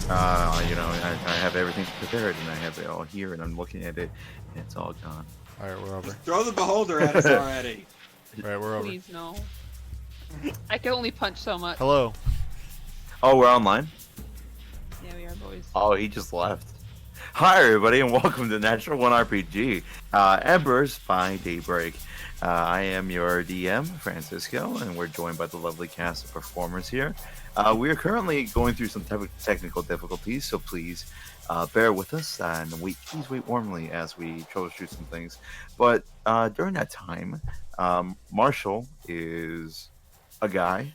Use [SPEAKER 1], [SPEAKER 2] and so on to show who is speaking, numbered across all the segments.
[SPEAKER 1] I have everything prepared, and I have it all here, and I'm looking at it, and it's all gone.
[SPEAKER 2] All right, we're over.
[SPEAKER 3] Just throw the beholder at us already.
[SPEAKER 2] All right, we're over.
[SPEAKER 4] Please no. I can only punch so much.
[SPEAKER 2] Hello.
[SPEAKER 1] Oh, we're online?
[SPEAKER 4] Yeah, we are boys.
[SPEAKER 1] Oh, he just left. Hi, everybody, and welcome to Natural One RPG, Embers by Daybreak. I am your DM, Francisco, and we're joined by the lovely cast of performers here. We are currently going through some technical difficulties, so please bear with us and please wait warmly as we troubleshoot some things. But during that time, Marshall is a guy.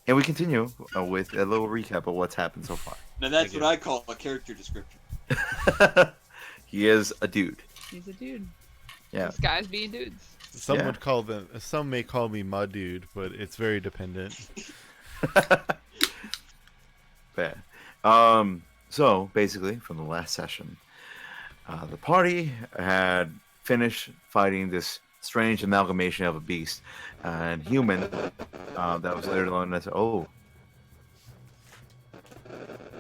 [SPEAKER 1] And we continue with a little recap of what's happened so far.
[SPEAKER 3] Now that's what I call a character description.
[SPEAKER 1] He is a dude.
[SPEAKER 4] He's a dude.
[SPEAKER 1] Yeah.
[SPEAKER 4] These guys being dudes.
[SPEAKER 2] Some may call me my dude, but it's very dependent.
[SPEAKER 1] Bad. So basically, from the last session, the party had finished fighting this strange amalgamation of a beast and human that was later known as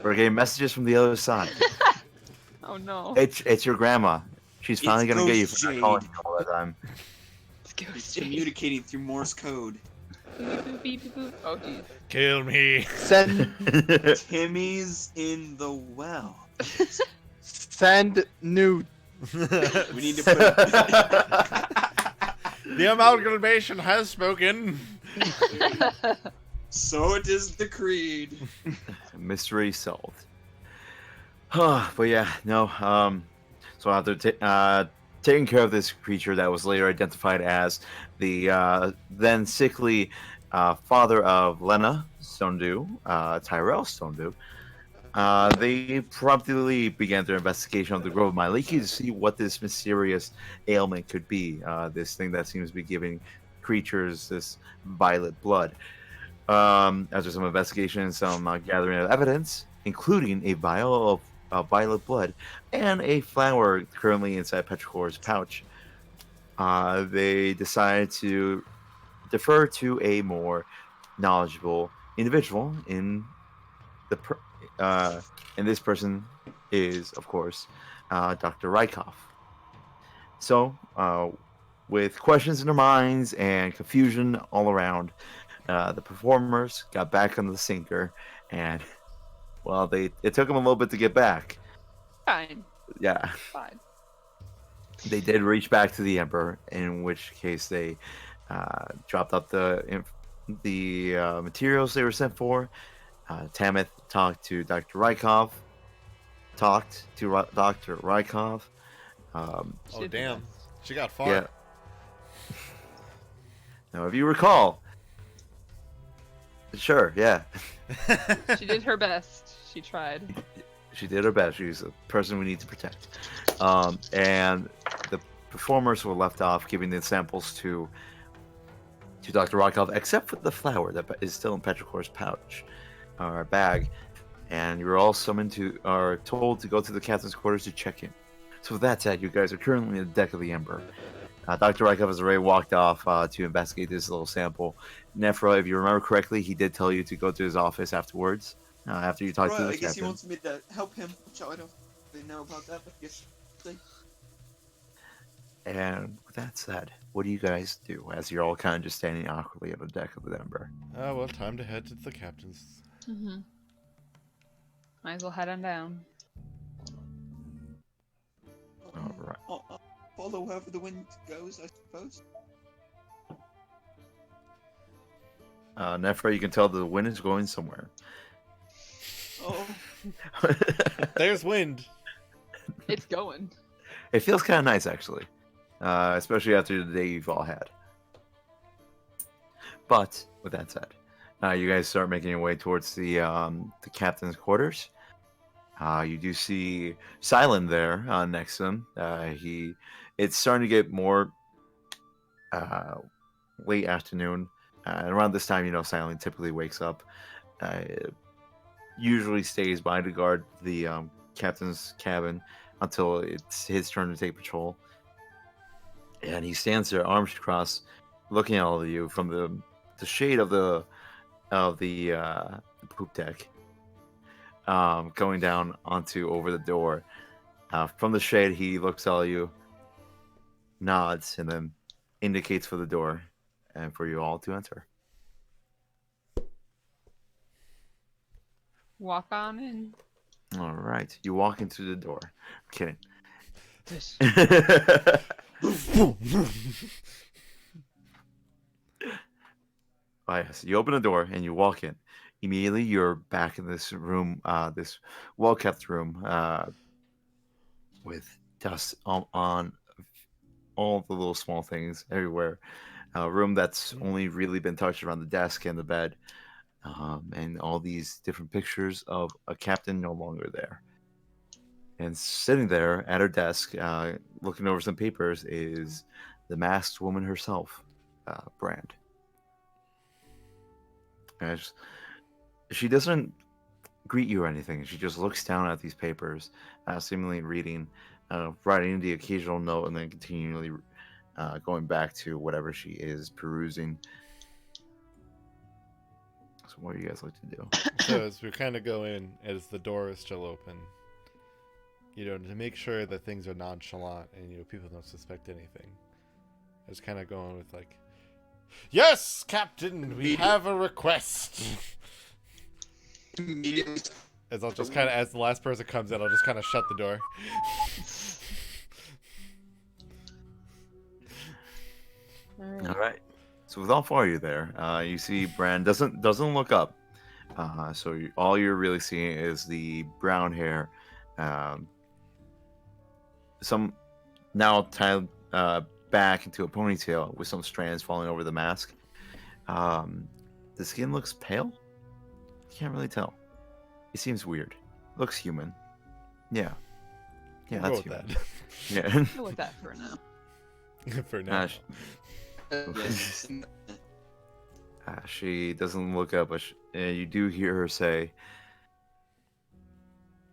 [SPEAKER 1] we're getting messages from the other side.
[SPEAKER 4] Oh no.
[SPEAKER 1] It's your grandma. She's finally gonna get you
[SPEAKER 3] Ghost
[SPEAKER 1] for not calling you all the time.
[SPEAKER 3] It's communicating through Morse code.
[SPEAKER 4] Beep, beep, beep, beep. Oh jeez.
[SPEAKER 2] Kill me.
[SPEAKER 5] Send
[SPEAKER 3] Timmy's in the well.
[SPEAKER 5] send nude.
[SPEAKER 3] We need to put.
[SPEAKER 2] The amalgamation has spoken.
[SPEAKER 3] So it is decreed.
[SPEAKER 1] Mystery solved. But yeah, no. So after taking care of this creature that was later identified as the then sickly father of Lena Stonedew, Tyrell Stonedew, they promptly began their investigation of the Grove of Myliki to see what this mysterious ailment could be. This thing that seems to be giving creatures this violet blood. After some investigation and some gathering of evidence, including a vial of violet blood and a flower currently inside Petrichor's pouch, they decided to defer to a more knowledgeable individual and this person is, of course, Dr. Rykov. So, with questions in their minds and confusion all around, the performers got back on the sinker, and well, it took them a little bit to get back.
[SPEAKER 4] Fine.
[SPEAKER 1] Yeah,
[SPEAKER 4] Fine.
[SPEAKER 1] they did reach back to the Emperor, in which case they dropped off the materials they were sent for. Tamith talked to Dr. Rykov.
[SPEAKER 2] Oh damn, she got far.
[SPEAKER 1] Yeah. Now, if you recall, sure, yeah.
[SPEAKER 4] She did her best. She tried.
[SPEAKER 1] She did her best. She's a person we need to protect. And the performers were left off giving the samples to Dr. Rykov, except for the flower that is still in Petrichor's pouch or bag. And you were all told to go to the captain's quarters to check in. So with that said, you guys are currently on the deck of the Ember. Dr. Rykov has already walked off to investigate this little sample. Nephra, if you remember correctly, he did tell you to go to his office afterwards. After you talked to the
[SPEAKER 3] I guess
[SPEAKER 1] captain.
[SPEAKER 3] he wants me to help him, which I don't really know about that, but yes.
[SPEAKER 1] And with that said, what do you guys do as you're all kind of just standing awkwardly on the deck of the Ember?
[SPEAKER 2] Well, time to head to the captain's.
[SPEAKER 4] Mm-hmm. Might as well head on down.
[SPEAKER 1] All right.
[SPEAKER 3] I'll follow wherever the wind goes, I suppose.
[SPEAKER 1] Nephra, you can tell the wind is going somewhere.
[SPEAKER 3] Oh,
[SPEAKER 2] There's wind.
[SPEAKER 4] It's going.
[SPEAKER 1] It feels kind of nice, actually. Especially after the day you've all had. But, with that said, you guys start making your way towards the captain's quarters. You do see Silent there next to him. It's starting to get more late afternoon. And around this time, Silent typically wakes up. Usually stays by to guard the captain's cabin until it's his turn to take patrol. And he stands there, arms crossed, looking at all of you from the shade of the poop deck. going down onto over the door. From the shade, he looks at you, nods, and then indicates for the door, and for you all to enter.
[SPEAKER 4] Walk on in.
[SPEAKER 1] All right, you walk into the door. I'm
[SPEAKER 4] This.
[SPEAKER 1] kidding. Oh, yes. You open the door and you walk in. Immediately, you're back in this room, this well-kept room, with dust on all the little small things everywhere. A room that's only really been touched around the desk and the bed, and all these different pictures of a captain no longer there. And sitting there at her desk, looking over some papers, is the masked woman herself, Brand. And she doesn't greet you or anything. She just looks down at these papers, seemingly reading, writing the occasional note, and then continually going back to whatever she is perusing. So, what do you guys like to do?
[SPEAKER 2] So as we kind of go in, as the door is still open, to make sure that things are nonchalant and people don't suspect anything. I was kind of going with like, "Yes, Captain, we have a request."
[SPEAKER 5] Immediately.
[SPEAKER 2] As I'll just kind of, as the last person comes in, I'll just kind of shut the door.
[SPEAKER 1] All right. So with all four of you there, you see Brand doesn't look up. So all you're really seeing is the brown hair, some now tied back into a ponytail with some strands falling over the mask. The skin looks pale. You can't really tell. It seems weird. Looks human. Yeah. Yeah,
[SPEAKER 2] We'll
[SPEAKER 1] that's
[SPEAKER 2] go with
[SPEAKER 1] human. Yeah.
[SPEAKER 4] Go with that for now.
[SPEAKER 2] that. For now.
[SPEAKER 3] Yes.
[SPEAKER 1] She doesn't look up, but you do hear her say,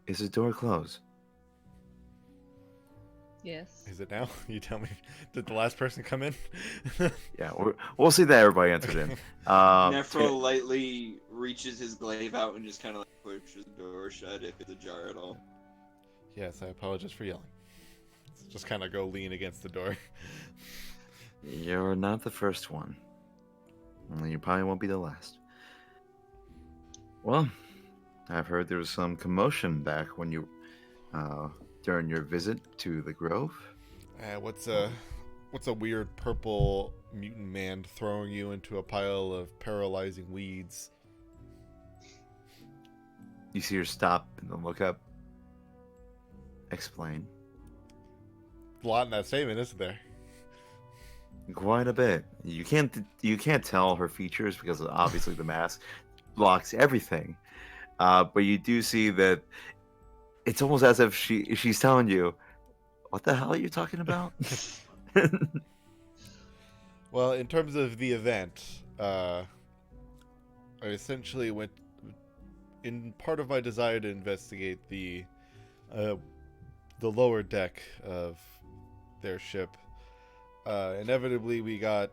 [SPEAKER 1] "Is the door closed?"
[SPEAKER 4] Yes.
[SPEAKER 2] Is it now? You tell me. Did the last person come in?
[SPEAKER 1] Yeah, we'll see that everybody answered in.
[SPEAKER 3] Nephro lightly reaches his glaive out and just kind of like pushes the door shut if it's ajar at all.
[SPEAKER 2] Yes, I apologize for yelling. Just kind of go lean against the door.
[SPEAKER 1] You're not the first one. And you probably won't be the last. Well, I've heard there was some commotion back when you, during your visit to the Grove.
[SPEAKER 2] What's a weird purple mutant man throwing you into a pile of paralyzing weeds?
[SPEAKER 1] You see her stop and then look up. Explain.
[SPEAKER 2] A lot in that statement, isn't there?
[SPEAKER 1] Quite a bit. You can't tell her features because obviously the mask blocks everything. But you do see that it's almost as if she's telling you, "What the hell are you talking about?"
[SPEAKER 2] Well, in terms of the event, I essentially went in part of my desire to investigate the lower deck of their ship. Inevitably, we got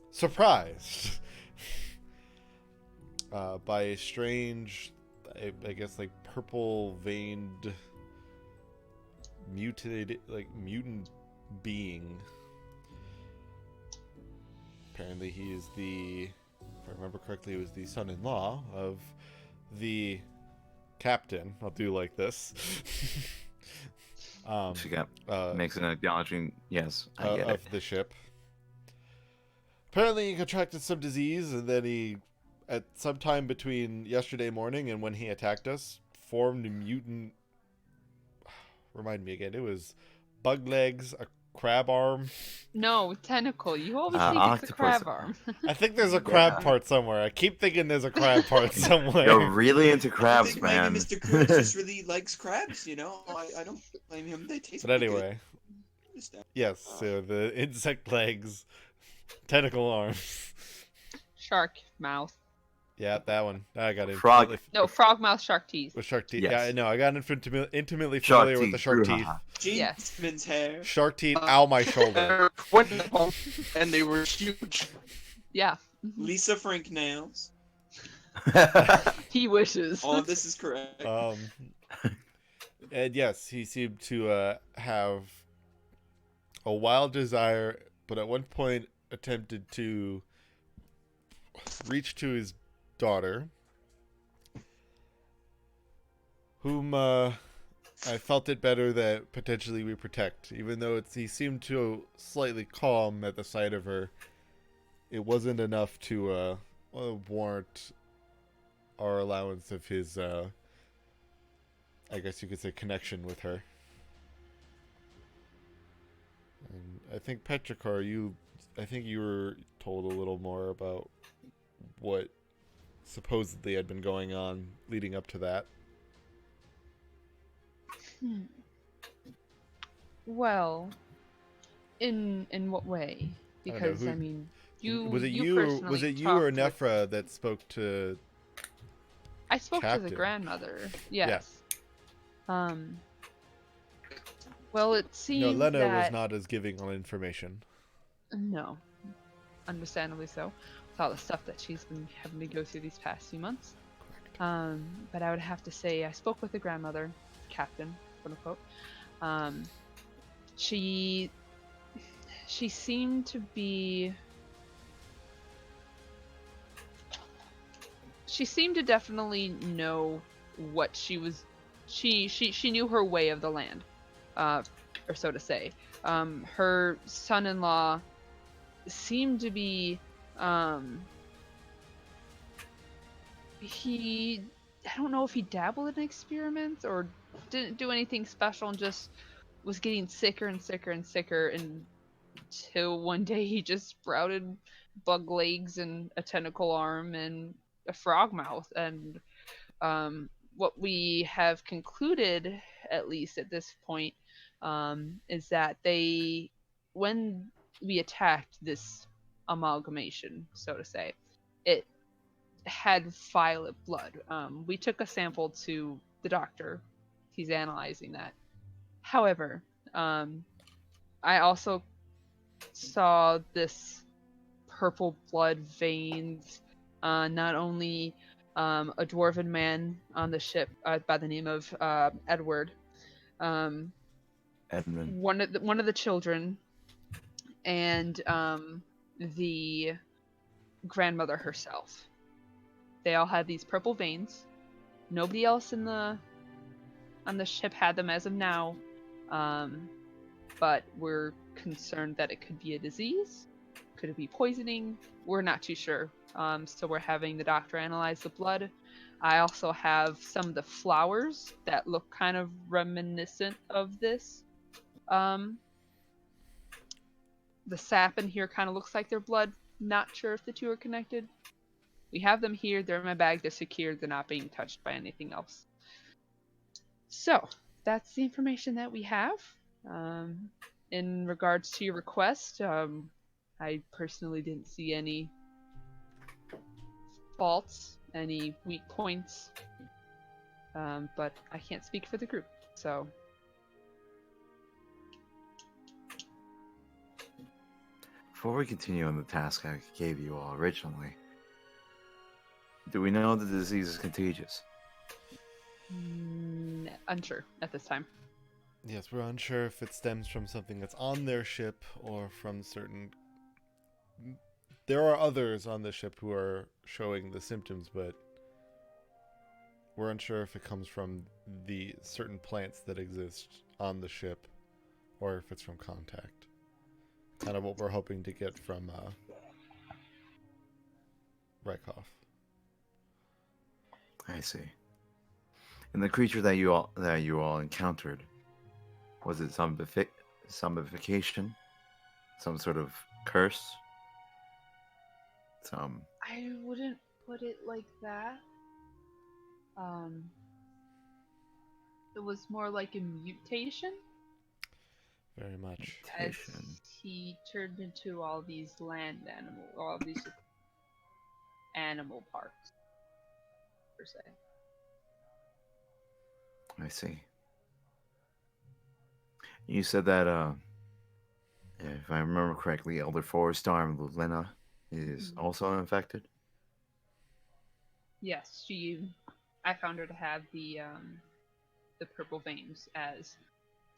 [SPEAKER 2] surprised by a strange, I guess, like purple-veined, mutant being. Apparently, he is if I remember correctly, he was the son-in-law of the captain. I'll do like this.
[SPEAKER 1] She makes an acknowledging, yes, I get
[SPEAKER 2] of
[SPEAKER 1] it.
[SPEAKER 2] the ship. Apparently, he contracted some disease, and then he, at some time between yesterday morning and when he attacked us, formed a mutant. Remind me again. It was bug legs, a crab arm.
[SPEAKER 4] No, tentacle. You always think it's a
[SPEAKER 1] Octopus.
[SPEAKER 4] crab arm.
[SPEAKER 2] I think there's a crab part somewhere. I keep thinking there's a crab part somewhere.
[SPEAKER 1] You're really into
[SPEAKER 3] I
[SPEAKER 1] crabs,
[SPEAKER 3] think
[SPEAKER 1] man.
[SPEAKER 3] maybe Mr. Crunch just really likes crabs, I don't blame him. They taste
[SPEAKER 2] But
[SPEAKER 3] pretty good.
[SPEAKER 2] anyway, yes. So the insect legs, tentacle arms.
[SPEAKER 4] Shark mouth.
[SPEAKER 2] Yeah, that one. I got it.
[SPEAKER 1] Frog.
[SPEAKER 4] No, frog mouth, shark teeth.
[SPEAKER 2] With shark teeth.
[SPEAKER 1] Yes.
[SPEAKER 2] Yeah, I know. I got intimately
[SPEAKER 1] Shark
[SPEAKER 2] familiar with the
[SPEAKER 1] teeth.
[SPEAKER 2] shark teeth.
[SPEAKER 1] Brouhaha.
[SPEAKER 3] Gene
[SPEAKER 4] Yes.
[SPEAKER 3] Simmons' hair.
[SPEAKER 2] Shark teeth, ow my shoulder.
[SPEAKER 5] And they were huge.
[SPEAKER 4] Yeah.
[SPEAKER 3] Lisa Frank nails.
[SPEAKER 4] He wishes.
[SPEAKER 3] All of this is correct.
[SPEAKER 2] And yes, he seemed to have a wild desire, but at one point attempted to reach to his daughter, whom I felt it better that potentially we protect. Even though he seemed to slightly calm at the sight of her, it wasn't enough to warrant our allowance of his, I guess you could say, connection with her. And I think Petrichor, I think you were told a little more about what supposedly had been going on leading up to that.
[SPEAKER 4] Well, in what way?
[SPEAKER 2] I don't know,
[SPEAKER 4] Because I mean, you
[SPEAKER 2] was it
[SPEAKER 4] you
[SPEAKER 2] you?
[SPEAKER 4] personally
[SPEAKER 2] Was it you
[SPEAKER 4] talked
[SPEAKER 2] or
[SPEAKER 4] with-
[SPEAKER 2] Nephra that spoke to?
[SPEAKER 4] I spoke to the
[SPEAKER 2] Captain?
[SPEAKER 4] grandmother. Yes. Well, it
[SPEAKER 2] No,
[SPEAKER 4] seems
[SPEAKER 2] Lena
[SPEAKER 4] that
[SPEAKER 2] was not as giving on information.
[SPEAKER 4] no, understandably so, with all the stuff that she's been having to go through these past few months.
[SPEAKER 2] Correct.
[SPEAKER 4] But I would have to say I spoke with the grandmother, Captain, quote unquote. She seemed to be. She seemed to definitely know what she was. She knew her way of the land, or so to say. Her son-in-law seemed to be. He. I don't know if he dabbled in experiments or didn't do anything special and just was getting sicker and sicker and sicker until one day he just sprouted bug legs and a tentacle arm and a frog mouth. And what we have concluded, at least at this point, is that when we attacked this amalgamation, so to say, it had violet blood. We took a sample to the doctor. He's analyzing that. However, I also saw this purple blood veins. Not only a dwarven man on the ship by the name of Edward,
[SPEAKER 1] Edmund.
[SPEAKER 4] one of the children, and the grandmother herself. They all had these purple veins. Nobody else on the ship had them as of now, but we're concerned that it could be a disease. Could it be poisoning? We're not too sure. So we're having the doctor analyze the blood. I also have some of the flowers that look kind of reminiscent of this. The sap in here kind of looks like their blood. Not sure if the two are connected. We have them here. They're in my bag. They're secure. They're not being touched by anything else. So that's the information that we have. In regards to your request, I personally didn't see any faults, any weak points, but I can't speak for the group, so.
[SPEAKER 1] Before we continue on the task I gave you all originally, do we know the disease is contagious?
[SPEAKER 4] Unsure at this time.
[SPEAKER 2] Yes, we're unsure if it stems from something that's on their ship or from certain. There are others on the ship who are showing the symptoms, but we're unsure if it comes from the certain plants that exist on the ship or if it's from contact. Kind of what we're hoping to get from Rykov.
[SPEAKER 1] I see. And the creature that you all encountered, was it zombification? Some sort of curse?
[SPEAKER 4] I wouldn't put it like that. It was more like a mutation.
[SPEAKER 2] Very much.
[SPEAKER 4] As he turned into all these all these animal parts, per se.
[SPEAKER 1] I see. You said that, if I remember correctly, Elder Forest Arm Lena is also infected?
[SPEAKER 4] Yes, I found her to have the purple veins, as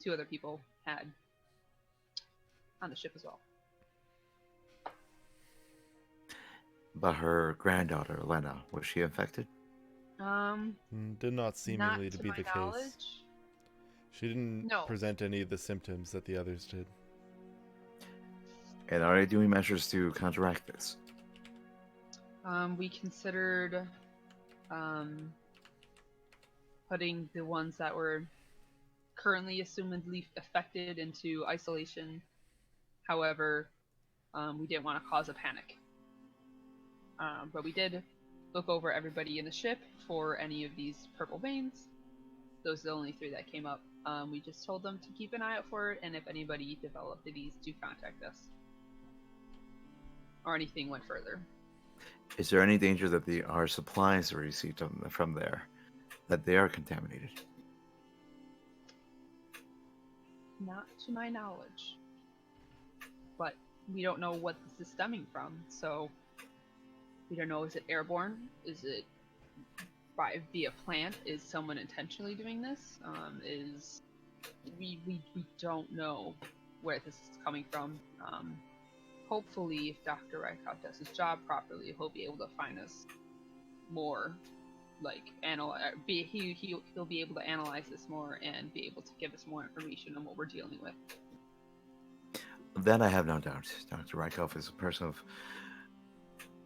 [SPEAKER 4] 2 other people had on the ship as well.
[SPEAKER 1] But her granddaughter, Lena, was she infected?
[SPEAKER 2] Did not seemingly
[SPEAKER 4] Not
[SPEAKER 2] to
[SPEAKER 4] to
[SPEAKER 2] be
[SPEAKER 4] my
[SPEAKER 2] the case.
[SPEAKER 4] knowledge.
[SPEAKER 2] She didn't
[SPEAKER 4] No.
[SPEAKER 2] present any of the symptoms that the others did.
[SPEAKER 1] And are they doing measures to counteract this?
[SPEAKER 4] We considered putting the ones that were currently assumedly affected into isolation. However, we didn't want to cause a panic. But we did look over everybody in the ship for any of these purple veins. Those are the only 3 that came up. We just told them to keep an eye out for it, and if anybody developed these, to contact us. Or anything went further.
[SPEAKER 1] Is there any danger that our supplies are received from there, that they are contaminated?
[SPEAKER 4] Not to my knowledge. But we don't know what this is stemming from, so we don't know, is it airborne? Is it via plant? Is someone intentionally doing this? We don't know where this is coming from. Hopefully, if Dr. Rykoff does his job properly, he'll be able to find us more, like, he'll be able to analyze this more and be able to give us more information on what we're dealing with.
[SPEAKER 1] That I have no doubt. Dr. Rykoff is a person of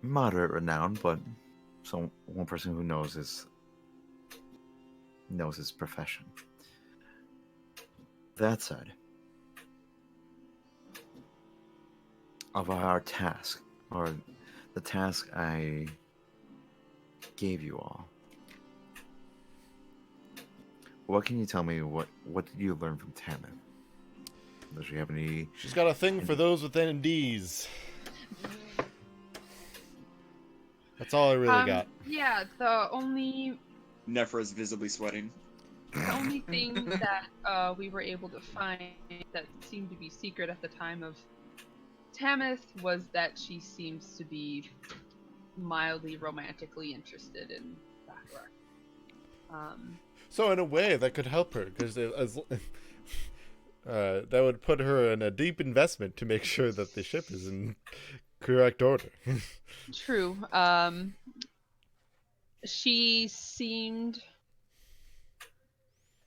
[SPEAKER 1] moderate renown, but one person who knows his profession. That said, of our task, or the task I gave you all, what can you tell me? What did you learn from Tammin? Does she have any?
[SPEAKER 2] She's got a thing for those with NDs. That's all I really got.
[SPEAKER 4] Yeah, the only
[SPEAKER 3] Nephra's visibly sweating.
[SPEAKER 4] thing that we were able to find that seemed to be secret at the time of Tamith was that she seems to be mildly romantically interested in Bakra.
[SPEAKER 2] So in a way, that could help her, because that would put her in a deep investment to make sure that the ship is in correct order.
[SPEAKER 4] True. She seemed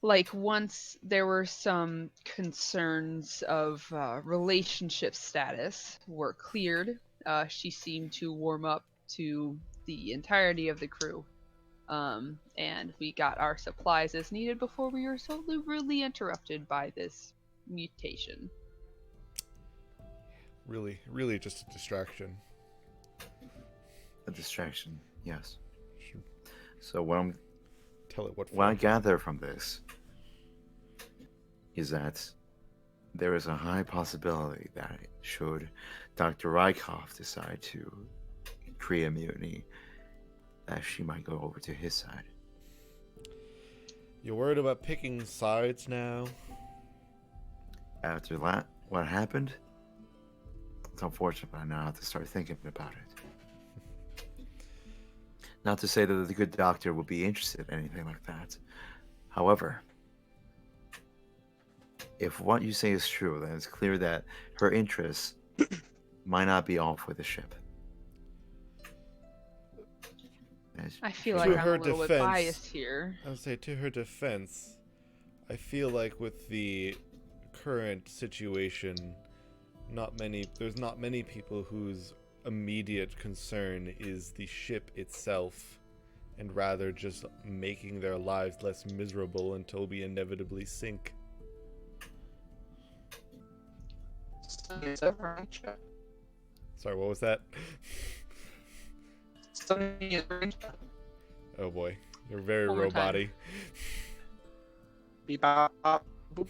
[SPEAKER 4] like once there were some concerns of relationship status were cleared, she seemed to warm up to the entirety of the crew. And we got our supplies as needed before we were so rudely interrupted by this mutation.
[SPEAKER 2] Really just a distraction.
[SPEAKER 1] A distraction, yes.
[SPEAKER 2] Sure.
[SPEAKER 1] So
[SPEAKER 2] Tell it what
[SPEAKER 1] I gather from this is that there is a high possibility that should Dr. Rykoff decide to create a mutiny, that she might go over to his side.
[SPEAKER 2] You're worried about picking sides now?
[SPEAKER 1] After that, what happened? It's unfortunate, but I now have to start thinking about it. Not to say that the good doctor would be interested in anything like that. However, if what you say is true, then it's clear that her interests might not be all for the ship.
[SPEAKER 4] I feel
[SPEAKER 2] To
[SPEAKER 4] like I'm
[SPEAKER 2] her
[SPEAKER 4] a little bit
[SPEAKER 2] defense,
[SPEAKER 4] biased here.
[SPEAKER 2] I would say, to her defense, I feel like with the current situation, there's not many people whose immediate concern is the ship itself, and rather just making their lives less miserable until we inevitably sink. Sorry, what was that? Oh boy, you're very
[SPEAKER 4] One more time.
[SPEAKER 2] robot-y.
[SPEAKER 5] Beep, bop, bop, boop.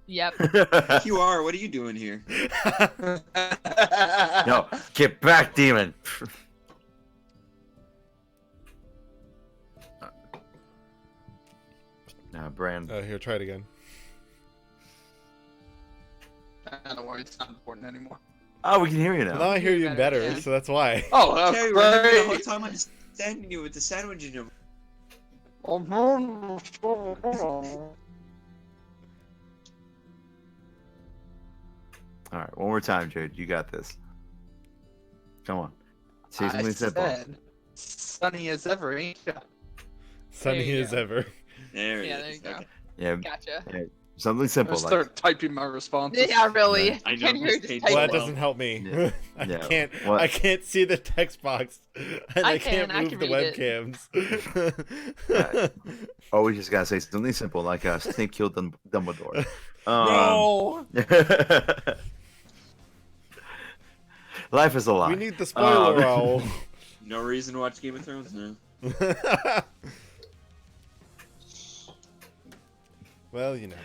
[SPEAKER 4] Yep.
[SPEAKER 3] QR, what are you doing here?
[SPEAKER 1] No, get back, demon! Bran.
[SPEAKER 2] Here, try it again.
[SPEAKER 5] Don't worry, it's not important anymore.
[SPEAKER 1] Oh, we can hear you
[SPEAKER 2] Well,
[SPEAKER 1] now.
[SPEAKER 2] now I hear you
[SPEAKER 4] Better,
[SPEAKER 2] better,
[SPEAKER 3] yeah.
[SPEAKER 2] so that's why.
[SPEAKER 5] Oh,
[SPEAKER 3] Okay, we're having a
[SPEAKER 5] great.
[SPEAKER 3] hard time. Standing you with the sandwich in your
[SPEAKER 1] All right, one more time, Jade. You got this. Come on. Say
[SPEAKER 5] I
[SPEAKER 1] something simple.
[SPEAKER 5] said, sunny as ever, ain't ya?
[SPEAKER 2] Sunny
[SPEAKER 4] you
[SPEAKER 2] as
[SPEAKER 4] go.
[SPEAKER 2] ever.
[SPEAKER 3] There
[SPEAKER 4] Yeah,
[SPEAKER 3] it
[SPEAKER 4] there
[SPEAKER 3] is.
[SPEAKER 4] you go.
[SPEAKER 3] Okay.
[SPEAKER 1] Yeah,
[SPEAKER 4] Gotcha.
[SPEAKER 1] yeah, something
[SPEAKER 5] I'm
[SPEAKER 1] simple
[SPEAKER 5] gonna
[SPEAKER 1] like.
[SPEAKER 5] start typing my responses.
[SPEAKER 4] Yeah, really.
[SPEAKER 1] Yeah.
[SPEAKER 3] I
[SPEAKER 4] I
[SPEAKER 3] know,
[SPEAKER 4] can hear
[SPEAKER 3] this
[SPEAKER 4] you just
[SPEAKER 3] page
[SPEAKER 4] type
[SPEAKER 2] Well,
[SPEAKER 3] so
[SPEAKER 2] that
[SPEAKER 3] well.
[SPEAKER 2] doesn't help me.
[SPEAKER 1] Yeah.
[SPEAKER 2] I
[SPEAKER 1] Yeah,
[SPEAKER 2] can't.
[SPEAKER 1] what-
[SPEAKER 2] I can't see the text box, and
[SPEAKER 4] I
[SPEAKER 2] I can't
[SPEAKER 4] can, I
[SPEAKER 2] move
[SPEAKER 4] can
[SPEAKER 2] the
[SPEAKER 4] read it.
[SPEAKER 2] webcams.
[SPEAKER 1] Oh, we just gotta say something simple like Snape killed Dumbledore.
[SPEAKER 2] No.
[SPEAKER 1] Life is a lie.
[SPEAKER 2] We need the spoiler owl.
[SPEAKER 3] No reason to watch Game of Thrones now.
[SPEAKER 2] Well, you know.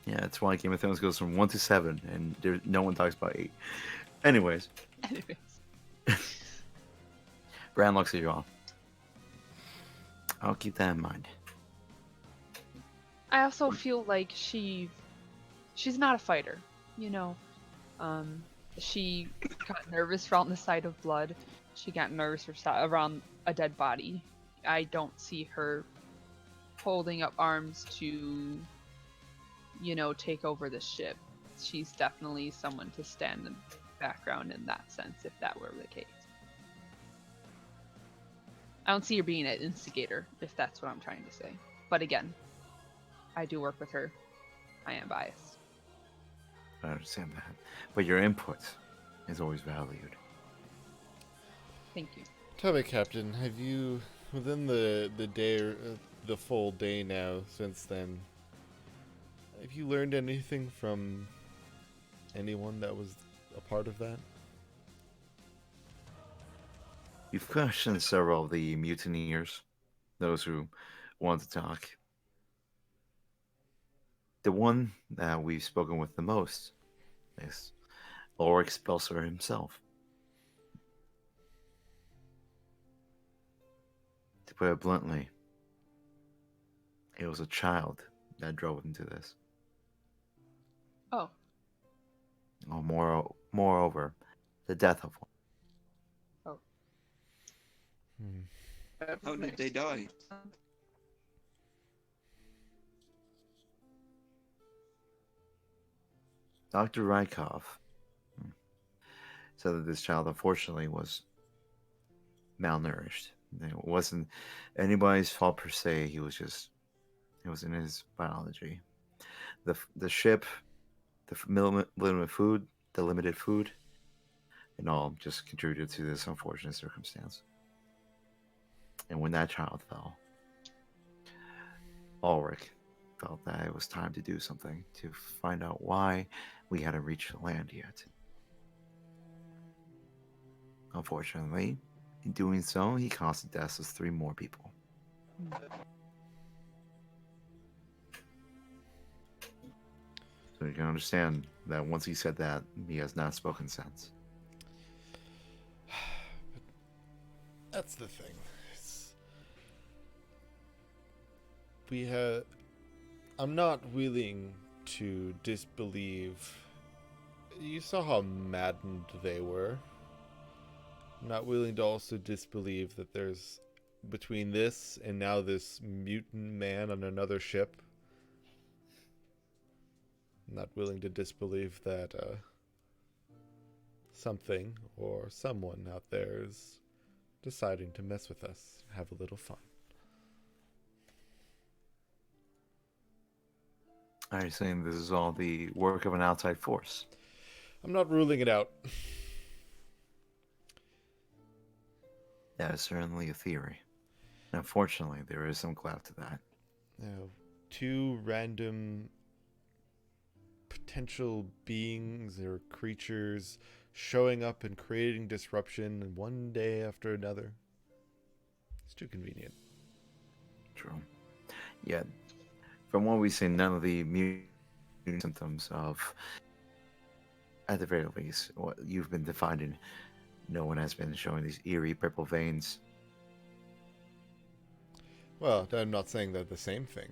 [SPEAKER 1] Yeah, that's why Game of Thrones goes from 1 to 7, and no one talks about 8. Anyways,
[SPEAKER 4] Anyways.
[SPEAKER 1] Bran looks at you all. I'll keep that in mind.
[SPEAKER 4] I also feel like she's not a fighter, you know. She got nervous around the sight of blood. She got nervous around a dead body. I don't see her holding up arms to, you know, take over the ship. She's definitely someone to stand in the background in that sense, if that were the case. I don't see her being an instigator, if that's what I'm trying to say. But again, I do work with her. I am biased.
[SPEAKER 1] I understand that. But your input is always valued.
[SPEAKER 4] Thank you.
[SPEAKER 2] Tell me, Captain, have you, within the day, the full day now since then, have you learned anything from anyone that was a part of that?
[SPEAKER 1] You've questioned several of the mutineers, those who want to talk. The one that we've spoken with the most is Ulrich Spelser himself. To put it bluntly, it was a child that drove into this.
[SPEAKER 4] Oh,
[SPEAKER 1] Oh, moreover, the death of one.
[SPEAKER 3] How did they die?
[SPEAKER 1] Dr. Rykov said that this child, unfortunately, was malnourished. It wasn't anybody's fault per se. It was in his biology. The ship, the limited food, and all just contributed to this unfortunate circumstance. And when that child fell, Ulrich felt that it was time to do something to find out why we hadn't reached land yet. Unfortunately, in doing so, he caused the deaths of 3 more people. So you can understand that once he said that, he has not spoken since.
[SPEAKER 2] That's the thing. I'm not willing to disbelieve. You saw how maddened they were. I'm not willing to also disbelieve that there's, between this and now this mutant man on another ship, I'm not willing to disbelieve that something or someone out there is deciding to mess with us, have a little fun.
[SPEAKER 1] Are you saying this is all the work of an outside force?
[SPEAKER 2] I'm not ruling it out.
[SPEAKER 1] That is certainly a theory. Unfortunately, there is some clout to that.
[SPEAKER 2] Now, 2 random potential beings or creatures showing up and creating disruption one day after another. It's too convenient.
[SPEAKER 1] True. Yet, from what we've seen, none of the symptoms of, at the very least, what you've been defining, no one has been showing these eerie purple veins.
[SPEAKER 2] Well, I'm not saying they're the same thing.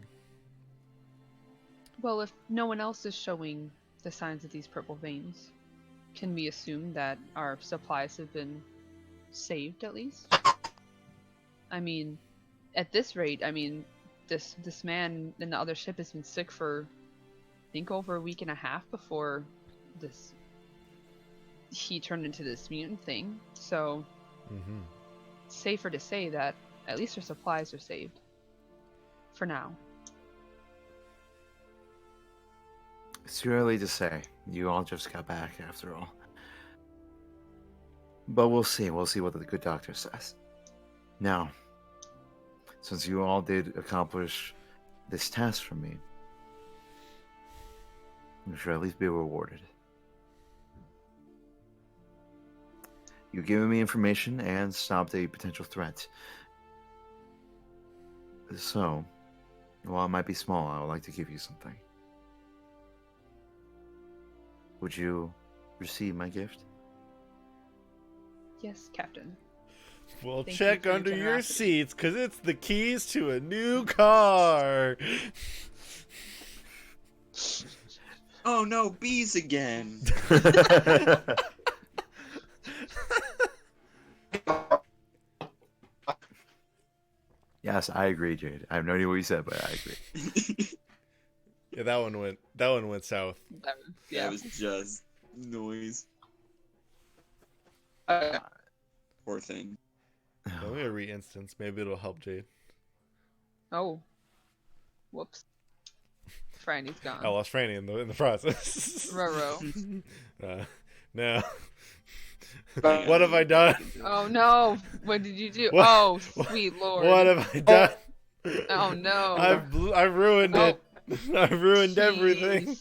[SPEAKER 4] well, if no one else is showing the signs of these purple veins, can we assume that our supplies have been saved at least? I mean, at this rate, I mean, this man in the other ship has been sick for, I think, over a week and a half before this he turned into this mutant thing. So,
[SPEAKER 2] Mm-hmm.
[SPEAKER 4] it's safer to say that at least our supplies are saved. For now.
[SPEAKER 1] It's too early to say. You all just got back after all. But we'll see. We'll see what the good doctor says. Now, since you all did accomplish this task for me, you should at least be rewarded. You've given me information and stopped a potential threat. So, while it might be small, I would like to give you something. Would you receive my gift?
[SPEAKER 4] Yes, Captain.
[SPEAKER 2] Well,
[SPEAKER 4] Thank you
[SPEAKER 2] check
[SPEAKER 4] for your
[SPEAKER 2] under your
[SPEAKER 4] generosity.
[SPEAKER 2] seats, because it's the keys to a new car.
[SPEAKER 3] Oh no, bees again.
[SPEAKER 1] Yes, I agree, Jade. I have no idea what you said, but I agree.
[SPEAKER 2] Yeah, that one went south.
[SPEAKER 4] That
[SPEAKER 3] That was just noise.
[SPEAKER 5] Uh,
[SPEAKER 3] Poor thing.
[SPEAKER 2] Let me re-instance. Maybe it'll help Jade.
[SPEAKER 4] Oh. Whoops. Franny's gone.
[SPEAKER 2] I lost Franny in the process.
[SPEAKER 4] Roro.
[SPEAKER 2] No. What have I done?
[SPEAKER 4] Oh no! What did you do?
[SPEAKER 2] What-
[SPEAKER 4] Oh, sweet lord!
[SPEAKER 2] What have I done?
[SPEAKER 4] Oh no!
[SPEAKER 2] I've ruined
[SPEAKER 4] Oh,
[SPEAKER 2] it. I've ruined
[SPEAKER 4] jeez.
[SPEAKER 2] everything.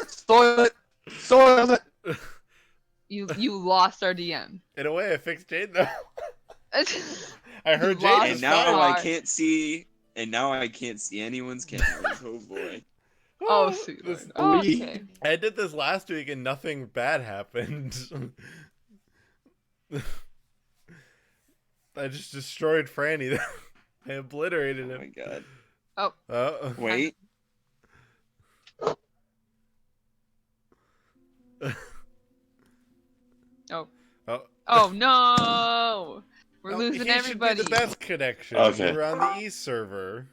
[SPEAKER 5] Soil it.
[SPEAKER 4] You lost our DM.
[SPEAKER 2] In a way, I fixed Jade though. I
[SPEAKER 4] You
[SPEAKER 2] heard Jade
[SPEAKER 4] lost
[SPEAKER 2] was
[SPEAKER 3] And now
[SPEAKER 2] fine.
[SPEAKER 3] I
[SPEAKER 4] Fine.
[SPEAKER 3] can't see. And now I can't see anyone's cameras. Oh boy.
[SPEAKER 4] Oh, sweet lord.
[SPEAKER 2] This-
[SPEAKER 4] Oh, okay.
[SPEAKER 2] I did this last week and nothing bad happened. I just destroyed Franny. I obliterated
[SPEAKER 3] Oh my
[SPEAKER 2] him.
[SPEAKER 3] god.
[SPEAKER 2] Oh.
[SPEAKER 3] Wait.
[SPEAKER 4] Oh.
[SPEAKER 2] Oh.
[SPEAKER 4] Oh no! We're
[SPEAKER 2] Oh,
[SPEAKER 4] losing
[SPEAKER 2] he
[SPEAKER 4] everybody.
[SPEAKER 2] should be the best connection.
[SPEAKER 6] Okay.
[SPEAKER 2] We're on the East server.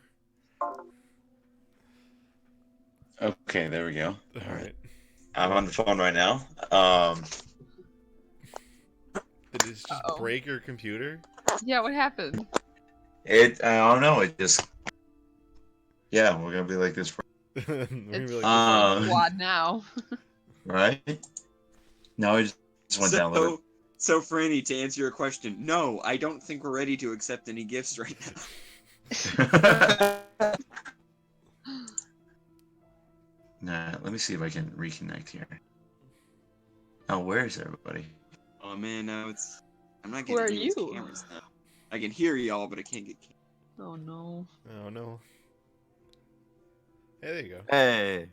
[SPEAKER 6] Okay, there we go.
[SPEAKER 2] All right.
[SPEAKER 6] I'm on the phone right now.
[SPEAKER 2] Did it just
[SPEAKER 4] Uh-oh.
[SPEAKER 2] break your computer?
[SPEAKER 4] Yeah, what happened?
[SPEAKER 6] I don't know. It just, yeah, we're gonna be like this, for,
[SPEAKER 2] We're gonna be
[SPEAKER 4] It's
[SPEAKER 2] like,
[SPEAKER 6] Um,
[SPEAKER 4] Squad now.
[SPEAKER 6] right? No, it just went down a little
[SPEAKER 3] So Franny, to answer your question, no, I don't think we're ready to accept any gifts right now.
[SPEAKER 6] bit. Nah, let me see if I can reconnect here. Oh, where is everybody?
[SPEAKER 3] Oh man, now it's. I'm not
[SPEAKER 4] Where
[SPEAKER 3] getting
[SPEAKER 4] are
[SPEAKER 3] anyone's
[SPEAKER 4] you?
[SPEAKER 3] cameras now. I can hear y'all, but I can't get cameras.
[SPEAKER 4] Oh no.
[SPEAKER 2] oh no. Hey, there you go.
[SPEAKER 1] Hey,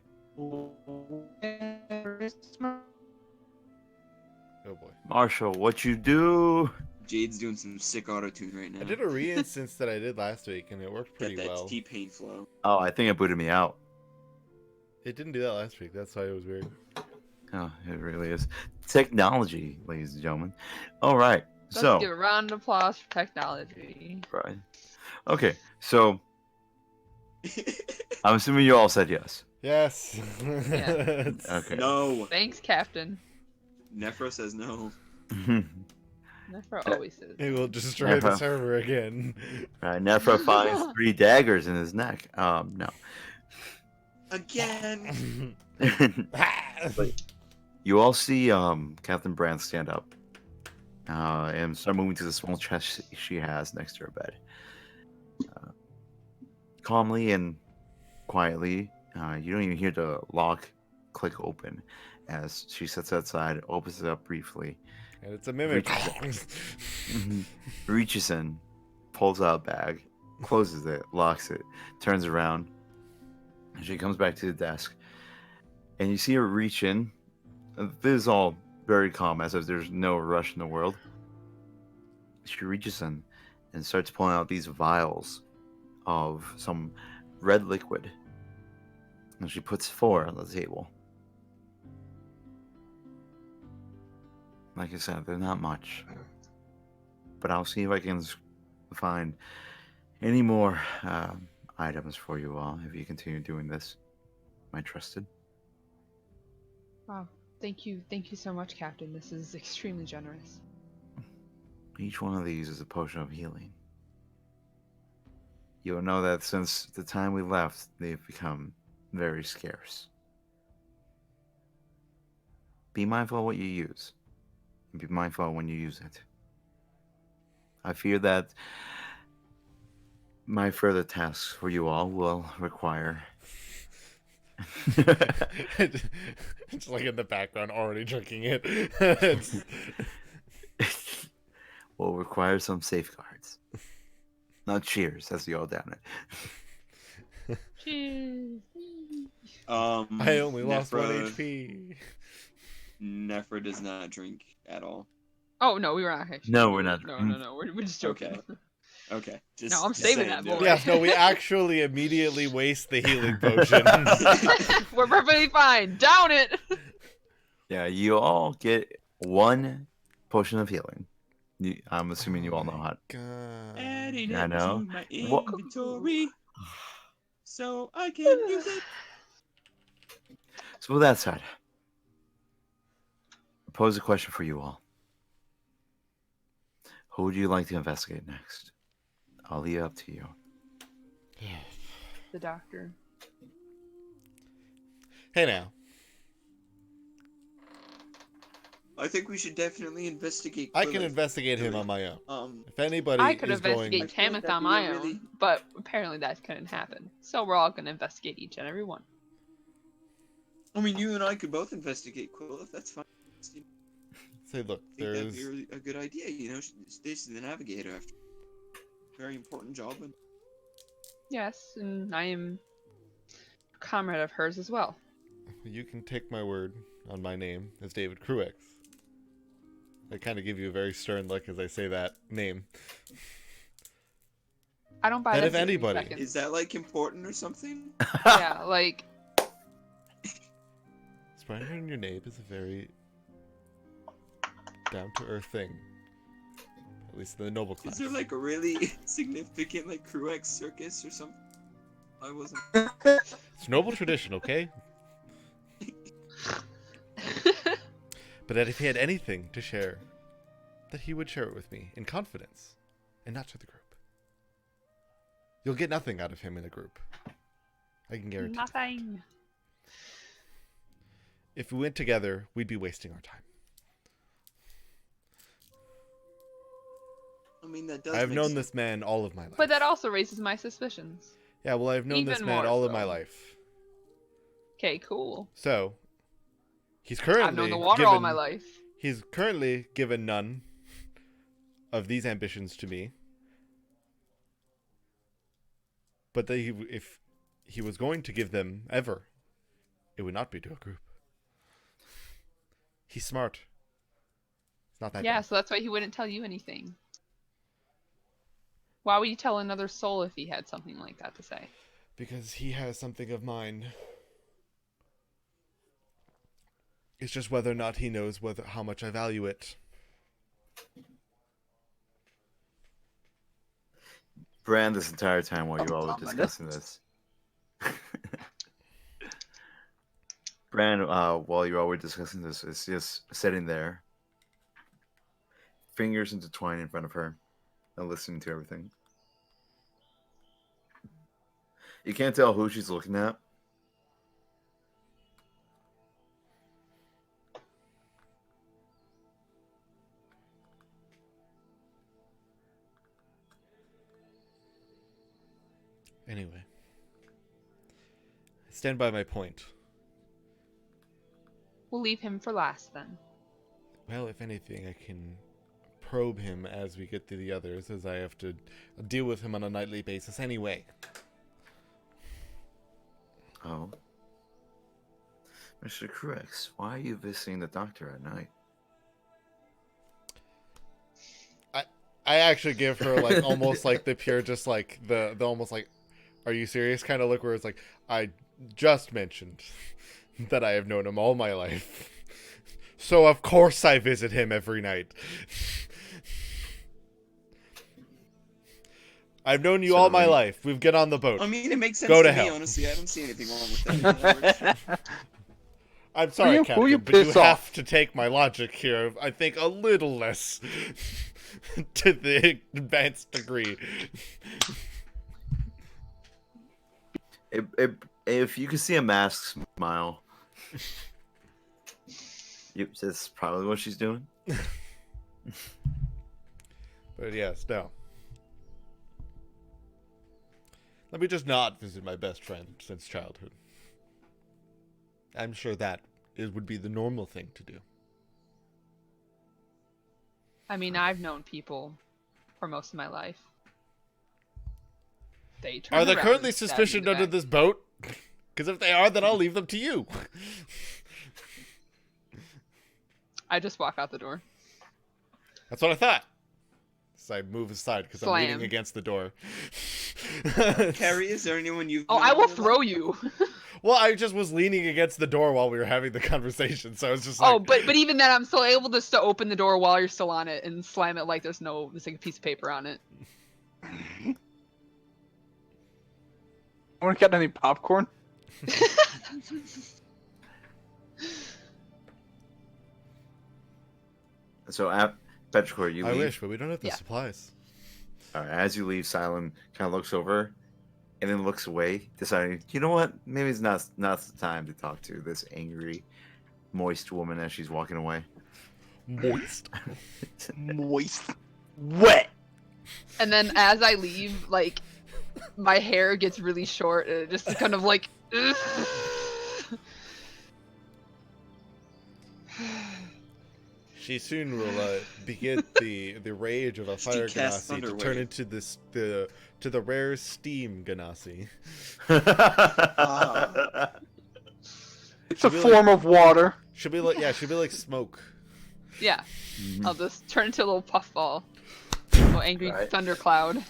[SPEAKER 2] Oh boy.
[SPEAKER 1] Marshall, what you do?
[SPEAKER 3] Jade's doing some sick auto tune right now.
[SPEAKER 2] I did a re-instance that I did last week and it worked
[SPEAKER 3] Got
[SPEAKER 2] pretty
[SPEAKER 3] that
[SPEAKER 2] well.
[SPEAKER 3] T-Pain flow.
[SPEAKER 1] Oh, I think it booted me out.
[SPEAKER 2] It didn't do that last week. That's why it was weird.
[SPEAKER 1] Oh, it really is. Technology, ladies and gentlemen. All right.
[SPEAKER 4] Let's
[SPEAKER 1] So,
[SPEAKER 4] give a round of applause for technology.
[SPEAKER 1] right. Okay. So, I'm assuming you all said yes.
[SPEAKER 2] Yes.
[SPEAKER 4] Yeah.
[SPEAKER 1] Okay.
[SPEAKER 3] No.
[SPEAKER 4] Thanks, Captain.
[SPEAKER 3] Nephro says no.
[SPEAKER 4] Nephro always says.
[SPEAKER 2] It will destroy the
[SPEAKER 1] Never.
[SPEAKER 2] server again.
[SPEAKER 1] Right. Nefra finds 3 daggers in his neck. No.
[SPEAKER 3] Again.
[SPEAKER 1] You all see Captain Brand stand up and start moving to the small chest she has next to her bed. Calmly and quietly, you don't even hear the lock click open as she sits outside, opens it up briefly,
[SPEAKER 2] And it's a mimic.
[SPEAKER 1] reaches in, pulls out a bag, closes it, locks it, turns around, and she comes back to the desk. And you see her reach in. This is all very calm, as if there's no rush in the world. She reaches in and starts pulling out these vials of some red liquid. And she puts 4 on the table. Like I said, they're not much. But I'll see if I can find any more items for you all if you continue doing this, my trusted.
[SPEAKER 4] Wow. Thank you so much, Captain. This is extremely generous.
[SPEAKER 1] Each one of these is a potion of healing. You'll know that since the time we left, they've become very scarce. Be mindful of what you use. And be mindful of when you use it. I fear that my further tasks for you all will require
[SPEAKER 2] It's like in the background, already drinking it. It's-
[SPEAKER 1] will require some safeguards. Not cheers, that's the all down it.
[SPEAKER 4] Cheers.
[SPEAKER 2] I only lost 1
[SPEAKER 3] Nephra-
[SPEAKER 2] HP.
[SPEAKER 3] Nephra does not drink at all.
[SPEAKER 4] Oh no, we were not actually.
[SPEAKER 1] No, we're not.
[SPEAKER 4] No. We're just joking.
[SPEAKER 3] Okay. Okay. Just,
[SPEAKER 4] No, I'm
[SPEAKER 3] just
[SPEAKER 4] saving
[SPEAKER 3] saying,
[SPEAKER 4] that boy.
[SPEAKER 3] dude.
[SPEAKER 2] Yes, no, we actually immediately waste the healing potion.
[SPEAKER 4] We're perfectly fine. Down it.
[SPEAKER 1] Yeah, you all get 1 potion of healing. I'm assuming you all know how.
[SPEAKER 2] God.
[SPEAKER 3] Adding
[SPEAKER 1] I
[SPEAKER 3] it
[SPEAKER 1] know.
[SPEAKER 3] to my
[SPEAKER 1] What-
[SPEAKER 3] inventory so I can use it.
[SPEAKER 1] So with that said, I pose a question for you all. Who would you like to investigate next? I'll leave it up to you.
[SPEAKER 4] The doctor.
[SPEAKER 2] Hey now.
[SPEAKER 3] I think we should definitely investigate.
[SPEAKER 2] I can
[SPEAKER 3] Quillen.
[SPEAKER 2] investigate him on my own. If anybody
[SPEAKER 4] I could
[SPEAKER 2] is going...
[SPEAKER 4] investigate
[SPEAKER 3] I feel like
[SPEAKER 4] Tamith
[SPEAKER 3] that'd
[SPEAKER 4] on
[SPEAKER 3] be a
[SPEAKER 4] my
[SPEAKER 3] really-
[SPEAKER 4] own, but apparently that couldn't happen. So we're all gonna investigate each and every one.
[SPEAKER 3] I mean, you and I could both investigate Quill if that's fine. I
[SPEAKER 2] Say, look,
[SPEAKER 3] think that'd
[SPEAKER 2] there's...
[SPEAKER 3] be really a good idea. You know, she's the navigator after. Very important job. And
[SPEAKER 4] Yes, and I am a comrade of hers as well.
[SPEAKER 2] You can take my word on my name as David Cruex. I kind of give you a very stern look as I say that name.
[SPEAKER 4] I don't buy
[SPEAKER 2] That
[SPEAKER 4] that.
[SPEAKER 2] if
[SPEAKER 4] for 3
[SPEAKER 2] anybody-
[SPEAKER 4] seconds.
[SPEAKER 3] is that like important or something?
[SPEAKER 4] Yeah, like
[SPEAKER 2] Spraying your name is a very down-to-earth thing. At least in the noble class.
[SPEAKER 3] Is there like a really significant like Cruex circus or something? I wasn't.
[SPEAKER 2] It's noble tradition, okay? But that if he had anything to share, that he would share it with me in confidence, and not to the group. You'll get nothing out of him in a group. I can guarantee.
[SPEAKER 4] nothing.
[SPEAKER 2] If we went together, we'd be wasting our time.
[SPEAKER 3] I mean, that does.
[SPEAKER 2] I've
[SPEAKER 3] make
[SPEAKER 2] known
[SPEAKER 3] sense.
[SPEAKER 2] this man all of my life.
[SPEAKER 4] But that also raises my suspicions.
[SPEAKER 2] Yeah, well, I've known this
[SPEAKER 4] Even
[SPEAKER 2] man
[SPEAKER 4] more
[SPEAKER 2] all of my
[SPEAKER 4] so.
[SPEAKER 2] life.
[SPEAKER 4] Okay, cool.
[SPEAKER 2] So, he's currently
[SPEAKER 4] I've known the water all
[SPEAKER 2] given-
[SPEAKER 4] my life.
[SPEAKER 2] He's currently given none of these ambitions to me. But that if he was going to give them ever, it would not be to a group. He's smart. It's not that
[SPEAKER 4] Yeah,
[SPEAKER 2] dumb.
[SPEAKER 4] so that's why he wouldn't tell you anything. Why would you tell another soul if he had something like that to say?
[SPEAKER 2] Because he has something of mine. It's just whether or not he knows how much I value it.
[SPEAKER 1] Bran, this entire time while you all were
[SPEAKER 5] Ominous.
[SPEAKER 1] discussing this. Bran, while you all were discussing this, is just sitting there, fingers intertwined in front of her, and listening to everything. You can't tell who she's looking at.
[SPEAKER 2] Anyway. I stand by my point.
[SPEAKER 4] We'll leave him for last then.
[SPEAKER 2] Well, if anything, I can probe him as we get to the others, as I have to deal with him on a nightly basis anyway.
[SPEAKER 1] Oh. Mr. Crix, why are you visiting the doctor at night?
[SPEAKER 2] I actually give her like almost like the pure, just like the almost like, are you serious kind of look, where it's like, I just mentioned that I have known him all my life. So of course I visit him every night. I've known you
[SPEAKER 1] So
[SPEAKER 2] all my
[SPEAKER 1] we-
[SPEAKER 2] life. We've get on the boat.
[SPEAKER 3] I mean, it makes sense
[SPEAKER 2] Go
[SPEAKER 3] to
[SPEAKER 2] to
[SPEAKER 3] me,
[SPEAKER 2] hell.
[SPEAKER 3] honestly. I don't see anything wrong with that.
[SPEAKER 2] I'm sorry,
[SPEAKER 5] you-
[SPEAKER 2] Captain,
[SPEAKER 5] who you
[SPEAKER 2] but you
[SPEAKER 5] piss
[SPEAKER 2] have
[SPEAKER 5] off?
[SPEAKER 2] to take my logic here, I think, a little less to the advanced degree.
[SPEAKER 1] If you can see a mask smile, that's probably what she's doing.
[SPEAKER 2] But yes, no. Let me just not visit my best friend since childhood. I'm sure that would be the normal thing to do.
[SPEAKER 4] I mean, I've known people for most of my life. They turn
[SPEAKER 2] Are they
[SPEAKER 4] around
[SPEAKER 2] currently
[SPEAKER 4] and stab you in
[SPEAKER 2] suspicioned
[SPEAKER 4] the
[SPEAKER 2] under
[SPEAKER 4] back.
[SPEAKER 2] this boat? Because if they are, then I'll leave them to you.
[SPEAKER 4] I just walk out the door.
[SPEAKER 2] That's what I thought. So I move aside because I'm leaning
[SPEAKER 4] Slam.
[SPEAKER 2] against the door.
[SPEAKER 3] Carrie, is there anyone you've?
[SPEAKER 4] Oh,
[SPEAKER 3] known
[SPEAKER 4] I will
[SPEAKER 3] in your
[SPEAKER 4] throw
[SPEAKER 3] life?
[SPEAKER 4] you.
[SPEAKER 2] Well, I just was leaning against the door while we were having the conversation, so I was just like,
[SPEAKER 4] Oh, but even then, I'm still able to still open the door while you're still on it and slam it like there's like a piece of paper on it.
[SPEAKER 5] Want to get any popcorn?
[SPEAKER 1] So at Petrichor, you
[SPEAKER 2] I
[SPEAKER 1] leave.
[SPEAKER 2] wish, but we don't have the
[SPEAKER 4] Yeah.
[SPEAKER 2] supplies.
[SPEAKER 1] All right, as you leave, Silent kind of looks over, and then looks away, deciding, you know what? Maybe it's not the time to talk to this angry, moist woman as she's walking away.
[SPEAKER 2] Moist.
[SPEAKER 5] Moist. Wet.
[SPEAKER 4] And then as I leave, like, my hair gets really short and it just kind of like.
[SPEAKER 2] She soon will begin the rage of a
[SPEAKER 3] She
[SPEAKER 2] fire
[SPEAKER 3] casts
[SPEAKER 2] ganassi to
[SPEAKER 3] Thunderwave.
[SPEAKER 2] turn into the rare steam ganassi.
[SPEAKER 5] It's a
[SPEAKER 2] Should we,
[SPEAKER 5] form of water.
[SPEAKER 2] She'll be like she'll be like smoke.
[SPEAKER 4] Yeah,
[SPEAKER 1] Mhm.
[SPEAKER 4] I'll just turn into a little puffball. A little angry
[SPEAKER 1] Right.
[SPEAKER 4] thundercloud.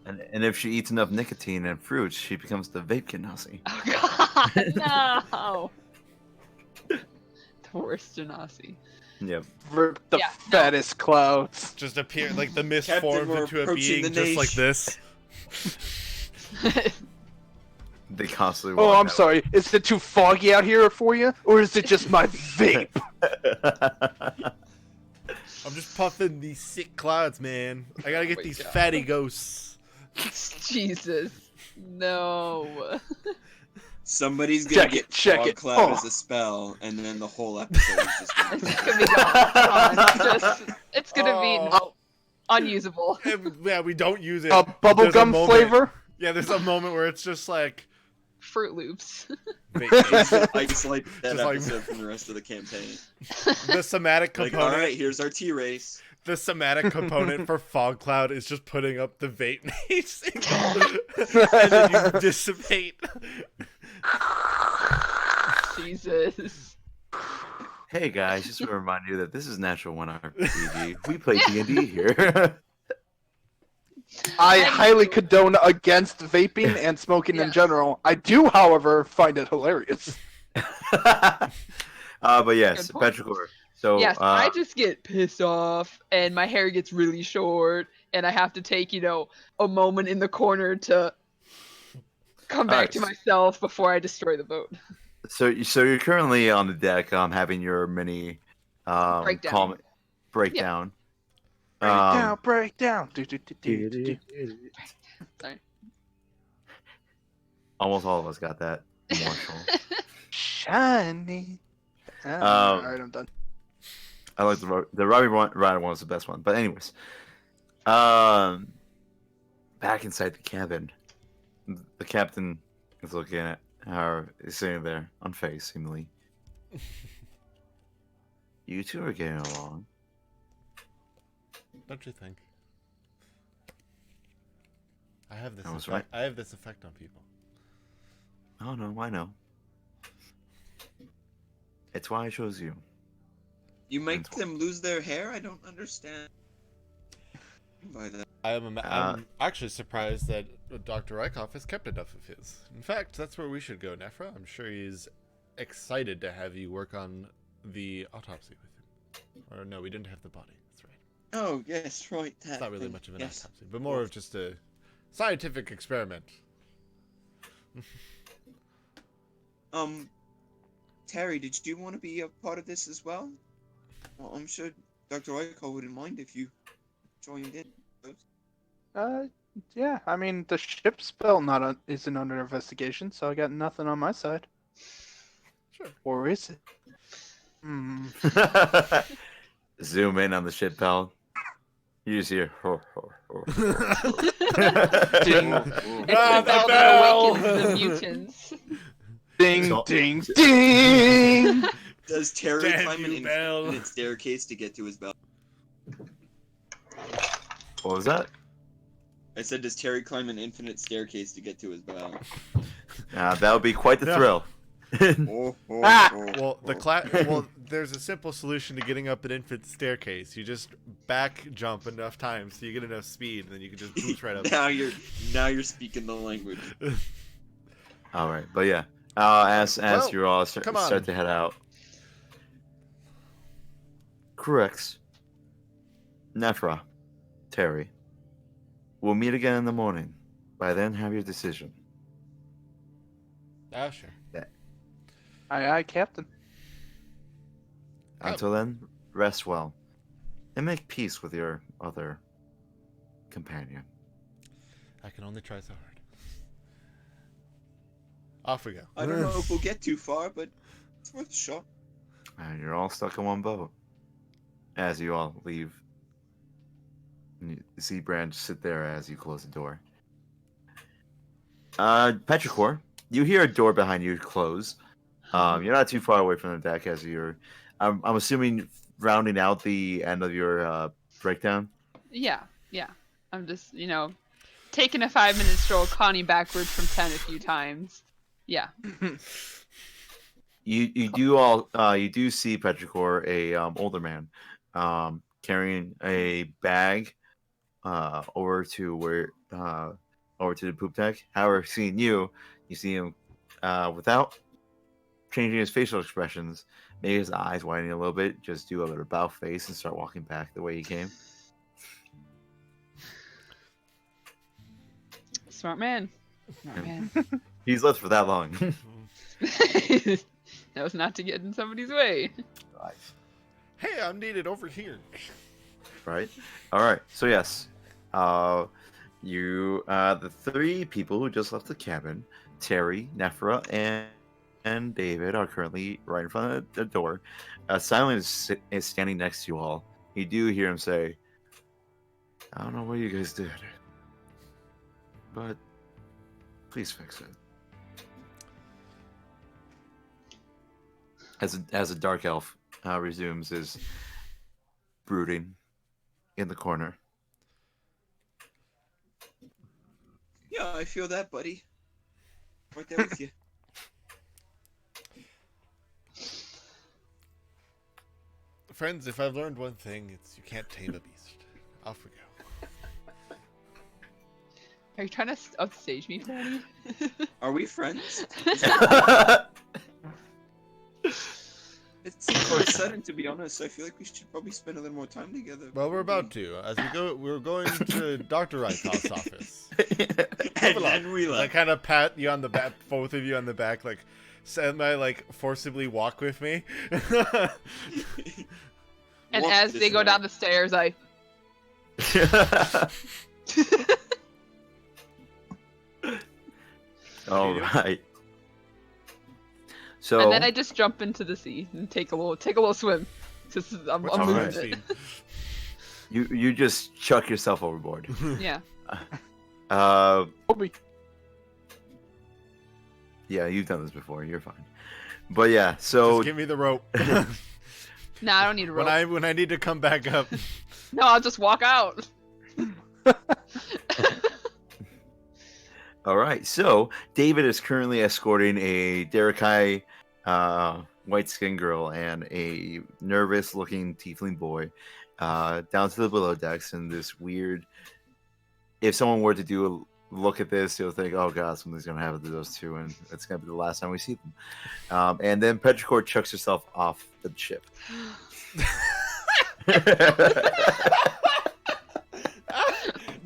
[SPEAKER 1] And if she eats enough nicotine and fruits, she becomes the vape genasi.
[SPEAKER 4] Oh god, no! The worst genasi.
[SPEAKER 1] Yep.
[SPEAKER 5] Rip the
[SPEAKER 4] Yeah, no.
[SPEAKER 5] fattest clouds.
[SPEAKER 2] Just appear like the mist
[SPEAKER 3] Captain,
[SPEAKER 2] forms
[SPEAKER 3] we're
[SPEAKER 2] into a
[SPEAKER 3] approaching
[SPEAKER 2] being
[SPEAKER 3] the
[SPEAKER 2] just like
[SPEAKER 3] niche.
[SPEAKER 2] this.
[SPEAKER 1] They constantly
[SPEAKER 5] Oh,
[SPEAKER 1] walk
[SPEAKER 5] I'm sorry. Is it too foggy out here for you? Or is it just my vape?
[SPEAKER 1] out.
[SPEAKER 2] I'm just puffing these sick clouds, man. I gotta get
[SPEAKER 4] my
[SPEAKER 2] these
[SPEAKER 4] God.
[SPEAKER 2] fatty ghosts.
[SPEAKER 4] Jesus. No.
[SPEAKER 3] Somebody's gonna
[SPEAKER 5] Check
[SPEAKER 3] get
[SPEAKER 5] it, check
[SPEAKER 3] fog
[SPEAKER 5] it.
[SPEAKER 3] cloud
[SPEAKER 5] Oh.
[SPEAKER 3] as a spell, and then the whole episode is just gonna
[SPEAKER 4] It's
[SPEAKER 3] be
[SPEAKER 4] gonna be gone. It's gonna be
[SPEAKER 2] Oh.
[SPEAKER 4] unusable.
[SPEAKER 2] And, yeah, we don't use it.
[SPEAKER 5] A
[SPEAKER 2] There's
[SPEAKER 5] bubblegum
[SPEAKER 2] moment-
[SPEAKER 5] flavor?
[SPEAKER 2] Yeah, there's a moment where it's just like.
[SPEAKER 4] Fruit Loops.
[SPEAKER 2] vape.
[SPEAKER 3] isolate that
[SPEAKER 2] Just like-
[SPEAKER 3] episode from the rest of the campaign.
[SPEAKER 2] The somatic
[SPEAKER 3] Like,
[SPEAKER 2] component.
[SPEAKER 3] all right, here's our T-race.
[SPEAKER 2] The somatic component for fog cloud is just putting up the vape maze, and then you dissipate.
[SPEAKER 4] Jesus.
[SPEAKER 1] Hey guys, just want to remind you that this is Natural One RPG. We play D&D here.
[SPEAKER 5] I
[SPEAKER 4] Thank
[SPEAKER 5] highly
[SPEAKER 4] you.
[SPEAKER 5] condone against vaping and smoking in
[SPEAKER 4] Yes.
[SPEAKER 5] general. I do, however, find it hilarious.
[SPEAKER 1] But yes,
[SPEAKER 4] Good point.
[SPEAKER 1] Petrichor. So
[SPEAKER 4] Yes, I just get pissed off and my hair gets really short and I have to take, a moment in the corner to come back
[SPEAKER 1] Alright.
[SPEAKER 4] to myself before I destroy the boat.
[SPEAKER 1] so you're currently on the deck, having your mini
[SPEAKER 4] Breakdown.
[SPEAKER 1] breakdown.
[SPEAKER 5] Break down. Do, do, do, do, do, do.
[SPEAKER 4] Sorry.
[SPEAKER 1] Almost all of us got that. Marshall.
[SPEAKER 5] Shiny. Alright, I'm done.
[SPEAKER 1] I like the Robbie Ryder one was the best one. But anyways, back inside the cabin, the captain is looking at her, is sitting there, unfazed, seemingly. You two are getting along.
[SPEAKER 2] Don't you think? I have this.
[SPEAKER 1] I was
[SPEAKER 2] Effect, I have this effect on people.
[SPEAKER 1] Oh no, I know. It's why I chose you.
[SPEAKER 3] You make them lose their hair? I don't understand. By that.
[SPEAKER 2] I'm actually surprised that Dr. Rykoff has kept enough of his. In fact, that's where we should go, Nefra. I'm sure he's excited to have you work on the autopsy with him. Or no, we didn't have the body. That's right.
[SPEAKER 3] Oh yes, right.
[SPEAKER 2] It's not really much of an
[SPEAKER 3] yes.
[SPEAKER 2] autopsy, but more of just a Scientific experiment.
[SPEAKER 3] Terry, did you want to be a part of this as well? Well, I'm sure Dr. Eichel wouldn't mind if you joined in.
[SPEAKER 5] Yeah. I mean, the ship spill isn't under investigation, so I got nothing on my side.
[SPEAKER 2] Sure.
[SPEAKER 5] Or is it? Hmm.
[SPEAKER 1] Zoom in on the shit, pal. You just hear. Ho, ho, ho.
[SPEAKER 5] Ding,
[SPEAKER 4] It's
[SPEAKER 2] Ah,
[SPEAKER 4] the bell
[SPEAKER 2] the
[SPEAKER 4] that
[SPEAKER 2] bell!
[SPEAKER 4] awakens the mutants.
[SPEAKER 5] ding,
[SPEAKER 1] So-
[SPEAKER 5] ding, ding.
[SPEAKER 3] Does Terry
[SPEAKER 2] Damn
[SPEAKER 3] climb
[SPEAKER 2] you,
[SPEAKER 3] an
[SPEAKER 2] Belle.
[SPEAKER 3] infinite staircase to get to his bell?
[SPEAKER 1] What was that?
[SPEAKER 3] I said, does Terry climb an infinite staircase to get to his bell?
[SPEAKER 1] That would be quite the
[SPEAKER 2] No.
[SPEAKER 1] thrill.
[SPEAKER 2] Well, well, there's a simple solution to getting up an infant staircase. You just back jump enough times so you get enough speed, and then you can just boost right up.
[SPEAKER 3] now you're speaking the language.
[SPEAKER 1] All right, but yeah, as
[SPEAKER 2] Well,
[SPEAKER 1] you all
[SPEAKER 2] come on.
[SPEAKER 1] start to head out, Crux, Nephra, Terry, we'll meet again in the morning. By then, have your decision.
[SPEAKER 2] Ah, sure.
[SPEAKER 5] Aye, Captain.
[SPEAKER 1] Until then, rest well, and make peace with your other companion.
[SPEAKER 2] I can only try so hard. Off we go.
[SPEAKER 3] I don't know if we'll get too far, but it's worth a shot.
[SPEAKER 1] And you're all stuck in one boat. As you all leave, and you see Brand sit there as you close the door. Petrichor, you hear a door behind you close. You're not too far away from the deck as you're, I'm assuming, rounding out the end of your breakdown.
[SPEAKER 4] Yeah. I'm just, taking a 5-minute stroll, conning backwards from 10 a few times. Yeah.
[SPEAKER 1] You do see Petrichor, a older man, carrying a bag over to the poop deck. However, seeing you see him without changing his facial expressions, maybe his eyes widening a little bit, just do a little bow face and start walking back the way he came.
[SPEAKER 4] Smart man.
[SPEAKER 1] He's lived for that long.
[SPEAKER 4] Knows not to get in somebody's way.
[SPEAKER 2] Hey, I'm needed over here.
[SPEAKER 1] Right. All right. So yes, the three people who just left the cabin, Terry, Nephra, and David, are currently right in front of the door. Silent is standing next to you all. You do hear him say, "I don't know what you guys did, but please fix it." As a dark elf resumes his brooding in the corner.
[SPEAKER 3] Yeah, I feel that, buddy. Right there with you.
[SPEAKER 2] Friends, if I've learned one thing, it's you can't tame a beast. Off we go.
[SPEAKER 4] Are you trying to upstage me, Fanny?
[SPEAKER 3] Are we friends? It seems quite sudden, to be honest. I feel like we should probably spend a little more time together.
[SPEAKER 2] Well, we're about to. As we go, we're going to Dr. Rykoff's office.
[SPEAKER 3] And
[SPEAKER 2] Hold on.
[SPEAKER 3] then we
[SPEAKER 2] I
[SPEAKER 3] left.
[SPEAKER 2] kind of pat you on the back, both of you on the back, like, forcibly walk with me.
[SPEAKER 4] And
[SPEAKER 3] Walk
[SPEAKER 4] as
[SPEAKER 3] this
[SPEAKER 4] they go
[SPEAKER 3] way.
[SPEAKER 4] down the stairs, I.
[SPEAKER 1] All right. So
[SPEAKER 4] And then I just jump into the sea and take a little swim. I'm
[SPEAKER 2] What's your
[SPEAKER 4] moving
[SPEAKER 1] Alright.
[SPEAKER 2] movement
[SPEAKER 4] it.
[SPEAKER 2] speed?
[SPEAKER 1] you just chuck yourself overboard.
[SPEAKER 4] Yeah.
[SPEAKER 5] Obi.
[SPEAKER 1] Yeah, you've done this before. You're fine. But yeah, so
[SPEAKER 2] Just give me the rope.
[SPEAKER 4] Nah, I don't need a rope.
[SPEAKER 2] when I need to come back up.
[SPEAKER 4] No, I'll just walk out.
[SPEAKER 1] all right. So David is currently escorting a Derekai white-skinned girl and a nervous-looking tiefling boy down to the below decks in this weird. If someone were to do a look at this, they'll think, "Oh God, something's gonna happen to those two, and it's gonna be the last time we see them." And then Petrichor chucks herself off the ship.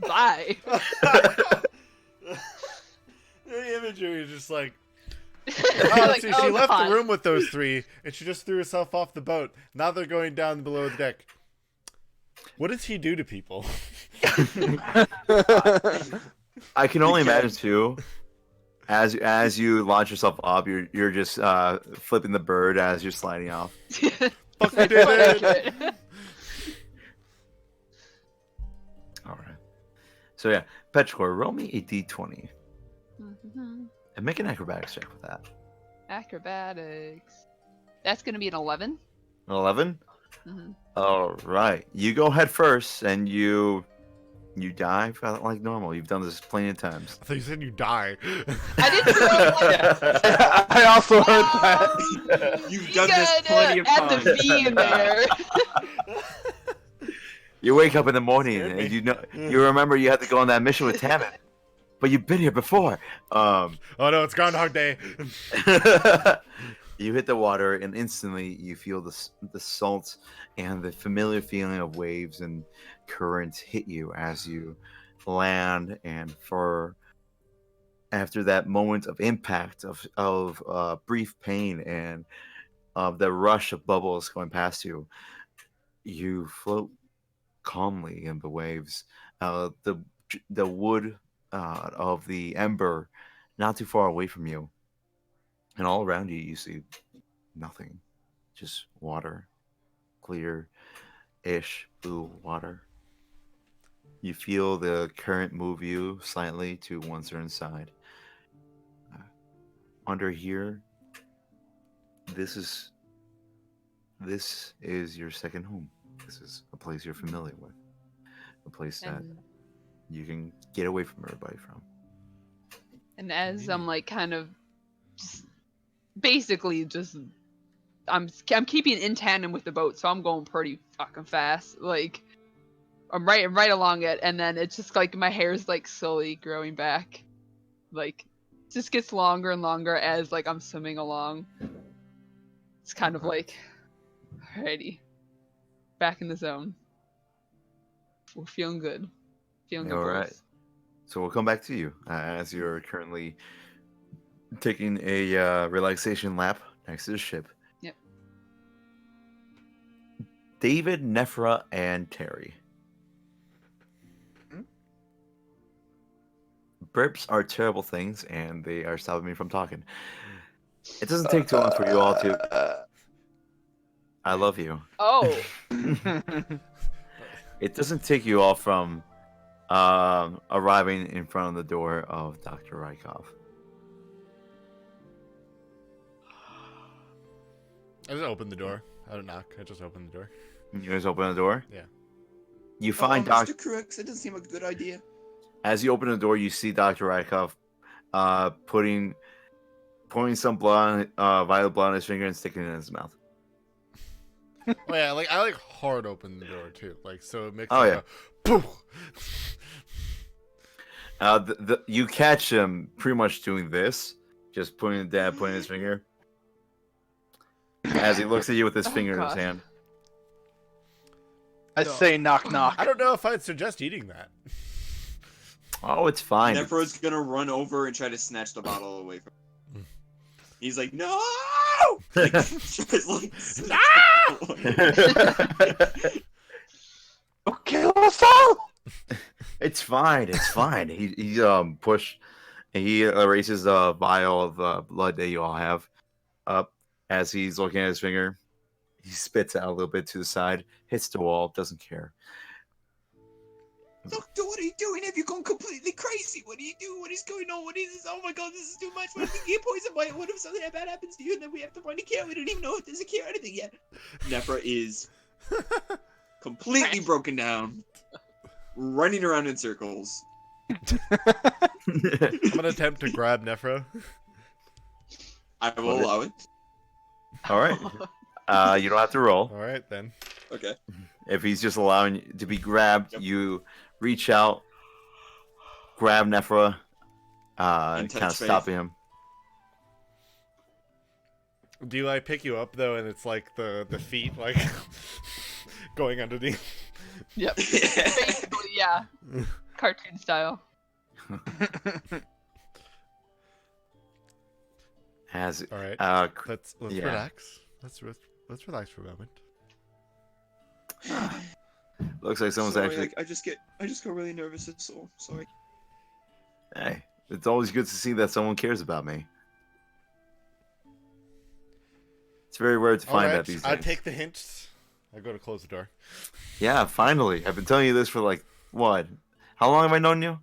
[SPEAKER 4] Bye.
[SPEAKER 2] imagery is just like,
[SPEAKER 4] Like,
[SPEAKER 2] see,
[SPEAKER 4] oh,
[SPEAKER 2] she left
[SPEAKER 4] God.
[SPEAKER 2] the room with those three, and she just threw herself off the boat. Now they're going down below the deck. What does he do to people?
[SPEAKER 1] I can only
[SPEAKER 3] Okay.
[SPEAKER 1] imagine too. As you launch yourself up, you're just flipping the bird as you're sliding off.
[SPEAKER 2] Fuck, you did it!
[SPEAKER 1] All right. So yeah, Petrichor, roll me a d20 and make an acrobatics check with that.
[SPEAKER 4] Acrobatics. That's gonna be an 11.
[SPEAKER 1] 11.
[SPEAKER 4] Mhm.
[SPEAKER 1] All right, you go head first, and you dive like normal. You've done this plenty of times.
[SPEAKER 2] I thought you said you die.
[SPEAKER 4] I didn't realize.
[SPEAKER 5] I also heard that.
[SPEAKER 3] You've
[SPEAKER 4] You
[SPEAKER 3] done this
[SPEAKER 4] gotta
[SPEAKER 3] plenty of
[SPEAKER 4] add
[SPEAKER 3] times.
[SPEAKER 4] the V in there.
[SPEAKER 1] You wake up in the morning,
[SPEAKER 2] Scared me.
[SPEAKER 1] and you remember you had to go on that mission with Tammin, but you've been here before.
[SPEAKER 2] Oh no, it's Groundhog Day.
[SPEAKER 1] You hit the water, and instantly you feel the salt and the familiar feeling of waves and currents hit you as you land. And after that moment of impact of brief pain and of the rush of bubbles going past you, you float calmly in the waves. The wood of the ember not too far away from you, and all around you see nothing, just water, clear-ish blue water. You feel the current move you slightly to one certain side. Under here, this is your second home. This is a place you're familiar with, a place that
[SPEAKER 4] And,
[SPEAKER 1] you can get away from everybody from.
[SPEAKER 4] and as I'm like kind of just basically just I'm keeping in tandem with the boat, so I'm going pretty fucking fast. Like I'm right along it, and then it's just like my hair's like slowly growing back. Like it just gets longer and longer as like I'm swimming along. It's kind of like alrighty. Back in the zone. We're feeling good. Feeling good.
[SPEAKER 1] All right.
[SPEAKER 4] boys.
[SPEAKER 1] So we'll come back to you as you're currently taking a relaxation lap next to the ship.
[SPEAKER 4] Yep.
[SPEAKER 1] David, Nephra, and Terry. Burps are terrible things, and they are stopping me from talking. It doesn't take too long for you all to. I love you.
[SPEAKER 4] Oh,
[SPEAKER 1] It doesn't take you all from arriving in front of the door of Dr. Rykov.
[SPEAKER 2] I just opened the door. I don't knock. I just opened the door.
[SPEAKER 1] You guys open the door?
[SPEAKER 2] Yeah.
[SPEAKER 1] You find
[SPEAKER 3] Mr.
[SPEAKER 1] Dr.
[SPEAKER 3] Crooks, that doesn't seem like a good idea.
[SPEAKER 1] As you open the door, you see Dr. Rykov pouring some blood, violet blood on his finger and sticking it in his mouth.
[SPEAKER 2] Oh yeah, like I like hard open the door too. Like so it makes
[SPEAKER 1] Oh,
[SPEAKER 2] like
[SPEAKER 1] yeah.
[SPEAKER 2] a poof.
[SPEAKER 1] You catch him pretty much doing this, just pointing his finger. As he looks at you with his
[SPEAKER 4] Oh,
[SPEAKER 1] finger in his
[SPEAKER 4] God.
[SPEAKER 1] hand.
[SPEAKER 5] I say knock knock.
[SPEAKER 2] I don't know if I'd suggest eating that.
[SPEAKER 1] Oh, it's fine.
[SPEAKER 3] Nephro's gonna run over and try to snatch the bottle away from him. He's like, no! Like, tries, like, snatch the
[SPEAKER 5] Don't kill us all.
[SPEAKER 1] It's fine. It's fine. He erases the vial of blood that you all have up as he's looking at his finger. He spits out a little bit to the side, hits the wall, doesn't care.
[SPEAKER 3] Doctor, what are you doing? Have you gone completely crazy? What are you doing? What is going on? What is this? Oh my god, this is too much. What if we get poisoned by it? What if something bad happens to you and then we have to find a cure? We don't even know if there's a cure or anything yet. Nephra is completely broken down, running around in circles.
[SPEAKER 2] I'm gonna attempt to grab Nephra.
[SPEAKER 3] I will allow it.
[SPEAKER 1] All right. You don't have to roll.
[SPEAKER 2] All right then.
[SPEAKER 3] Okay.
[SPEAKER 1] If he's just allowing you to be grabbed,
[SPEAKER 3] Yep.
[SPEAKER 1] you reach out, grab Nephra,
[SPEAKER 3] And
[SPEAKER 1] kind
[SPEAKER 3] touch
[SPEAKER 1] of stopping him.
[SPEAKER 2] Do I pick you up though, and it's like the feet like going underneath?
[SPEAKER 4] yep. Basically, yeah. Cartoon style.
[SPEAKER 1] Has
[SPEAKER 2] All right.
[SPEAKER 1] cr-
[SPEAKER 2] Let's
[SPEAKER 1] yeah.
[SPEAKER 2] relax. Let's relax for a moment.
[SPEAKER 1] looks like someone's
[SPEAKER 3] Sorry,
[SPEAKER 1] actually.
[SPEAKER 3] I just got really nervous. That's all. Sorry.
[SPEAKER 1] Hey, it's always good to see that someone cares about me. It's very rare to
[SPEAKER 2] All
[SPEAKER 1] find
[SPEAKER 2] right.
[SPEAKER 1] that these
[SPEAKER 2] I
[SPEAKER 1] days.
[SPEAKER 2] take the hints. I go to close the door.
[SPEAKER 1] Yeah, finally. I've been telling you this for like what? How long have I known you?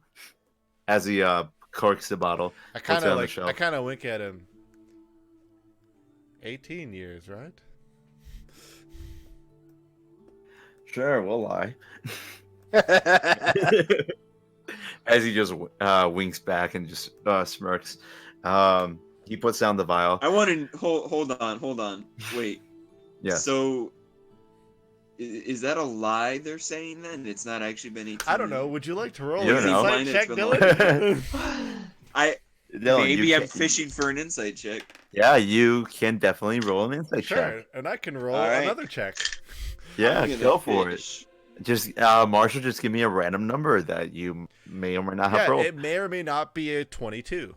[SPEAKER 1] As he corks the bottle,
[SPEAKER 2] I
[SPEAKER 1] puts
[SPEAKER 2] kind
[SPEAKER 1] it
[SPEAKER 2] of
[SPEAKER 1] on the
[SPEAKER 2] like.
[SPEAKER 1] shelf.
[SPEAKER 2] I kind of wink at him. 18 years, right?
[SPEAKER 1] Sure, we'll lie. As he just winks back and just smirks. He puts down the vial.
[SPEAKER 3] I want to hold on. Wait.
[SPEAKER 1] Yes.
[SPEAKER 3] So, is that a lie they're saying then? It's not actually been 18
[SPEAKER 2] I don't know.
[SPEAKER 3] years?
[SPEAKER 2] Would you like to roll
[SPEAKER 1] You
[SPEAKER 2] an
[SPEAKER 1] don't know.
[SPEAKER 2] insight check,
[SPEAKER 3] Mine has
[SPEAKER 2] Dylan?
[SPEAKER 1] Dylan,
[SPEAKER 3] Maybe
[SPEAKER 1] you
[SPEAKER 3] I'm
[SPEAKER 1] can-
[SPEAKER 3] fishing for an insight check.
[SPEAKER 1] Yeah, you can definitely roll an insight
[SPEAKER 2] Sure,
[SPEAKER 1] check.
[SPEAKER 2] and I can roll
[SPEAKER 3] All right.
[SPEAKER 2] another check.
[SPEAKER 1] Yeah,
[SPEAKER 3] I'm gonna
[SPEAKER 1] go for it.
[SPEAKER 3] fish.
[SPEAKER 1] Just Marshall, just give me a random number that you may or may not have
[SPEAKER 2] Yeah,
[SPEAKER 1] rolled.
[SPEAKER 2] it may or may not be a 22.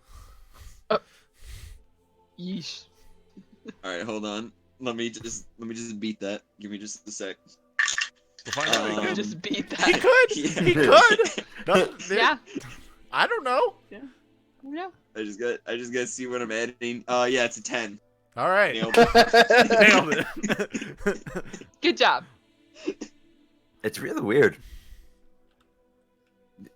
[SPEAKER 4] Yeesh.
[SPEAKER 3] All right, hold on. Let me just beat that. Give me just a sec.
[SPEAKER 2] We'll find out. He
[SPEAKER 3] Um,
[SPEAKER 2] could.
[SPEAKER 4] Just beat
[SPEAKER 2] He
[SPEAKER 4] that.
[SPEAKER 2] could.
[SPEAKER 3] Yeah.
[SPEAKER 2] He could. No,
[SPEAKER 4] Yeah.
[SPEAKER 2] I don't know.
[SPEAKER 4] Yeah.
[SPEAKER 3] I just gotta see what I'm editing. Yeah, it's a 10.
[SPEAKER 2] All right.
[SPEAKER 3] Nailed it.
[SPEAKER 2] Nailed it.
[SPEAKER 4] Good job.
[SPEAKER 1] It's really weird.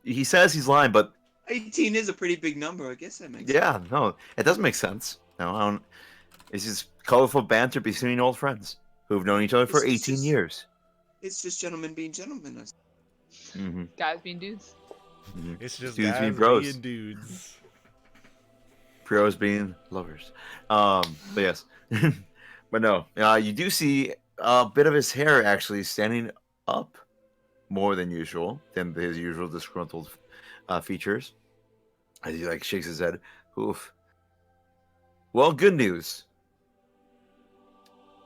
[SPEAKER 1] He says he's lying, but
[SPEAKER 3] 18 is a pretty big number. I guess that makes
[SPEAKER 1] yeah, no, it doesn't make sense. No, I don't. It's just colorful banter between old friends who've known each other for
[SPEAKER 3] It's
[SPEAKER 1] 18
[SPEAKER 3] just-
[SPEAKER 1] years.
[SPEAKER 3] It's just gentlemen being gentlemen.
[SPEAKER 1] Mm-hmm.
[SPEAKER 4] Guys being dudes.
[SPEAKER 2] It's just
[SPEAKER 1] Dudes
[SPEAKER 2] guys
[SPEAKER 1] being bros.
[SPEAKER 2] being dudes.
[SPEAKER 1] Pros being lovers. But yes. But no, you do see a bit of his hair actually standing up more than usual, than his usual disgruntled features. As he like shakes his head. Oof. Well, good news.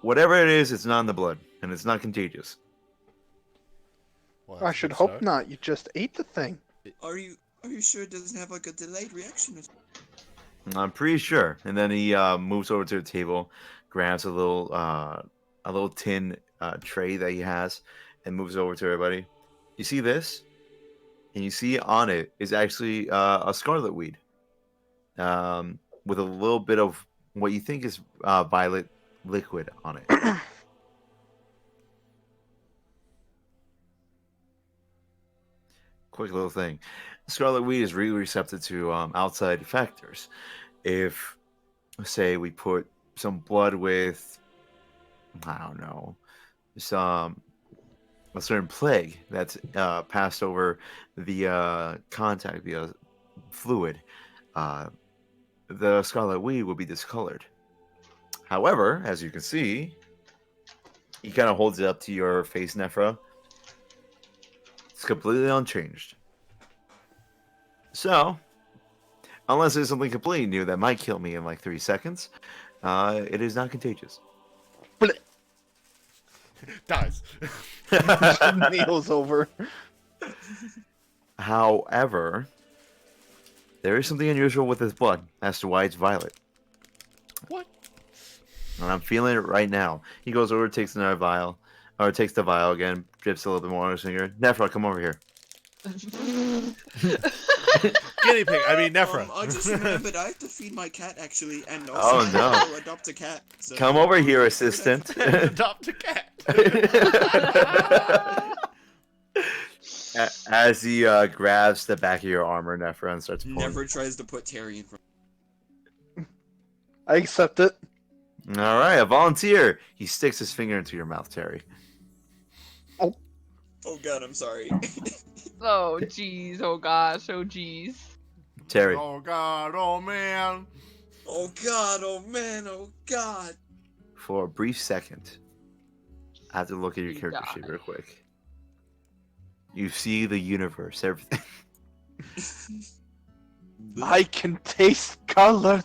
[SPEAKER 1] Whatever it is, it's not in the blood, and it's not contagious.
[SPEAKER 2] Well,
[SPEAKER 5] I
[SPEAKER 2] that's
[SPEAKER 5] should
[SPEAKER 2] good
[SPEAKER 5] hope
[SPEAKER 2] start.
[SPEAKER 5] not. You just ate the thing.
[SPEAKER 3] Are you sure it doesn't have like a delayed reaction?
[SPEAKER 1] I'm pretty sure. And then he moves over to the table, grabs a little tin tray that he has, and moves over to everybody. You see this? And you see on it is actually a scarlet weed, with a little bit of what you think is violet liquid on it. Quick little thing. Scarlet weed is really receptive to outside factors. If, say, we put some blood with, I don't know, some a certain plague that's passed over via contact, via fluid, the scarlet weed will be discolored. However, as you can see, he kind of holds it up to your face, Nephra. It's completely unchanged. So, unless there's something completely new that might kill me in like 3 seconds, it is not contagious.
[SPEAKER 2] Dies.
[SPEAKER 5] Kneels over.
[SPEAKER 1] However, there is something unusual with his blood as to why it's violet.
[SPEAKER 2] What?
[SPEAKER 1] And I'm feeling it right now. He goes over, takes another vial, or takes the vial again, drips a little bit more on his finger. Nephra, come over here.
[SPEAKER 2] Guinea pig. I mean, Nephra.
[SPEAKER 3] I just remembered I have to feed my cat actually, and
[SPEAKER 1] Oh,
[SPEAKER 3] also I
[SPEAKER 1] no.
[SPEAKER 3] have to adopt a cat. So
[SPEAKER 1] Come over here, assistant.
[SPEAKER 2] Adopt a cat.
[SPEAKER 1] As he grabs the back of your armor, Nephra, and starts pulling.
[SPEAKER 3] Never tries to put Terry in front.
[SPEAKER 5] I accept it.
[SPEAKER 1] All right, a volunteer. He sticks his finger into your mouth, Terry.
[SPEAKER 3] Oh god, I'm sorry.
[SPEAKER 4] Oh jeez. Oh gosh. Oh jeez.
[SPEAKER 1] Terry.
[SPEAKER 2] Oh God. Oh man.
[SPEAKER 3] Oh god, oh man, oh god.
[SPEAKER 1] For a brief second, I have to look at your
[SPEAKER 4] You
[SPEAKER 1] character
[SPEAKER 4] die.
[SPEAKER 1] sheet real quick. You see the universe, everything.
[SPEAKER 5] I can taste colors.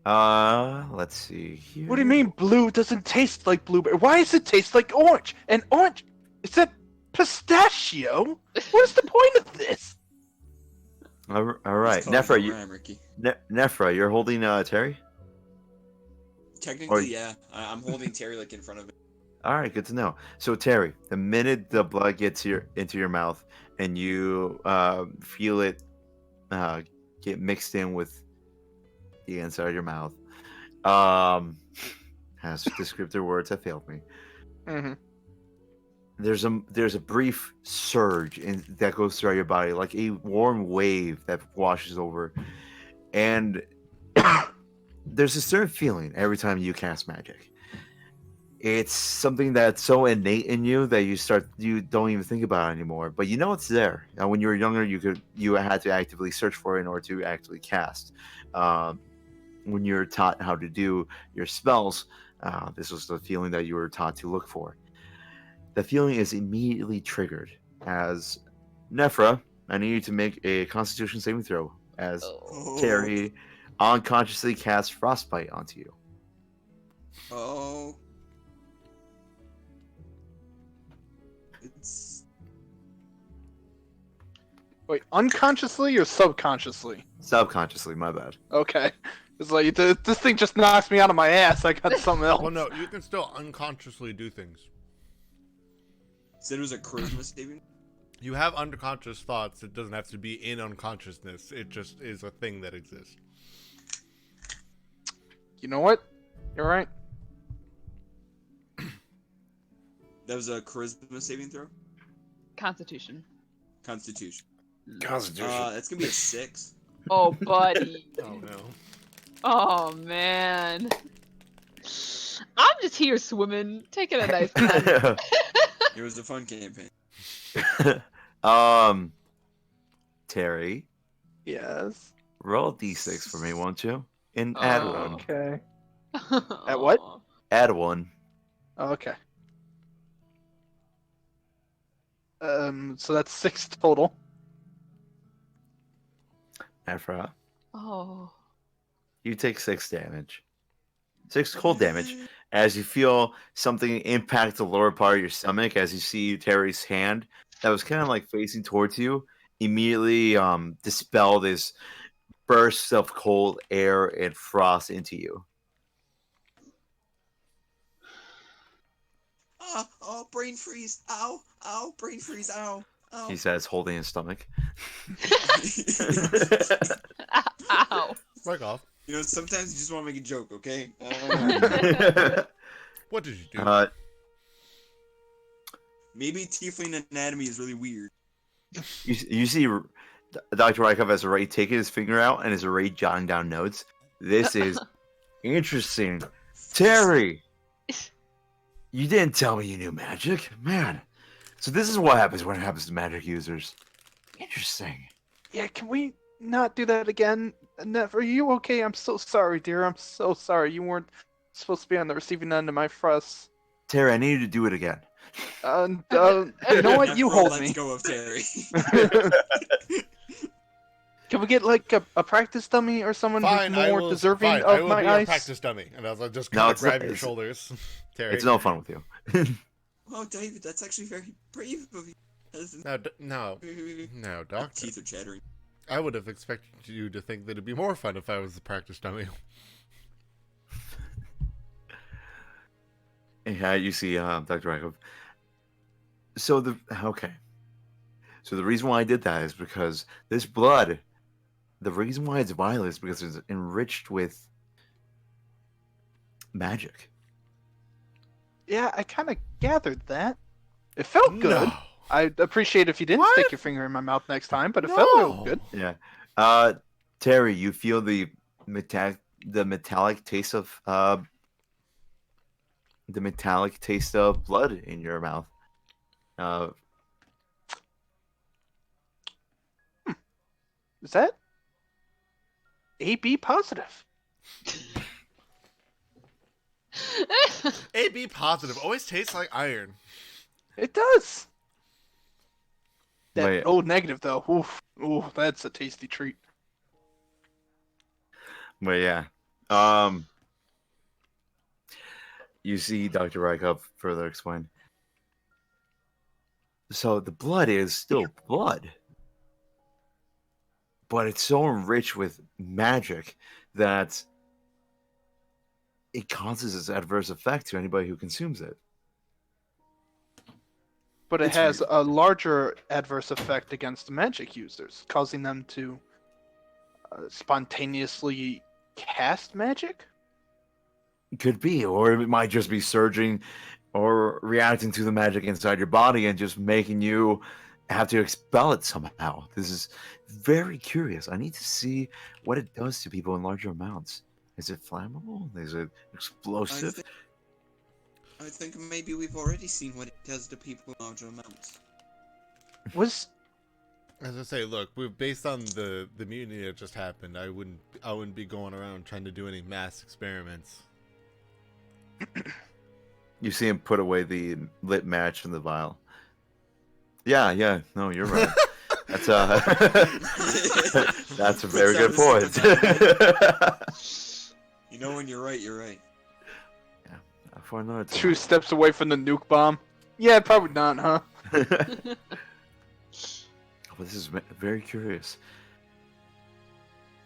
[SPEAKER 1] Let's see here.
[SPEAKER 5] What do you mean blue doesn't taste like blueberry? Why does it taste like orange? And orange, is that pistachio? What is the point of this?
[SPEAKER 1] All right,
[SPEAKER 3] Just call me
[SPEAKER 1] Nephra,
[SPEAKER 3] where I am, Ricky.
[SPEAKER 1] Nephra, you're holding Terry.
[SPEAKER 3] Technically, yeah. I'm holding Terry like in front of me.
[SPEAKER 1] All right, good to know. So Terry, the minute the blood gets into your mouth and you feel it get mixed in with the inside of your mouth, has descriptive words have failed me.
[SPEAKER 5] Mm-hmm.
[SPEAKER 1] There's a brief surge that goes throughout your body, like a warm wave that washes over, and there's a certain feeling every time you cast magic. It's something that's so innate in you that you don't even think about it anymore, but you know it's there. Now, when you were younger, you had to actively search for it in order to actually cast. Um, when you're taught how to do your spells, this was the feeling that you were taught to look for. The feeling is immediately triggered as Nephra. I need you to make a Constitution saving throw as
[SPEAKER 3] Oh.
[SPEAKER 1] Terry unconsciously casts frostbite onto you.
[SPEAKER 3] Oh. It's
[SPEAKER 5] Wait, unconsciously or subconsciously?
[SPEAKER 1] Subconsciously, my bad.
[SPEAKER 5] Okay. It's like this thing just knocks me out of my ass. I got something else.
[SPEAKER 2] Well, no, you can still unconsciously do things.
[SPEAKER 3] said it was a charisma saving.
[SPEAKER 2] You have unconscious thoughts. It doesn't have to be in unconsciousness. It just is a thing that exists.
[SPEAKER 5] You know what? You're right.
[SPEAKER 3] That was a charisma saving throw.
[SPEAKER 4] Constitution.
[SPEAKER 3] Constitution.
[SPEAKER 1] Constitution.
[SPEAKER 3] That's gonna be a 6.
[SPEAKER 4] Oh, buddy.
[SPEAKER 2] Oh no.
[SPEAKER 4] Oh, man. I'm just here swimming, taking a nice nap.
[SPEAKER 3] It was a fun campaign.
[SPEAKER 1] Terry,
[SPEAKER 5] Yes.
[SPEAKER 1] roll a d6 for me, won't you? And add
[SPEAKER 4] Oh.
[SPEAKER 1] one.
[SPEAKER 5] Okay. At what?
[SPEAKER 4] Aw.
[SPEAKER 1] Add one.
[SPEAKER 5] Okay. So that's 6 total.
[SPEAKER 1] Nephra,
[SPEAKER 4] Oh.
[SPEAKER 1] you take 6 damage. 6 cold damage as you feel something impact the lower part of your stomach as you see Terry's hand that was kind of like facing towards you immediately dispel this burst of cold air and frost into you.
[SPEAKER 3] Oh, brain freeze. Ow, ow, brain freeze. Ow, ow.
[SPEAKER 1] He says, holding his stomach.
[SPEAKER 4] Ow.
[SPEAKER 2] Break off.
[SPEAKER 3] You know, sometimes you just want to make a joke, okay?
[SPEAKER 2] What did you do?
[SPEAKER 3] Maybe tiefling anatomy is really weird.
[SPEAKER 1] you see Dr. Rykov has already taken his finger out and is already jotting down notes. This is interesting. Terry! You didn't tell me you knew magic. Man. So this is what happens when it happens to magic users. Interesting.
[SPEAKER 5] Yeah, can we not do that again? Are you okay? I'm so sorry, dear. I'm so sorry. You weren't supposed to be on the receiving end of my fuss.
[SPEAKER 1] Terry, I need you to do it again.
[SPEAKER 5] You know what? You
[SPEAKER 3] Nephro
[SPEAKER 5] hold
[SPEAKER 3] lets
[SPEAKER 5] me.
[SPEAKER 3] go of Terry.
[SPEAKER 5] Can we get like a practice dummy or someone
[SPEAKER 2] Fine,
[SPEAKER 5] who's more deserving
[SPEAKER 2] fine,
[SPEAKER 5] of
[SPEAKER 2] I will
[SPEAKER 5] my
[SPEAKER 2] be your
[SPEAKER 5] ice?
[SPEAKER 2] practice dummy, and I'll just
[SPEAKER 1] No,
[SPEAKER 2] kind of
[SPEAKER 1] it's not-
[SPEAKER 2] grab your
[SPEAKER 1] it's-
[SPEAKER 2] shoulders, Terry.
[SPEAKER 1] It's no fun with you.
[SPEAKER 3] Oh, David, that's actually very brave of you.
[SPEAKER 2] No,
[SPEAKER 3] My
[SPEAKER 2] doctor.
[SPEAKER 3] teeth are chattering.
[SPEAKER 2] I would have expected you to think that it'd be more fun if I was the practice dummy.
[SPEAKER 1] Yeah, you see, Dr. Rykov. So the reason why I did that is because this blood, the reason why it's violet is because it's enriched with magic.
[SPEAKER 5] Yeah, I kind of gathered that. It felt good.
[SPEAKER 2] No.
[SPEAKER 5] I'd appreciate if you didn't
[SPEAKER 2] What?
[SPEAKER 5] stick your finger in my mouth next time, but it felt real good.
[SPEAKER 1] Yeah. Terry, you feel the metallic taste of blood in your mouth.
[SPEAKER 5] Is that AB positive?
[SPEAKER 2] AB positive always tastes like iron.
[SPEAKER 5] It does. That
[SPEAKER 1] Wait.
[SPEAKER 5] O negative though. Oof. Ooh, that's a tasty treat.
[SPEAKER 1] But yeah. You see Dr. Rykov further explain. So the blood is still blood. but it's so enriched with magic that it causes this adverse effect to anybody who consumes it.
[SPEAKER 5] But it
[SPEAKER 1] It's
[SPEAKER 5] has
[SPEAKER 1] real.
[SPEAKER 5] a larger adverse effect against the magic users, causing them to spontaneously cast magic?
[SPEAKER 1] Could be, or it might just be surging or reacting to the magic inside your body and just making you have to expel it somehow. This is very curious. I need to see what it does to people in larger amounts. Is it flammable? Is it explosive?
[SPEAKER 3] I think maybe we've already seen what it does to people in larger amounts.
[SPEAKER 5] Was
[SPEAKER 2] As I say, look, we're based on the mutiny that just happened. I wouldn't be going around trying to do any mass experiments.
[SPEAKER 1] You see him put away the lit match in the vial. Yeah, no, you're right. That's that's a very good point.
[SPEAKER 3] You know, when you're right, you're right.
[SPEAKER 1] Yeah, for another time.
[SPEAKER 5] 2 steps away from the nuke bomb? Yeah, probably not, huh?
[SPEAKER 1] But this is very curious.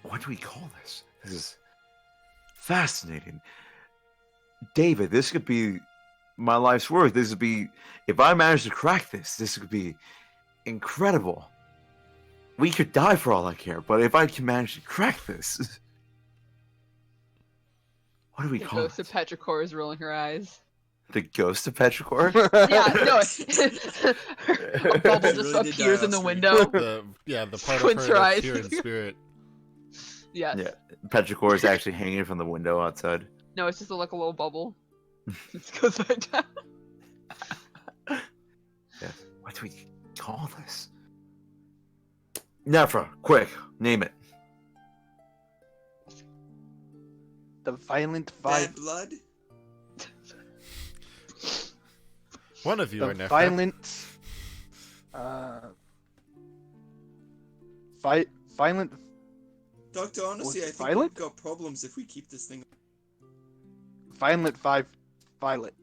[SPEAKER 1] What do we call this? This is fascinating. David, this could be my life's work. This would be, if I manage to crack this could be incredible. We could die for all I care, but if I can manage to crack this, what do we
[SPEAKER 4] The
[SPEAKER 1] call
[SPEAKER 4] ghost
[SPEAKER 1] it?
[SPEAKER 4] of Petrichor is rolling her eyes.
[SPEAKER 1] The ghost of Petrichor?
[SPEAKER 4] Yeah, no, a bubble
[SPEAKER 3] She
[SPEAKER 4] just
[SPEAKER 3] really did die
[SPEAKER 4] appears in the
[SPEAKER 3] off screen.
[SPEAKER 4] window.
[SPEAKER 2] The part
[SPEAKER 4] Squints
[SPEAKER 2] of
[SPEAKER 4] her
[SPEAKER 2] her
[SPEAKER 4] eyes.
[SPEAKER 2] that's here in spirit.
[SPEAKER 4] Yes.
[SPEAKER 1] Yeah, Petrichor is actually hanging from the window outside.
[SPEAKER 4] No, it's just like a little bubble. It goes back down.
[SPEAKER 1] Yes. What do we call this? Nefra, quick, name it.
[SPEAKER 5] The violent
[SPEAKER 3] Bad
[SPEAKER 5] vibe.
[SPEAKER 3] blood?
[SPEAKER 2] One of you
[SPEAKER 5] The
[SPEAKER 2] are Nefra.
[SPEAKER 5] violent. Violent.
[SPEAKER 3] Doctor, honestly, I
[SPEAKER 5] What's
[SPEAKER 3] think
[SPEAKER 5] violent?
[SPEAKER 3] we've got problems if we keep this thing.
[SPEAKER 5] Violent vibe. Violet.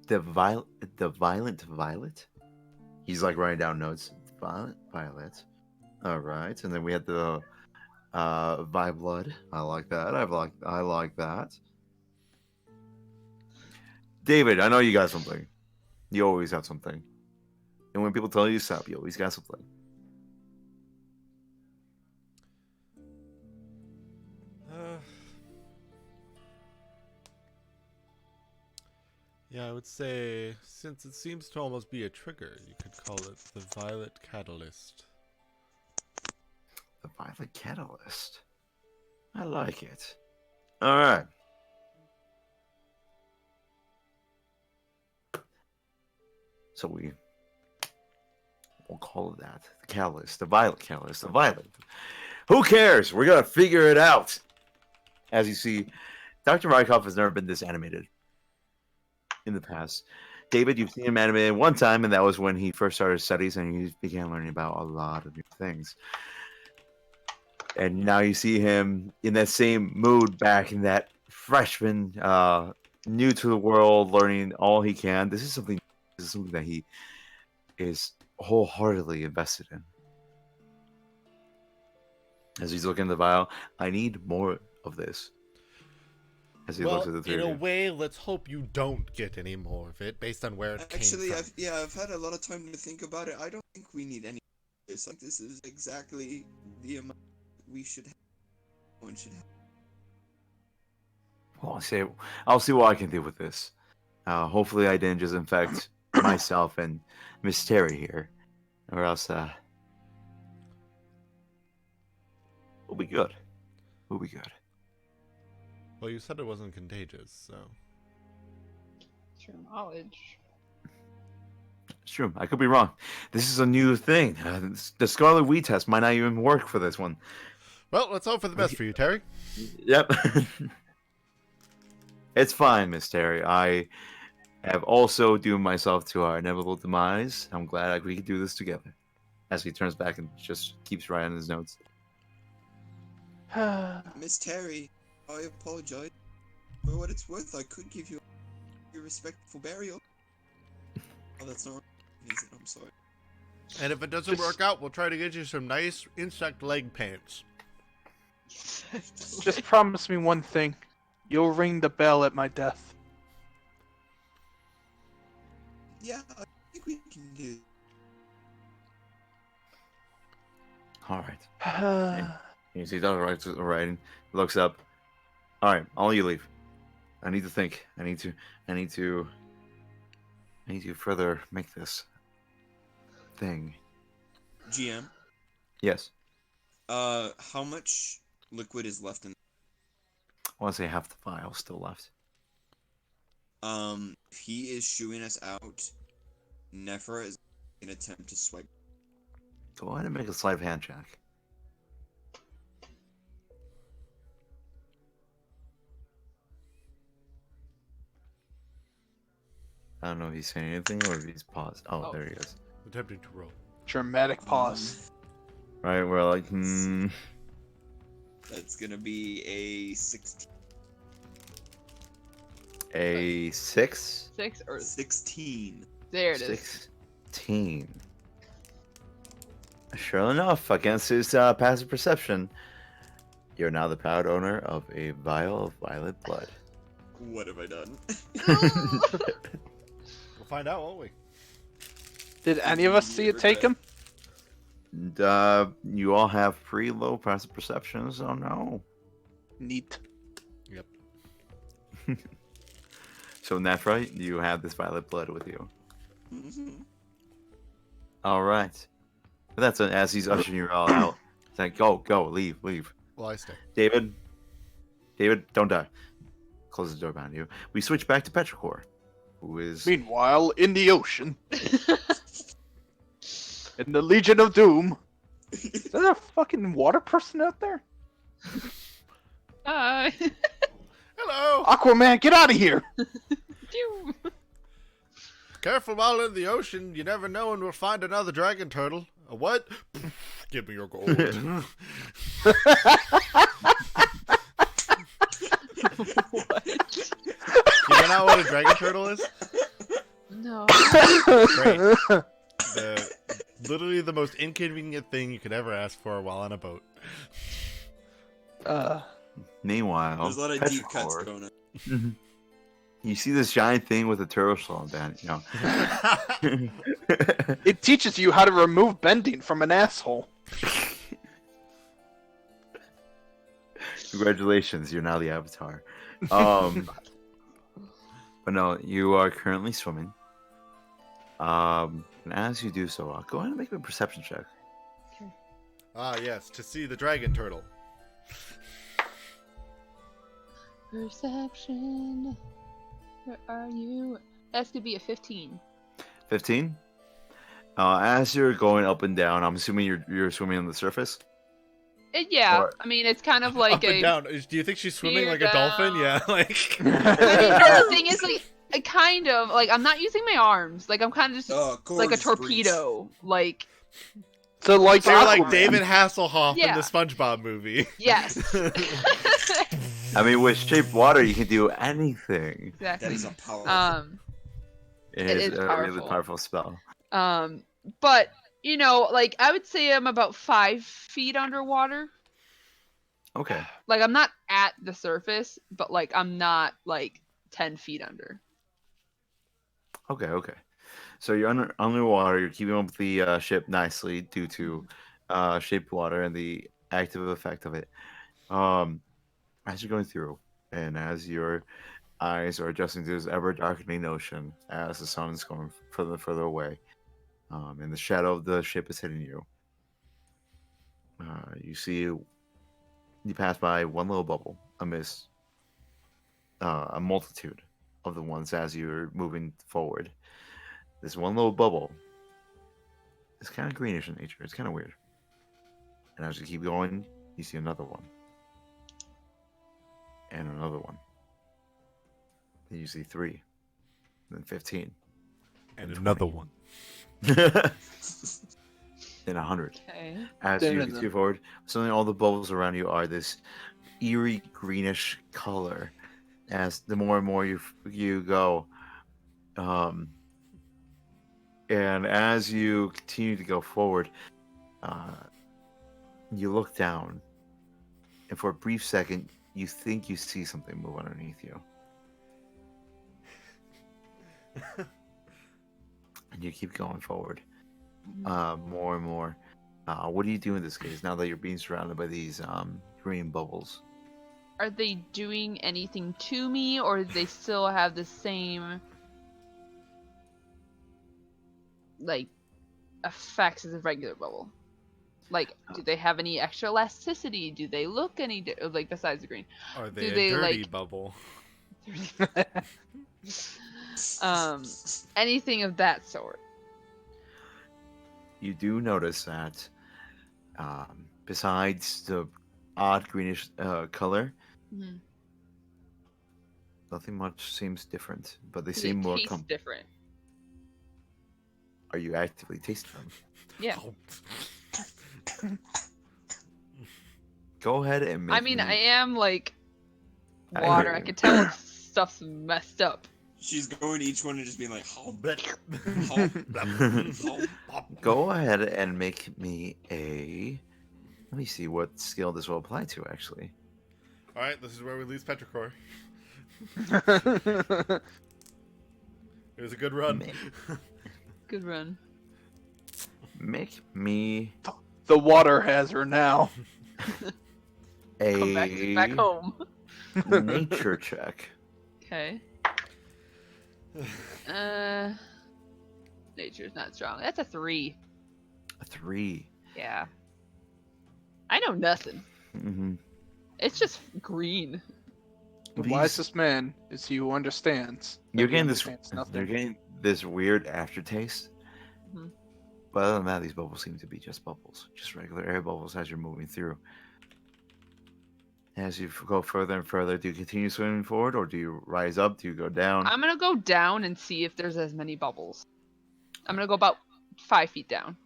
[SPEAKER 1] The violent violet. He's like writing down notes. Violent violet. All right, and then we had the Vi blood. I like that. I like that. David, I know you got something. You always have something. And when people tell you to stop, you always got something.
[SPEAKER 2] Yeah, I would say, since it seems to almost be a trigger, you could call it the Violet Catalyst.
[SPEAKER 1] The violet catalyst. I like it. All right. So we'll call it that. The catalyst. The violet catalyst. The violet. Who cares? We're going to figure it out. As you see, Dr. Rykov has never been this animated in the past. David, you've seen him animated one time, and that was when he first started studies and he began learning about a lot of new things. And now you see him in that same mood back in that freshman, new to the world, learning all he can. This is something that he is wholeheartedly invested in. As he's looking at the vial, I need more of this. As he looks at the three
[SPEAKER 2] in
[SPEAKER 1] of
[SPEAKER 2] a
[SPEAKER 1] you.
[SPEAKER 2] way, let's hope you don't get any more of it, based on where it
[SPEAKER 3] Actually,
[SPEAKER 2] came from.
[SPEAKER 3] I've had a lot of time to think about it. I don't think we need any of this. Like, this is exactly the amount we should have. One should have.
[SPEAKER 1] Well, I'll see what I can do with this. Hopefully, I didn't just infect myself and Miss Terry here, or else we'll be good. We'll be good.
[SPEAKER 2] Well, you said it wasn't contagious, so...
[SPEAKER 4] It's your knowledge.
[SPEAKER 1] It's true. I could be wrong. This is a new thing. The Scarlet Wheat test might not even work for this one.
[SPEAKER 2] Well, let's hope for the best for you, Terry.
[SPEAKER 1] Yep. It's fine, Miss Terry. I have also doomed myself to our inevitable demise. I'm glad we could do this together. As he turns back and just keeps writing his notes.
[SPEAKER 3] Miss Terry, I apologize. For what it's worth, I could give you a respectful burial. Oh, that's not right, is it? I'm sorry.
[SPEAKER 2] And if it doesn't
[SPEAKER 5] Just-
[SPEAKER 2] work out, we'll try to get you some nice insect leg pants.
[SPEAKER 5] Just promise me one thing. You'll ring the bell at my death.
[SPEAKER 3] Yeah, I think we can do.
[SPEAKER 1] All right. You see Dr. writing, looks up. All right, all you leave. I need to think. I need to further make this thing.
[SPEAKER 3] GM.
[SPEAKER 1] Yes.
[SPEAKER 3] How much liquid is left in?
[SPEAKER 1] I want to say half the vial still left.
[SPEAKER 3] If he is shooing us out, Nephra is an attempt to swipe.
[SPEAKER 1] Go ahead and make a sleight of hand check. I don't know if he's saying anything or if he's paused. Oh,
[SPEAKER 4] Oh.
[SPEAKER 1] there he is.
[SPEAKER 2] Attempting to roll.
[SPEAKER 5] Dramatic pause.
[SPEAKER 1] Right, we're like,
[SPEAKER 3] That's gonna be a 16.
[SPEAKER 1] a 6?
[SPEAKER 4] 6 or
[SPEAKER 3] 16.
[SPEAKER 4] there it is.
[SPEAKER 1] 16. Sure enough, against his passive perception, you're now the proud owner of a vial of violet blood.
[SPEAKER 3] What have I done?
[SPEAKER 2] We'll find out, won't we?
[SPEAKER 5] Did any of us see it take him?
[SPEAKER 1] And, you all have pretty low passive perceptions, so no.
[SPEAKER 5] Neat.
[SPEAKER 2] Yep.
[SPEAKER 1] So, Nephra, you have this violet blood with you.
[SPEAKER 3] Mhm.
[SPEAKER 1] All right. But that's as he's ushering you all out. It's like, go, leave.
[SPEAKER 2] Well, I stay.
[SPEAKER 1] David, don't die. Close the door behind you. We switch back to Petrichor, who is...
[SPEAKER 5] Meanwhile, in the ocean, in the Legion of Doom, is there a fucking water person out there?
[SPEAKER 4] Hi.
[SPEAKER 2] Hello!
[SPEAKER 5] Aquaman, get out of here!
[SPEAKER 4] Phew.
[SPEAKER 2] Careful while in the ocean. You never know when we'll find another dragon turtle. A what? Give me your gold.
[SPEAKER 4] What?
[SPEAKER 2] You don't know what a dragon turtle is?
[SPEAKER 4] No.
[SPEAKER 2] Great. Literally the most inconvenient thing you could ever ask for while on a boat.
[SPEAKER 1] Meanwhile,
[SPEAKER 3] There's a lot of deep cuts
[SPEAKER 1] Petrichor,
[SPEAKER 3] going on.
[SPEAKER 1] you see this giant thing with a turtle shell on that,
[SPEAKER 5] It teaches you how to remove bending from an asshole.
[SPEAKER 1] Congratulations, you're now the Avatar. But no, you are currently swimming. And as you do so, go ahead and make a perception check.
[SPEAKER 2] Ah, yes, to see the dragon turtle.
[SPEAKER 4] Perception. Where are you? That's gonna be a 15.
[SPEAKER 1] 15. As you're going up and down, I'm assuming you're swimming on the surface.
[SPEAKER 4] Yeah,
[SPEAKER 1] Or-
[SPEAKER 4] I mean it's kind of like
[SPEAKER 2] Up and
[SPEAKER 4] a.
[SPEAKER 2] down. Do you think she's swimming
[SPEAKER 4] Spear
[SPEAKER 2] like a dolphin?
[SPEAKER 4] down.
[SPEAKER 2] Yeah, like.
[SPEAKER 4] I mean, the thing is, like, I kind of like I'm not using my arms. Like I'm kind of just
[SPEAKER 3] Oh,
[SPEAKER 4] like a
[SPEAKER 3] gorgeous
[SPEAKER 4] torpedo. Like
[SPEAKER 5] So, like,
[SPEAKER 2] So you're like
[SPEAKER 5] Aquaman.
[SPEAKER 2] David Hasselhoff in
[SPEAKER 4] Yeah.
[SPEAKER 2] the SpongeBob movie.
[SPEAKER 4] yes.
[SPEAKER 1] I mean, with shaped water, you can do anything.
[SPEAKER 3] That
[SPEAKER 4] Exactly.
[SPEAKER 3] is a powerful.
[SPEAKER 1] It
[SPEAKER 4] It
[SPEAKER 1] is
[SPEAKER 4] is
[SPEAKER 1] a really
[SPEAKER 4] powerful.
[SPEAKER 1] powerful spell.
[SPEAKER 4] But you know, like I would say I'm about 5 feet underwater.
[SPEAKER 1] Okay.
[SPEAKER 4] Like I'm not at the surface, but like I'm not like 10 feet under.
[SPEAKER 1] Okay. So you're underwater. You're keeping up with the ship nicely due to shaped water and the active effect of it. As you're going through, and as your eyes are adjusting to this ever darkening ocean, as the sun is going further and further away, and the shadow of the ship is hitting you, you pass by one little bubble amidst a multitude of the ones as you're moving forward. This one little bubble is kind of greenish in nature. It's kind of weird. And as you keep going, you see another one. And another one. Then you see 3. Then 15.
[SPEAKER 2] And
[SPEAKER 1] And
[SPEAKER 2] another
[SPEAKER 1] 20.
[SPEAKER 2] one.
[SPEAKER 1] Then 100.
[SPEAKER 4] Okay.
[SPEAKER 1] As you continue forward, suddenly all the bubbles around you are this eerie greenish color. As the more and more you go, And as you continue to go forward, you look down, and for a brief second, you think you see something move underneath you. And you keep going forward, more and more. What do you do in this case now that you're being surrounded by these green bubbles?
[SPEAKER 4] Are they doing anything to me, or do they still have the same like effects as a regular bubble? Like, do they have any extra elasticity? Do they look any like besides the green?
[SPEAKER 2] Are they
[SPEAKER 4] Do
[SPEAKER 2] a
[SPEAKER 4] they,
[SPEAKER 2] dirty
[SPEAKER 4] like-
[SPEAKER 2] bubble?
[SPEAKER 4] Anything of that sort?
[SPEAKER 1] You do notice that besides the odd greenish color,
[SPEAKER 4] Mhm.
[SPEAKER 1] nothing much seems different, but they
[SPEAKER 4] Do
[SPEAKER 1] seem
[SPEAKER 4] they
[SPEAKER 1] more
[SPEAKER 4] taste different?
[SPEAKER 1] Are you actively tasting them?
[SPEAKER 4] Yeah.
[SPEAKER 1] Go ahead and make
[SPEAKER 4] I mean,
[SPEAKER 1] me...
[SPEAKER 4] I am like
[SPEAKER 1] I
[SPEAKER 4] water.
[SPEAKER 1] hear
[SPEAKER 4] I
[SPEAKER 1] you.
[SPEAKER 4] can tell when stuff's messed up.
[SPEAKER 3] She's going to each one and just being like, "Oh,
[SPEAKER 1] Go ahead and make me a... Let me see what skill this will apply to, actually.
[SPEAKER 2] All right, this is where we lose Petrichor. It was a good run.
[SPEAKER 4] Good run.
[SPEAKER 1] Make me
[SPEAKER 5] The water has her now.
[SPEAKER 4] Come back
[SPEAKER 1] a
[SPEAKER 4] home.
[SPEAKER 1] nature check.
[SPEAKER 4] Okay. Nature's not strong. That's a 3.
[SPEAKER 1] A 3.
[SPEAKER 4] Yeah. I know nothing.
[SPEAKER 1] Mm-hmm.
[SPEAKER 4] It's just green.
[SPEAKER 5] The wisest man is he who understands.
[SPEAKER 1] You're
[SPEAKER 5] He
[SPEAKER 1] getting this.
[SPEAKER 5] understands nothing.
[SPEAKER 1] You're getting this weird aftertaste.
[SPEAKER 4] Mhm.
[SPEAKER 1] But other than that, these bubbles seem to be just bubbles, just regular air bubbles as you're moving through. As you go further and further, do you continue swimming forward, or do you rise up? Do you go down?
[SPEAKER 4] I'm gonna go down and see if there's as many bubbles. I'm gonna go about 5 feet down.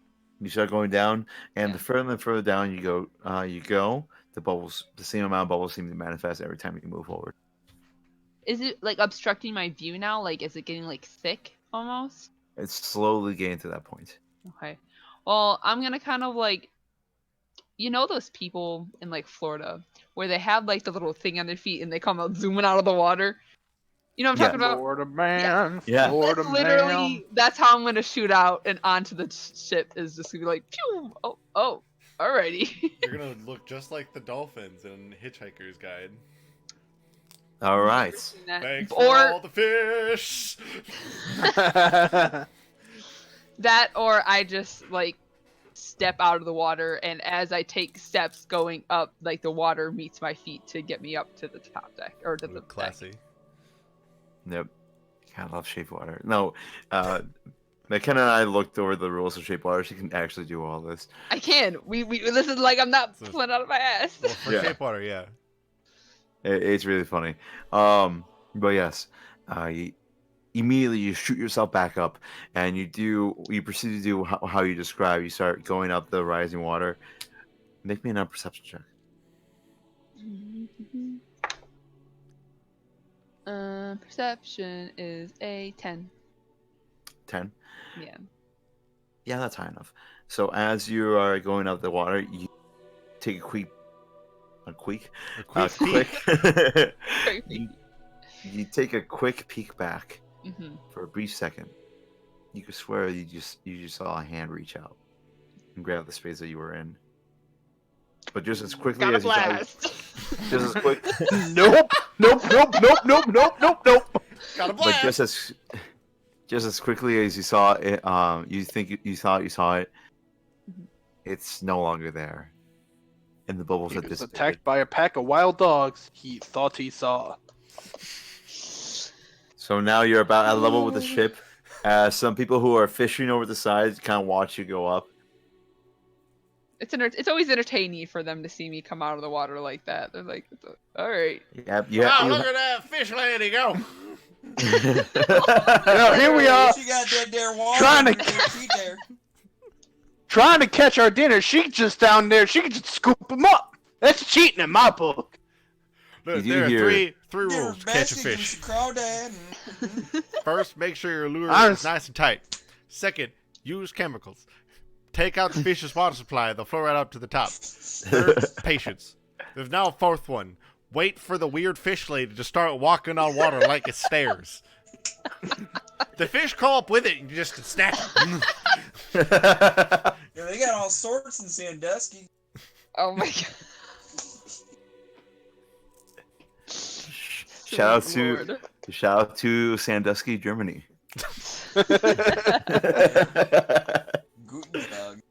[SPEAKER 1] You start going down, and
[SPEAKER 4] Yeah.
[SPEAKER 1] the further and further down you go, the bubbles, the same amount of bubbles seem to manifest every time you move forward.
[SPEAKER 4] Is it like obstructing my view now? Like, is it getting like thick almost?
[SPEAKER 1] It's slowly getting to that point.
[SPEAKER 4] Okay. Well, I'm gonna kind of like, you know, those people in like Florida where they have like the little thing on their feet and they come out zooming out of the water. You know what I'm
[SPEAKER 1] Yeah.
[SPEAKER 4] talking about?
[SPEAKER 5] Florida man,
[SPEAKER 1] Yeah.
[SPEAKER 5] Florida
[SPEAKER 4] That's literally
[SPEAKER 5] man.
[SPEAKER 4] that's how I'm gonna shoot out and onto the ship is just gonna be like pew. Oh, alrighty.
[SPEAKER 2] You're gonna look just like the dolphins in Hitchhiker's Guide.
[SPEAKER 1] All right.
[SPEAKER 2] Thanks for
[SPEAKER 4] Or
[SPEAKER 2] all the fish.
[SPEAKER 4] that, or I just like step out of the water, and as I take steps going up, like the water meets my feet to get me up to the top deck or to the deck.
[SPEAKER 2] Classy.
[SPEAKER 1] Yep. I love shape water. No, McKenna and I looked over the rules of shape water. She can actually do all this.
[SPEAKER 4] I can. We this is like I'm not
[SPEAKER 2] So-
[SPEAKER 4] pulling out of my ass.
[SPEAKER 2] Well, for
[SPEAKER 1] Yeah.
[SPEAKER 2] shape water, yeah.
[SPEAKER 1] It's really funny. But yes, immediately you shoot yourself back up, and you proceed to do how you describe. You start going up the rising water. Make me another perception check.
[SPEAKER 4] Perception is a 10.
[SPEAKER 1] 10.
[SPEAKER 4] Yeah.
[SPEAKER 1] Yeah, that's high enough. So as you are going up the water, you take a quick you take a quick peek back
[SPEAKER 4] Mm-hmm.
[SPEAKER 1] for a brief second. You could swear you just saw a hand reach out and grab the space that you were in. But just as quickly
[SPEAKER 4] Got a
[SPEAKER 1] as you saw,
[SPEAKER 4] blast.
[SPEAKER 1] just as quick,
[SPEAKER 5] Nope. Got a
[SPEAKER 1] but
[SPEAKER 5] blast.
[SPEAKER 1] just as quickly as you saw it, you think you thought you saw it. It's no longer there, and the bubbles
[SPEAKER 5] He
[SPEAKER 1] have
[SPEAKER 5] was
[SPEAKER 1] dissipated.
[SPEAKER 5] attacked by a pack of wild dogs he thought he saw.
[SPEAKER 1] So now you're about at level with the ship. Some people who are fishing over the sides kind of watch you go up.
[SPEAKER 4] It's always entertaining for them to see me come out of the water like that. They're like, all right.
[SPEAKER 1] Yep.
[SPEAKER 2] Oh, look at that fish lady go!
[SPEAKER 5] Now here we are,
[SPEAKER 3] She got that there water.
[SPEAKER 5] Trying to-
[SPEAKER 3] in her feet there.
[SPEAKER 5] trying to catch our dinner. She just down there. She can just scoop them up. That's cheating in my book.
[SPEAKER 2] Look,
[SPEAKER 1] You do
[SPEAKER 2] there are
[SPEAKER 1] hear-
[SPEAKER 2] three
[SPEAKER 3] There
[SPEAKER 2] rules
[SPEAKER 3] was
[SPEAKER 2] to catch a
[SPEAKER 3] bastards and
[SPEAKER 2] fish.
[SPEAKER 3] some crawdad and-
[SPEAKER 2] First, make sure your lure
[SPEAKER 5] Honest-
[SPEAKER 2] is nice and tight. Second, use chemicals. Take out the fish's water supply. They'll flow right up to the top. Third, patience. There's now a fourth one. Wait for the weird fish lady to start walking on water like it's stairs. The fish come up with it and you just snap it.
[SPEAKER 3] Yeah, they got all sorts in Sandusky.
[SPEAKER 4] Oh my god.
[SPEAKER 1] Shout out to Sandusky, Germany.
[SPEAKER 3] Guten Tag.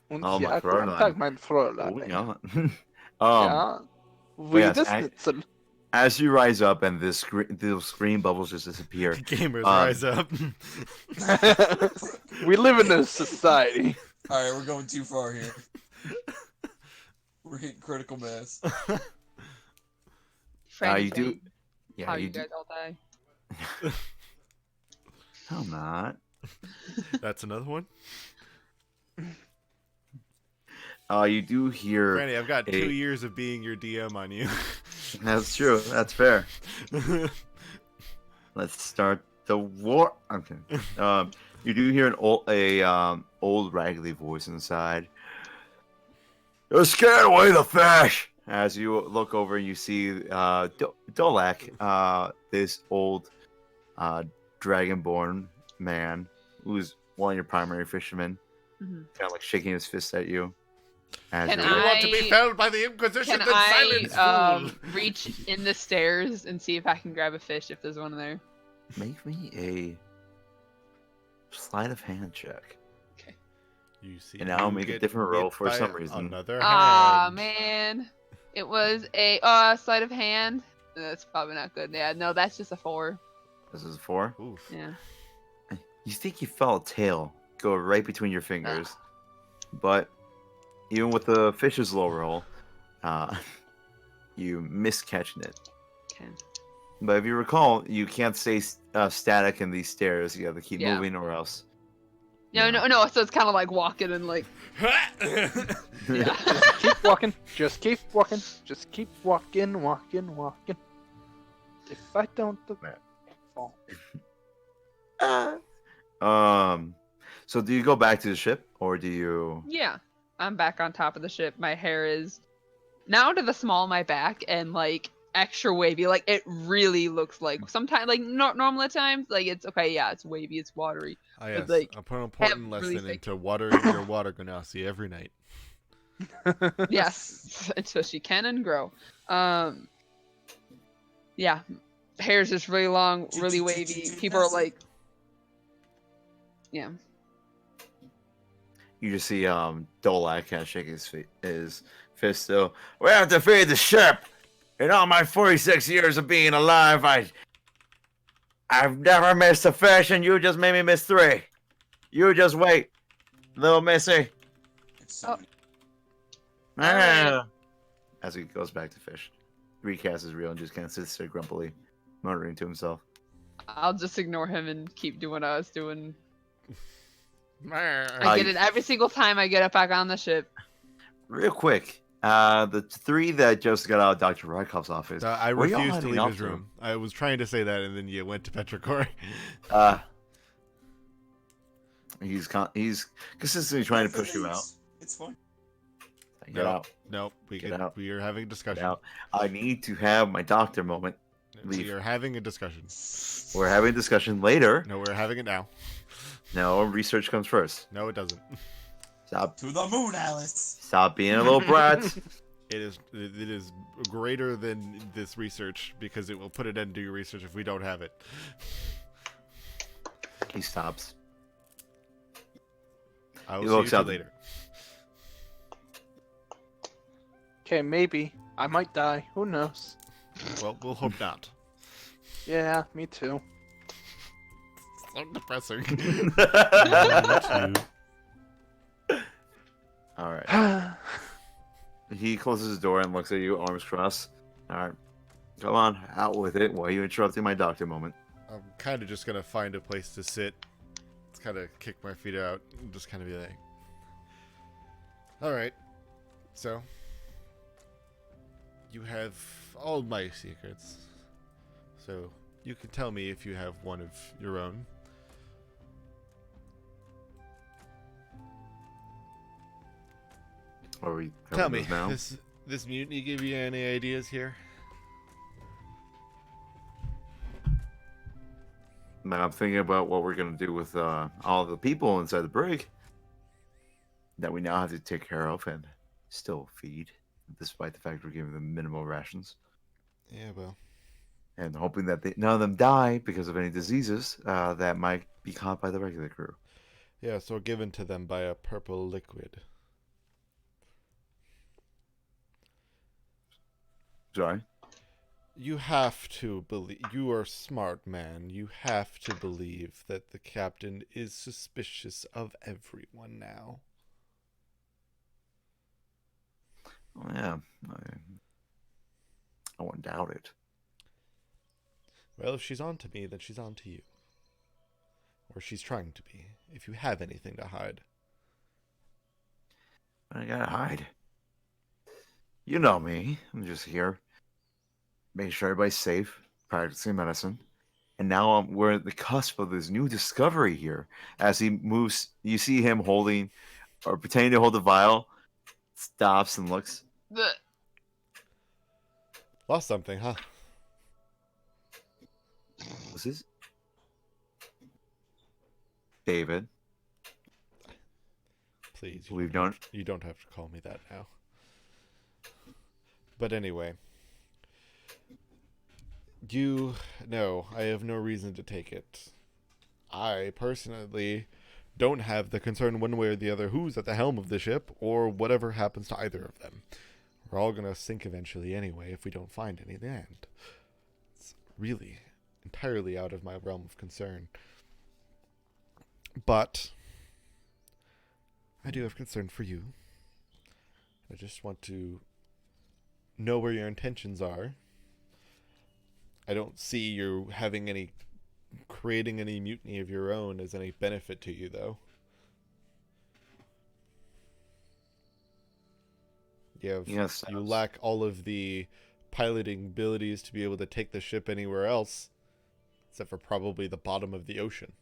[SPEAKER 5] Und
[SPEAKER 1] Oh,
[SPEAKER 5] ja,
[SPEAKER 1] mein
[SPEAKER 5] guten
[SPEAKER 1] Fräulein.
[SPEAKER 5] Tag, mein Fräulein.
[SPEAKER 1] Oh, yeah.
[SPEAKER 5] Ja. Wie
[SPEAKER 1] yes,
[SPEAKER 5] das
[SPEAKER 1] I-
[SPEAKER 5] Schnitzel.
[SPEAKER 1] As you rise up and the screen bubbles just disappear,
[SPEAKER 2] Gamers rise up.
[SPEAKER 5] We live in a society.
[SPEAKER 3] All right, we're going too far here. We're hitting critical mass.
[SPEAKER 4] Franny,
[SPEAKER 1] you do.
[SPEAKER 4] Franny,
[SPEAKER 1] Yeah,
[SPEAKER 4] how
[SPEAKER 1] you
[SPEAKER 4] you
[SPEAKER 1] do.
[SPEAKER 4] guys all die?
[SPEAKER 1] No, I'm not.
[SPEAKER 2] That's another one.
[SPEAKER 1] You do hear.
[SPEAKER 2] Franny, I've got 2
[SPEAKER 1] a-
[SPEAKER 2] years of being your DM on you.
[SPEAKER 1] That's true. That's fair. Let's start the war. Okay. You do hear an old raggedy voice inside. You're scared away the fish. As you look over and you see Dolak, this old dragonborn man who's one of your primary fishermen,
[SPEAKER 4] Mhm.
[SPEAKER 1] kind of like shaking his fist at you. As
[SPEAKER 4] Can
[SPEAKER 1] you're-
[SPEAKER 2] You want to be
[SPEAKER 4] I-
[SPEAKER 2] felled by the Inquisition?
[SPEAKER 4] Can
[SPEAKER 2] Then silence,
[SPEAKER 4] I
[SPEAKER 2] fool!
[SPEAKER 4] reach in the stairs and see if I can grab a fish if there's one there?
[SPEAKER 1] Make me a sleight of hand check.
[SPEAKER 2] You see,
[SPEAKER 1] And now I'll
[SPEAKER 2] you
[SPEAKER 1] make a
[SPEAKER 2] get
[SPEAKER 1] different roll
[SPEAKER 2] bit
[SPEAKER 1] for
[SPEAKER 2] by
[SPEAKER 1] some reason.
[SPEAKER 2] Another
[SPEAKER 4] Ah
[SPEAKER 2] hand.
[SPEAKER 4] man, it was a sleight of hand. That's probably not good. Yeah, no, that's just a 4.
[SPEAKER 1] This is a 4.
[SPEAKER 2] Oof.
[SPEAKER 4] Yeah.
[SPEAKER 1] You think you felt a tail go right between your fingers, but even with the fish's low roll, you miss catching it.
[SPEAKER 4] Okay.
[SPEAKER 1] But if you recall, you can't stay static in these stairs. You have to keep
[SPEAKER 4] Yeah.
[SPEAKER 1] moving, or else.
[SPEAKER 4] No, no, no. So it's kind of like walking and like. Yeah.
[SPEAKER 5] Keep walking. Just keep walking. Just keep walking, walking, walking. If I don't fall.
[SPEAKER 1] So do you go back to the ship, or do you?
[SPEAKER 4] Yeah, I'm back on top of the ship. My hair is now to the small of my back and like extra wavy. Like it really looks like sometimes like normal at times like it's okay. Yeah, it's wavy, it's watery.
[SPEAKER 2] Ah, yes.
[SPEAKER 4] like,
[SPEAKER 2] An important
[SPEAKER 4] have
[SPEAKER 2] lesson
[SPEAKER 4] really thick-
[SPEAKER 2] into watering your water ganassi every night.
[SPEAKER 4] Yes, so she can and grow. Yeah, hair's just really long, really wavy. People are like, yeah.
[SPEAKER 1] You just see Dolak kind of shake his fist. Still, we have to feed the ship. In all my 46 years of being alive, I've never missed a fish, and you just made me miss 3. You just wait, little missy.
[SPEAKER 4] Oh.
[SPEAKER 1] Ah. As he goes back to fish, recast his reel and just kind of sits there grumpily, muttering to himself.
[SPEAKER 4] I'll just ignore him and keep doing what I was doing.
[SPEAKER 2] I
[SPEAKER 4] I get it every single time I get up back on the ship.
[SPEAKER 1] Real quick, the 3 that just got out of Dr. Rykov's office.
[SPEAKER 2] I
[SPEAKER 1] where y'all
[SPEAKER 2] refused to
[SPEAKER 1] heading
[SPEAKER 2] leave
[SPEAKER 1] out
[SPEAKER 2] his
[SPEAKER 1] to?
[SPEAKER 2] room. I was trying to say that, and then you went to Petrichor.
[SPEAKER 1] He's consistently trying to push you out.
[SPEAKER 3] It's fine.
[SPEAKER 1] Get out.
[SPEAKER 2] Nope.
[SPEAKER 1] Get out.
[SPEAKER 2] We are having a discussion.
[SPEAKER 1] Get out. I need to have my doctor moment.
[SPEAKER 2] We
[SPEAKER 1] Leave.
[SPEAKER 2] are having a discussion.
[SPEAKER 1] We're having a discussion later.
[SPEAKER 2] No, we're having it now.
[SPEAKER 1] No, research comes first.
[SPEAKER 2] No, it doesn't.
[SPEAKER 1] Stop.
[SPEAKER 3] To the moon, Alice.
[SPEAKER 1] Stop being a little brat.
[SPEAKER 2] It is greater than this research because it will put an end to your research if we don't have it.
[SPEAKER 1] He stops.
[SPEAKER 2] I
[SPEAKER 1] He
[SPEAKER 2] will see
[SPEAKER 1] looks
[SPEAKER 2] you
[SPEAKER 1] out.
[SPEAKER 2] later.
[SPEAKER 5] Okay, maybe. I might die. Who knows?
[SPEAKER 2] Well, we'll hope not.
[SPEAKER 5] Yeah, me too.
[SPEAKER 2] So depressing.
[SPEAKER 1] All right. He closes his door and looks at you, arms crossed. All right. Come on, out with it. Why are you interrupting my doctor moment?
[SPEAKER 2] I'm kind of just gonna find a place to sit. Just kind of kick my feet out and just kind of be like, all right. So you have all my secrets. So you can tell me if you have one of your own.
[SPEAKER 1] Are we
[SPEAKER 2] Tell
[SPEAKER 1] covering
[SPEAKER 2] me,
[SPEAKER 1] those now?
[SPEAKER 2] this mutiny give you any ideas here?
[SPEAKER 1] Now I'm thinking about what we're gonna do with all the people inside the brig that we now have to take care of and still feed, despite the fact we're giving them minimal rations,
[SPEAKER 2] Yeah, well,
[SPEAKER 1] and hoping that none of them die because of any diseases that might be caught by the regular crew.
[SPEAKER 2] yeah. So given to them by a purple liquid.
[SPEAKER 1] Sorry.
[SPEAKER 2] You have to believe. You are a smart man. You have to believe that the captain is suspicious of everyone now.
[SPEAKER 1] Well, yeah, I won't doubt it.
[SPEAKER 2] Well, if she's on to me, then she's on to you. Or she's trying to be, if you have anything to hide.
[SPEAKER 1] I gotta hide. You know me. I'm just here, making sure everybody's safe, practicing medicine. And now we're at the cusp of this new discovery here. As he moves, you see him holding, or pretending to hold the vial, stops and looks.
[SPEAKER 4] The
[SPEAKER 2] Lost something, huh?
[SPEAKER 1] What's this? David.
[SPEAKER 2] Please,
[SPEAKER 1] We've done.
[SPEAKER 2] you don't have to call me that now. But anyway, I have no reason to take it. I personally don't have the concern one way or the other who's at the helm of the ship or whatever happens to either of them. We're all gonna sink eventually anyway if we don't find any land. It's really entirely out of my realm of concern. But I do have concern for you. I just want to know where your intentions are. I don't see you creating any mutiny of your own as any benefit to you, though.
[SPEAKER 1] Yes.
[SPEAKER 2] You lack all of the piloting abilities to be able to take the ship anywhere else, except for probably the bottom of the ocean.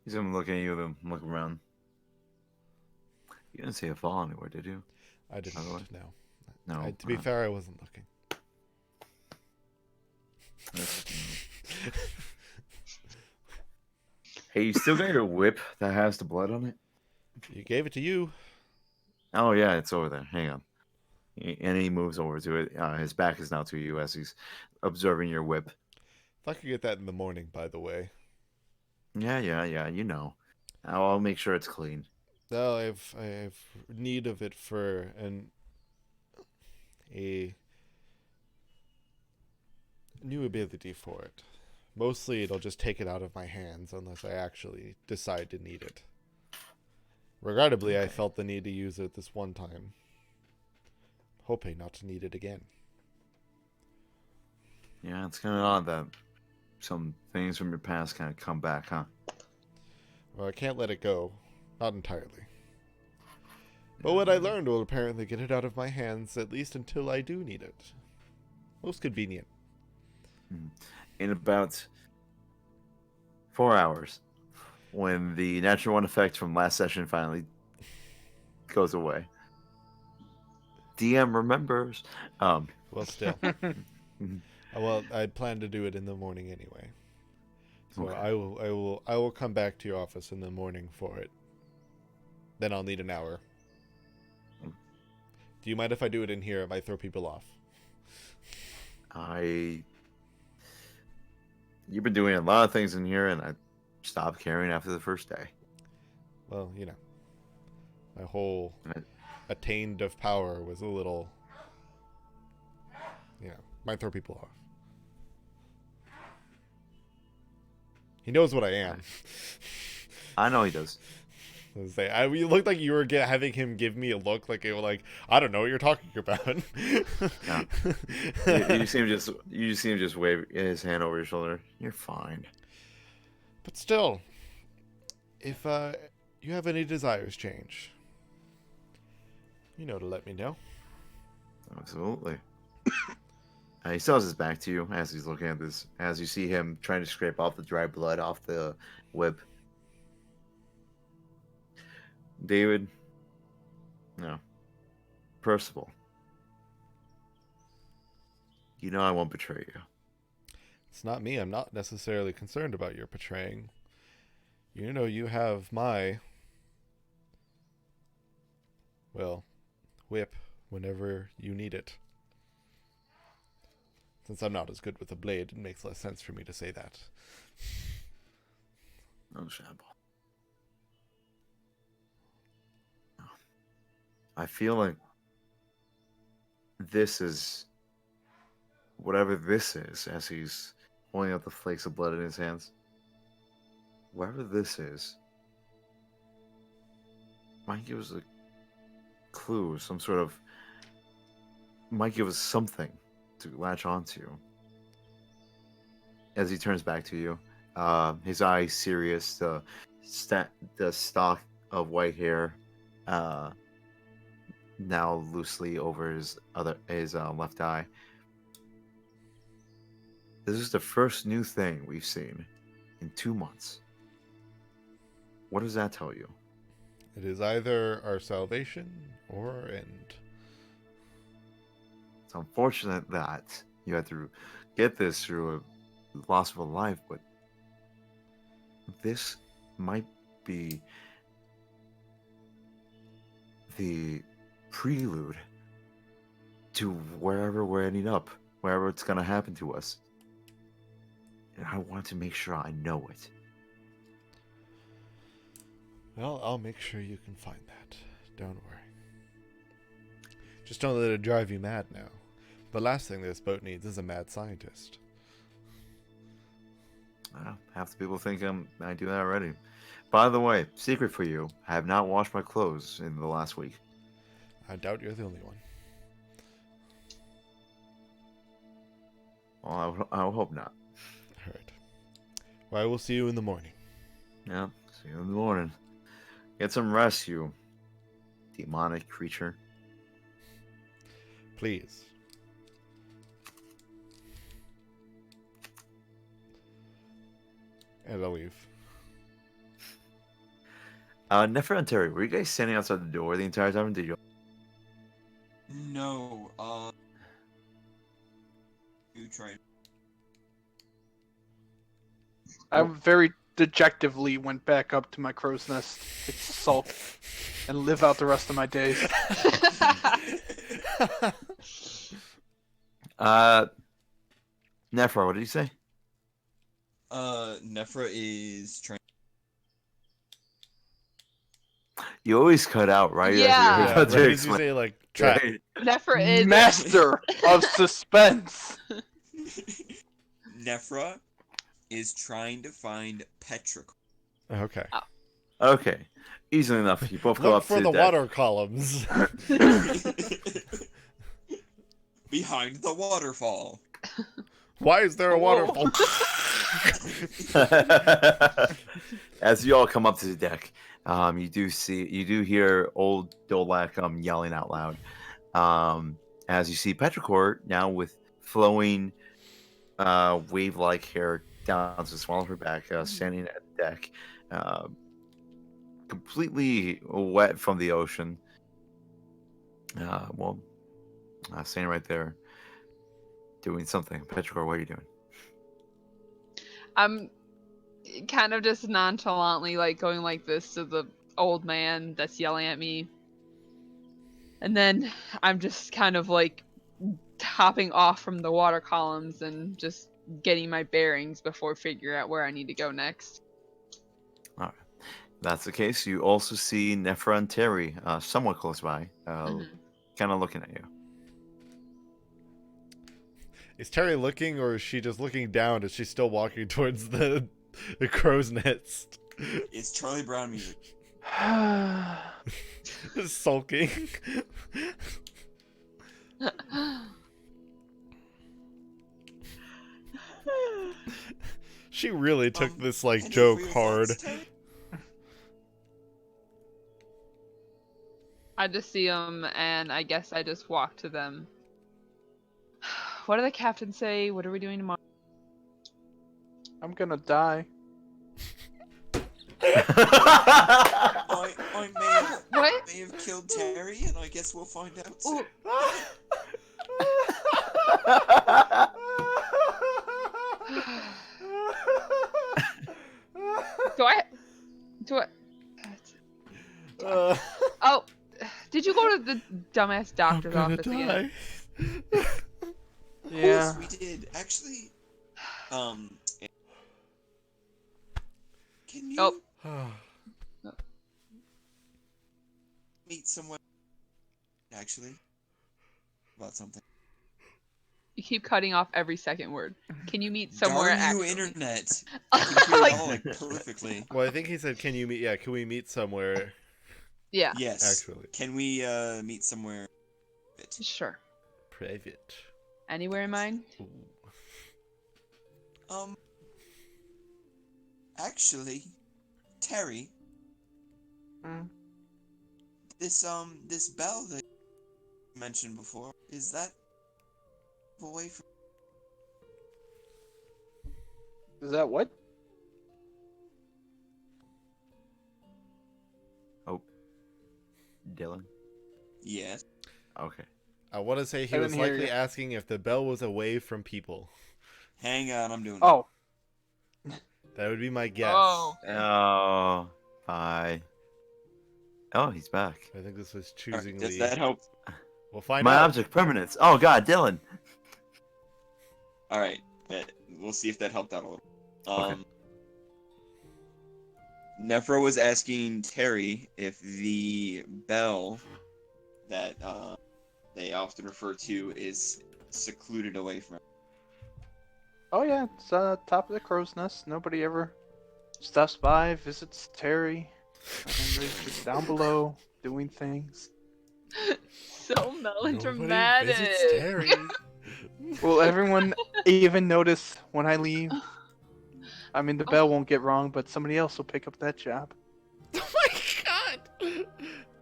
[SPEAKER 1] He's gonna look at you and look around. You didn't see a fall anywhere, did you?
[SPEAKER 2] I didn't
[SPEAKER 1] By the way?
[SPEAKER 2] know.
[SPEAKER 1] No.
[SPEAKER 2] To be fair, I wasn't looking.
[SPEAKER 1] Hey, you still got your whip that has the blood on it?
[SPEAKER 2] You gave it to you.
[SPEAKER 1] Oh yeah, it's over there. Hang on. And he moves over to it. His back is now to you as he's observing your whip.
[SPEAKER 2] If I could get that in the morning, by the way.
[SPEAKER 1] Yeah. You know. I'll make sure it's clean.
[SPEAKER 2] No, I have need of it for a new ability for it. Mostly, it'll just take it out of my hands unless I actually decide to need it. Regrettably, I felt the need to use it this one time, hoping not to need it again.
[SPEAKER 1] Yeah, it's kind of odd that some things from your past kind of come back, huh?
[SPEAKER 2] Well, I can't let it go. Not entirely. But what I learned will apparently get it out of my hands, at least until I do need it. Most convenient.
[SPEAKER 1] In about 4 hours, when the natural one effect from last session finally goes away, DM remembers.
[SPEAKER 2] Well, still. Well, I plan to do it in the morning anyway. So
[SPEAKER 1] Okay.
[SPEAKER 2] I will come back to your office in the morning for it. Then I'll need an hour. Do you mind if I do it in here? It might throw people off.
[SPEAKER 1] You've been doing a lot of things in here, and I stopped caring after the first day.
[SPEAKER 2] Well, my whole
[SPEAKER 1] And
[SPEAKER 2] attained of power was a little, might throw people off. He knows what I am.
[SPEAKER 1] I know he does.
[SPEAKER 2] You looked like you were having him give me a look like I don't know what you're talking about.
[SPEAKER 1] Yeah. You see him just wave his hand over your shoulder. You're fine.
[SPEAKER 2] But still, if you have any desires change, to let me know.
[SPEAKER 1] Absolutely. He still has his back to you as he's looking at this. As you see him trying to scrape off the dry blood off the whip. David. No. Percival. You know I won't betray you.
[SPEAKER 2] It's not me. I'm not necessarily concerned about your betraying. You know you have my, well, whip whenever you need it. Since I'm not as good with a blade, it makes less sense for me to say that.
[SPEAKER 1] No shamble. I feel like this is whatever this is, as he's holding up the flakes of blood in his hands. Whatever this is, might give us a clue, some sort of, might give us something to latch onto. As he turns back to you, his eyes serious, the stalk of white hair, now loosely over his left eye. This is the first new thing we've seen in 2 months. What does that tell you?
[SPEAKER 2] It is either our salvation or our end.
[SPEAKER 1] It's unfortunate that you had to get this through a loss of a life, but this might be the prelude to wherever we're ending up, wherever it's going to happen to us. And I want to make sure I know it.
[SPEAKER 2] Well, I'll make sure you can find that. Don't worry. Just don't let it drive you mad now. The last thing this boat needs is a mad scientist.
[SPEAKER 1] Half the people think I do that already. By the way, secret for you, I have not washed my clothes in the last week.
[SPEAKER 2] I doubt you're the only one.
[SPEAKER 1] Well, I hope not.
[SPEAKER 2] Alright. Well, I will see you in the morning.
[SPEAKER 1] Yeah, see you in the morning. Get some rest, you demonic creature.
[SPEAKER 2] Please. And I'll leave.
[SPEAKER 1] Nefer and Terry, were you guys standing outside the door the entire time? Did you?
[SPEAKER 3] No, you tried.
[SPEAKER 5] I very dejectively went back up to my crow's nest to sulk and live out the rest of my days.
[SPEAKER 1] Nefer, what did you say?
[SPEAKER 3] Nefra is trying.
[SPEAKER 1] You always cut out, right? As
[SPEAKER 4] Yeah.
[SPEAKER 1] you're about to
[SPEAKER 2] Right, as you
[SPEAKER 1] explain.
[SPEAKER 2] say, like, trap.
[SPEAKER 1] Right.
[SPEAKER 4] Nefer is
[SPEAKER 5] Master of suspense.
[SPEAKER 3] Nefra is trying to find Petrichor.
[SPEAKER 2] Okay.
[SPEAKER 1] Okay, easily enough. You both go
[SPEAKER 2] Look
[SPEAKER 1] up
[SPEAKER 2] for
[SPEAKER 1] to
[SPEAKER 2] the
[SPEAKER 1] deck.
[SPEAKER 2] water columns.
[SPEAKER 3] Behind the waterfall.
[SPEAKER 2] Why is there a waterfall?
[SPEAKER 1] As you all come up to the deck, you do hear old Dolak yelling out loud. As you see Petrichor now with flowing wave-like hair down to the small of her back, standing at the deck, completely wet from the ocean. Standing right there, doing something. Petrichor, what are you doing?
[SPEAKER 4] I'm kind of just nonchalantly like going like this to the old man that's yelling at me. And then I'm just kind of like hopping off from the water columns and just getting my bearings before figuring out where I need to go next.
[SPEAKER 1] All right. If that's the case, you also see Nefra and Terry somewhat close by, kind of looking at you.
[SPEAKER 2] Is Terry looking, or is she just looking down? Is she still walking towards the crow's nest?
[SPEAKER 3] It's Charlie Brown music.
[SPEAKER 2] Sulking. She really took this like
[SPEAKER 3] Any
[SPEAKER 2] joke
[SPEAKER 3] for your
[SPEAKER 2] hard.
[SPEAKER 3] thoughts, Terry?
[SPEAKER 4] I just see them, and I guess I just walk to them. What did the captain say? What are we doing tomorrow?
[SPEAKER 5] I'm gonna die.
[SPEAKER 3] I may killed Terry, and I guess we'll find out soon.
[SPEAKER 4] Do I? Oh, did you go to the dumbass doctor's office again?
[SPEAKER 5] Yeah.
[SPEAKER 3] Yes, we did. Actually, can you meet someone? Actually, about something.
[SPEAKER 4] You keep cutting off every second word. Can you meet somewhere?
[SPEAKER 3] Darn you,
[SPEAKER 4] actually?
[SPEAKER 3] internet! I can hear
[SPEAKER 4] Like-
[SPEAKER 3] it all like perfectly.
[SPEAKER 2] Well, I think he said, "Can you meet? Yeah, can we meet somewhere?"
[SPEAKER 4] Yeah.
[SPEAKER 3] Yes.
[SPEAKER 2] Actually.
[SPEAKER 3] Can we meet somewhere?
[SPEAKER 4] Sure.
[SPEAKER 2] Private.
[SPEAKER 4] Anywhere in mind?
[SPEAKER 2] Ooh.
[SPEAKER 3] Actually, Terry, this bell that you mentioned before, is that away from?
[SPEAKER 5] Is that what?
[SPEAKER 1] Oh, Dylan.
[SPEAKER 3] Yes.
[SPEAKER 1] Okay.
[SPEAKER 2] I want to say he
[SPEAKER 5] I
[SPEAKER 2] was
[SPEAKER 5] didn't hear
[SPEAKER 2] likely
[SPEAKER 5] you.
[SPEAKER 2] asking if the bell was away from people.
[SPEAKER 3] Hang on, I'm doing.
[SPEAKER 5] Oh,
[SPEAKER 2] That would be my guess.
[SPEAKER 4] Oh.
[SPEAKER 1] Oh, bye. Oh, he's back.
[SPEAKER 2] I think this was
[SPEAKER 3] Alright,
[SPEAKER 2] choosingly.
[SPEAKER 3] does that help?
[SPEAKER 2] We'll find
[SPEAKER 1] My
[SPEAKER 2] out.
[SPEAKER 1] object permanence. Oh God, Dylan.
[SPEAKER 3] All right, we'll see if that helped out a little.
[SPEAKER 1] Okay.
[SPEAKER 3] Nephro was asking Terry if the bell that they often refer to is secluded away from.
[SPEAKER 5] oh yeah, it's top of the crow's nest. Nobody ever stops by, visits Terry, and he's just down below doing things.
[SPEAKER 4] So
[SPEAKER 2] Nobody
[SPEAKER 4] melodramatic.
[SPEAKER 2] visits Terry.
[SPEAKER 5] Will everyone even notice when I leave? I mean, the bell won't get wrong, but somebody else will pick up that job.
[SPEAKER 2] Oh my God.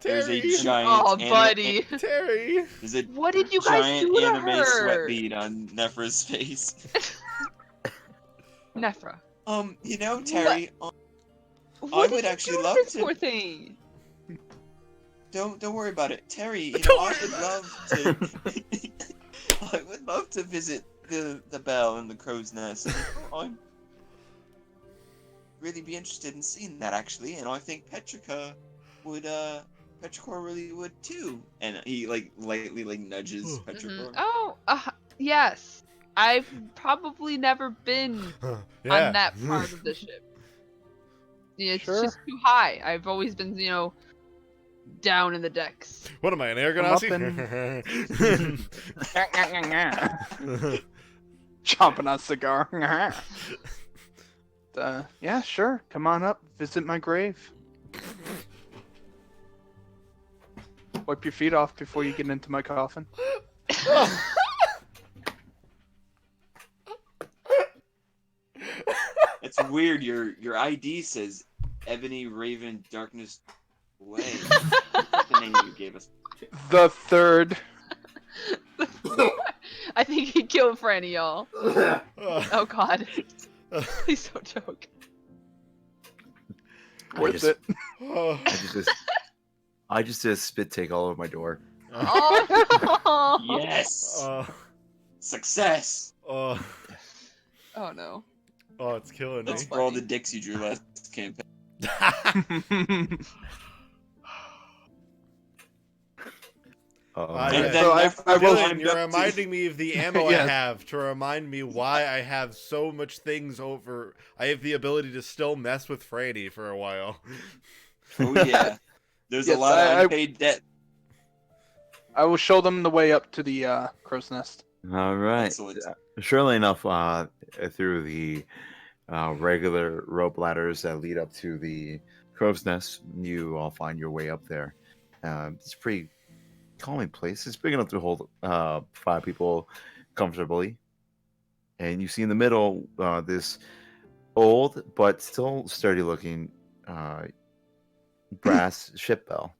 [SPEAKER 3] There's a
[SPEAKER 2] Terry.
[SPEAKER 3] giant.
[SPEAKER 4] Oh, buddy.
[SPEAKER 2] Terry.
[SPEAKER 3] There's a
[SPEAKER 4] What did you guys
[SPEAKER 3] giant
[SPEAKER 4] do to
[SPEAKER 3] anime sweat
[SPEAKER 4] her?
[SPEAKER 3] bead on Nephra's face.
[SPEAKER 4] Nephra.
[SPEAKER 3] You know, Terry.
[SPEAKER 4] What
[SPEAKER 3] would
[SPEAKER 4] did you
[SPEAKER 3] actually
[SPEAKER 4] do to
[SPEAKER 3] love
[SPEAKER 4] this
[SPEAKER 3] to-
[SPEAKER 4] poor thing?
[SPEAKER 3] Don't worry about it, Terry. You know,
[SPEAKER 2] Don't
[SPEAKER 3] I
[SPEAKER 2] worry
[SPEAKER 3] would
[SPEAKER 2] about
[SPEAKER 3] love to. I would love to visit the bell and the crow's nest. I'd really be interested in seeing that actually, and I think Petrichor really would too. And he like lightly like nudges Petrichor.
[SPEAKER 4] Oh, yes. I've probably never been on that part of the ship. Yeah, it's
[SPEAKER 5] Sure.
[SPEAKER 4] just too high. I've always been, down in the decks.
[SPEAKER 2] What am I, an
[SPEAKER 5] I'm up
[SPEAKER 2] Argonaut?
[SPEAKER 5] Chomping on a cigar. Yeah, sure. Come on up. Visit my grave. Wipe your feet off before you get into my coffin.
[SPEAKER 3] It's weird. Your ID says Ebony Raven Darkness Way. That's the name you gave us.
[SPEAKER 5] The third.
[SPEAKER 4] I think he killed Franny, y'all. Oh God. Please don't joke.
[SPEAKER 1] I just,
[SPEAKER 2] Oh.
[SPEAKER 1] I just did a spit take all over my door.
[SPEAKER 4] Oh.
[SPEAKER 3] Yes.
[SPEAKER 2] Oh.
[SPEAKER 3] Success.
[SPEAKER 2] Oh.
[SPEAKER 4] Oh no.
[SPEAKER 2] Oh, it's killing me.
[SPEAKER 3] That's for all the dicks you drew last campaign.
[SPEAKER 2] Yeah.
[SPEAKER 3] And then
[SPEAKER 5] So I
[SPEAKER 3] Nephra
[SPEAKER 5] will-
[SPEAKER 3] climbed
[SPEAKER 2] You're
[SPEAKER 3] up to-
[SPEAKER 2] reminding me of the ammo
[SPEAKER 5] Yes.
[SPEAKER 2] I have to remind me why I have so much things over. I have the ability to still mess with Franny for a while.
[SPEAKER 3] Oh yeah. There's
[SPEAKER 5] Yes,
[SPEAKER 3] a lot of
[SPEAKER 5] I-
[SPEAKER 3] unpaid debt.
[SPEAKER 5] I will show them the way up to the crow's nest.
[SPEAKER 1] All right.
[SPEAKER 3] Excellent.
[SPEAKER 1] Surely enough, through the regular rope ladders that lead up to the crow's nest, you all find your way up there. It's a pretty calming place. It's big enough to hold 5 people comfortably. And you see in the middle this old but still sturdy looking brass ship bell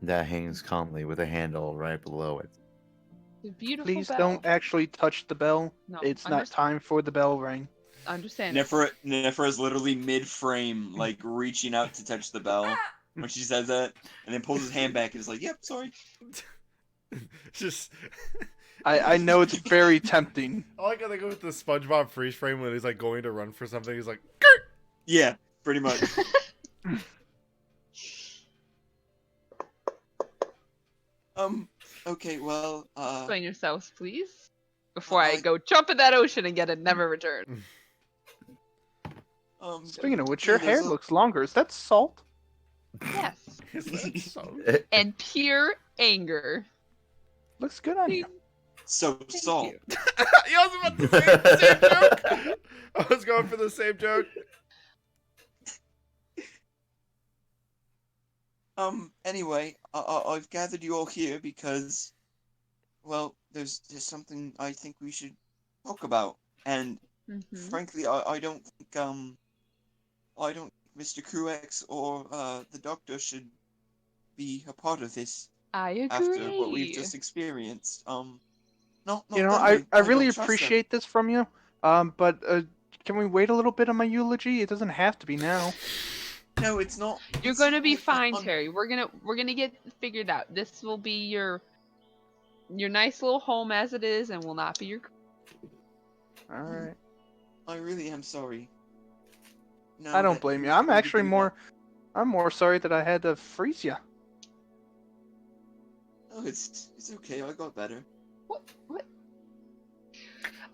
[SPEAKER 1] that hangs calmly with a handle right below it.
[SPEAKER 4] The beautiful
[SPEAKER 5] Please
[SPEAKER 4] bell.
[SPEAKER 5] don't actually touch the bell.
[SPEAKER 4] No,
[SPEAKER 5] It's not time for the bell ring.
[SPEAKER 4] Understand.
[SPEAKER 3] Nephra is literally mid-frame, like reaching out to touch the bell, when she says that, and then pulls his hand back and is like, "Yep, sorry."
[SPEAKER 2] Just
[SPEAKER 5] I know it's very tempting.
[SPEAKER 2] I like how they go with the SpongeBob freeze frame when he's like going to run for something. He's like,
[SPEAKER 3] Yeah, pretty much. Okay, well,
[SPEAKER 4] Explain yourselves, please. Before I go jump in that ocean and get it never return.
[SPEAKER 5] Speaking of which,
[SPEAKER 3] yeah,
[SPEAKER 5] your hair looks longer. Is that salt?
[SPEAKER 4] Yes.
[SPEAKER 2] is that so?
[SPEAKER 4] And pure anger.
[SPEAKER 5] Looks good on you.
[SPEAKER 3] so
[SPEAKER 4] Thank
[SPEAKER 3] salt.
[SPEAKER 4] you.
[SPEAKER 2] Yeah, I was about to say the same joke. I was going for the same joke.
[SPEAKER 3] Anyway, I've gathered you all here because, well, there's something I think we should talk about, and
[SPEAKER 4] Mm-hmm.
[SPEAKER 3] frankly, I don't think Mr. Cruex or the Doctor should be a part of this
[SPEAKER 4] I
[SPEAKER 3] after what we've
[SPEAKER 4] agree.
[SPEAKER 3] just experienced. Not
[SPEAKER 5] You know,
[SPEAKER 3] that
[SPEAKER 5] I
[SPEAKER 3] I
[SPEAKER 5] really
[SPEAKER 3] don't trust them.
[SPEAKER 5] appreciate this from you. But can we wait a little bit on my eulogy? It doesn't have to be now.
[SPEAKER 3] No, it's not.
[SPEAKER 4] You're
[SPEAKER 3] it's
[SPEAKER 4] gonna
[SPEAKER 3] not
[SPEAKER 4] be
[SPEAKER 3] like
[SPEAKER 4] fine,
[SPEAKER 3] that.
[SPEAKER 4] Terry. We're gonna get figured out. This will be your nice little home as it is, and will not be your.
[SPEAKER 5] All right.
[SPEAKER 3] I really am sorry. No,
[SPEAKER 5] I don't
[SPEAKER 3] that
[SPEAKER 5] blame
[SPEAKER 3] you
[SPEAKER 5] you. I'm
[SPEAKER 3] tried to
[SPEAKER 5] actually
[SPEAKER 3] do
[SPEAKER 5] more.
[SPEAKER 3] that.
[SPEAKER 5] I'm more sorry that I had to freeze you.
[SPEAKER 3] Oh, it's okay. I got better.
[SPEAKER 4] What?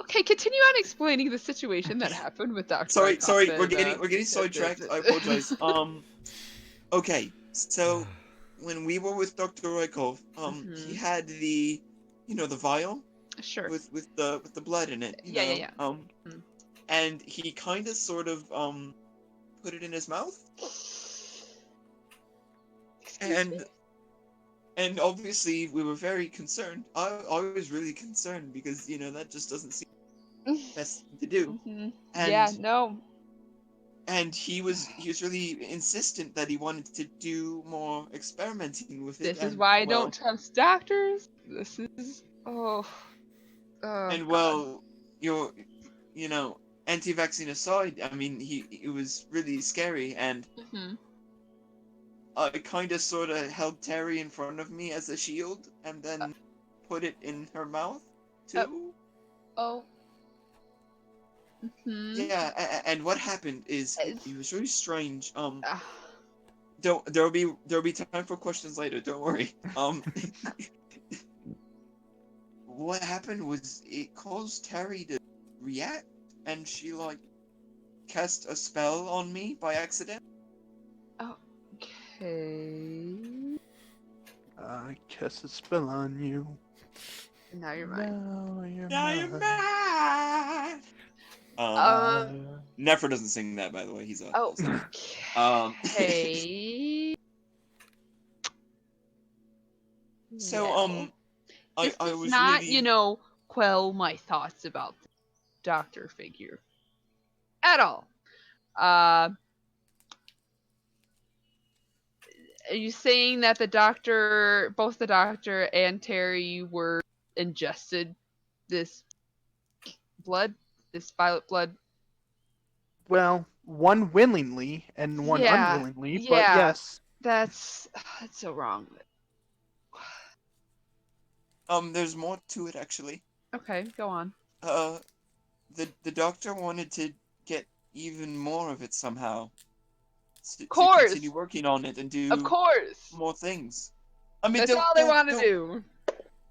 [SPEAKER 4] Okay, continue on explaining the situation that happened with Dr.
[SPEAKER 3] Sorry,
[SPEAKER 4] Ikoff
[SPEAKER 3] we're
[SPEAKER 4] and,
[SPEAKER 3] getting sidetracked. I apologize. Okay, so when we were with Dr. Rykov, he
[SPEAKER 4] Mhm.
[SPEAKER 3] had the vial
[SPEAKER 4] Sure.
[SPEAKER 3] with the blood in it. You
[SPEAKER 4] Yeah.
[SPEAKER 3] know,
[SPEAKER 4] Mhm.
[SPEAKER 3] and he kind of sort of put it in his mouth,
[SPEAKER 4] Excuse me?
[SPEAKER 3] and obviously we were very concerned. I was really concerned because that just doesn't seem the best thing to do.
[SPEAKER 4] Mhm.
[SPEAKER 3] And
[SPEAKER 4] Yeah. No.
[SPEAKER 3] and he was really insistent that he wanted to do more experimenting with it.
[SPEAKER 4] This is
[SPEAKER 3] And
[SPEAKER 4] why I don't trust doctors. This is oh
[SPEAKER 3] and
[SPEAKER 4] God.
[SPEAKER 3] well, you're anti-vaccine aside, I mean, it was really scary, and
[SPEAKER 4] Mhm.
[SPEAKER 3] I kind of sort of held Terry in front of me as a shield, and then put it in her mouth too.
[SPEAKER 4] Oh. Mhm.
[SPEAKER 3] Yeah, and what happened is
[SPEAKER 4] It's-
[SPEAKER 3] it was really strange.
[SPEAKER 4] ah.
[SPEAKER 3] There'll be time for questions later. Don't worry. What happened was it caused Terry to react, and she cast a spell on me by accident.
[SPEAKER 4] Okay.
[SPEAKER 5] I cast a spell on you.
[SPEAKER 4] Now you're mine.
[SPEAKER 5] Now you're
[SPEAKER 3] Now you're
[SPEAKER 5] mine.
[SPEAKER 3] mad. Nefer doesn't sing that, by the way. He's a
[SPEAKER 4] Oh. Okay.
[SPEAKER 3] So
[SPEAKER 4] Well, this
[SPEAKER 3] I
[SPEAKER 4] does
[SPEAKER 3] was
[SPEAKER 4] not,
[SPEAKER 3] really
[SPEAKER 4] quell my thoughts about the doctor figure at all. Are you saying that both the doctor and Terry were ingested this blood, this violet blood?
[SPEAKER 5] Well, one willingly and one
[SPEAKER 4] Yeah,
[SPEAKER 5] unwillingly, but
[SPEAKER 4] yeah.
[SPEAKER 5] yes.
[SPEAKER 4] That's so wrong.
[SPEAKER 3] there's more to it actually.
[SPEAKER 4] Okay, go on.
[SPEAKER 3] The doctor wanted to get even more of it somehow. To continue
[SPEAKER 4] Course,
[SPEAKER 3] working on it and
[SPEAKER 4] of
[SPEAKER 3] do
[SPEAKER 4] course.
[SPEAKER 3] more things. I mean,
[SPEAKER 4] That's all they want to do.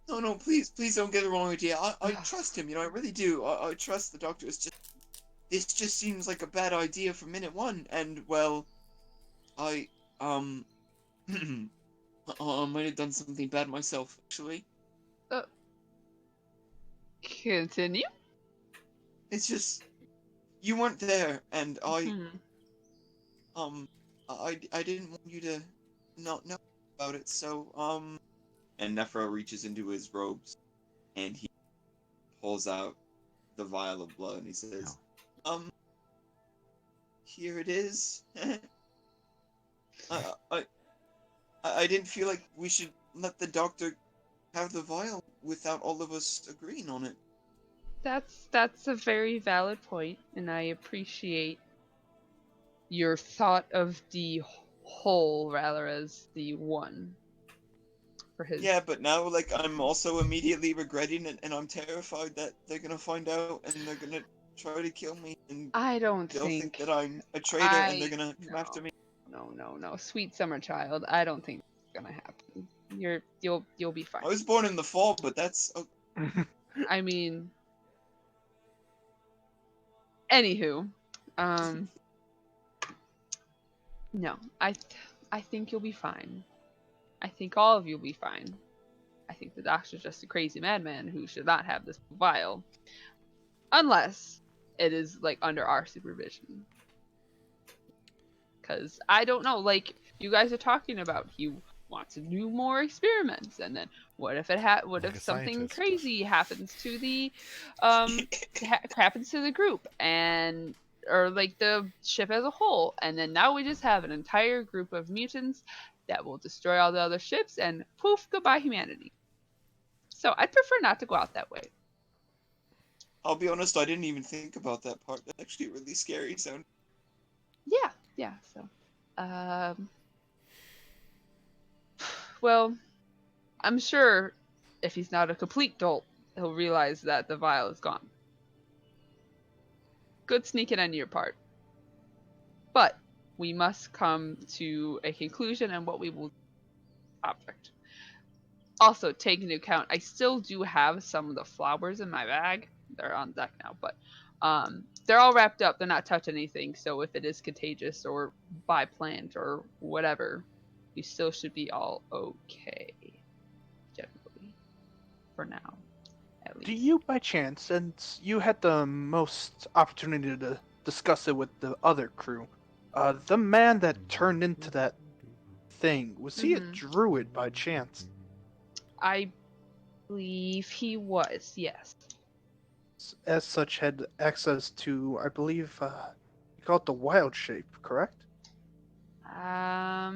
[SPEAKER 3] no, please don't get the wrong idea. I trust him, I really do. I trust the doctor. This just seems like a bad idea from minute one, and well, I I might have done something bad myself, actually.
[SPEAKER 4] Continue.
[SPEAKER 3] It's just you weren't there, and
[SPEAKER 4] Mhm.
[SPEAKER 3] I didn't want you to not know about it, so And Nephra reaches into his robes, and he pulls out the vial of blood, and he says, here it is. I, I, I didn't feel like we should let the doctor have the vial without all of us agreeing on it.
[SPEAKER 4] That's a very valid point, and I appreciate your thought of the whole rather as the one for his.
[SPEAKER 3] Yeah, but now like I'm also immediately regretting it, and I'm terrified that they're gonna find out and they're gonna try to kill me, and
[SPEAKER 4] I don't
[SPEAKER 3] they'll think
[SPEAKER 4] think
[SPEAKER 3] that I'm a traitor, and they're gonna come
[SPEAKER 4] no,
[SPEAKER 3] after me.
[SPEAKER 4] no, sweet summer child. I don't think it's gonna happen. You'll be fine.
[SPEAKER 3] I was born in the fall, but that's
[SPEAKER 4] I mean, anywho, no, I think you'll be fine. I think all of you'll be fine. I think the doctor's just a crazy madman who should not have this vial, unless it is like under our supervision. Because I don't know, like you guys are talking about, he wants to do more experiments, and then what if what
[SPEAKER 2] Like
[SPEAKER 4] if
[SPEAKER 2] a
[SPEAKER 4] something
[SPEAKER 2] scientist.
[SPEAKER 4] crazy happens to the happens to the group, and or like the ship as a whole, and then now we just have an entire group of mutants that will destroy all the other ships, and poof, goodbye humanity. So I'd prefer not to go out that way.
[SPEAKER 3] I'll be honest, I didn't even think about that part. That's actually really scary sound.
[SPEAKER 4] Yeah. So, well, I'm sure if he's not a complete dolt, he'll realize that the vial is gone. Good sneaking on your part. But we must come to a conclusion on what we will object. Also, take into account, I still do have some of the flowers in my bag. They're on deck now, but they're all wrapped up. They're not touching anything. So if it is contagious or by plant or whatever, you still should be all okay. Generally, for now, at least.
[SPEAKER 5] Do you, by chance, since you had the most opportunity to discuss it with the other crew, the man that turned into that thing, was he a
[SPEAKER 4] Mhm.
[SPEAKER 5] druid by chance?
[SPEAKER 4] I believe he was. Yes.
[SPEAKER 5] As such, had access to, I believe, you call it the wild shape, correct?
[SPEAKER 4] I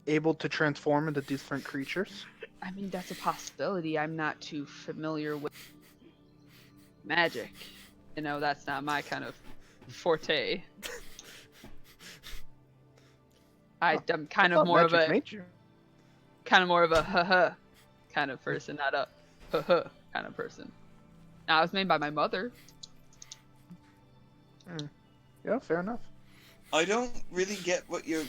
[SPEAKER 5] Able to transform into different creatures?
[SPEAKER 4] mean, that's a possibility. I'm not too familiar with magic. You know, that's not my kind of forte. I'm kind
[SPEAKER 5] I
[SPEAKER 4] of
[SPEAKER 5] thought
[SPEAKER 4] more of
[SPEAKER 5] magic
[SPEAKER 4] a
[SPEAKER 5] made you.
[SPEAKER 4] haha kind of person, not a haha kind of person. Now, I was made by my mother.
[SPEAKER 5] Yeah, fair enough.
[SPEAKER 3] I don't really get what you're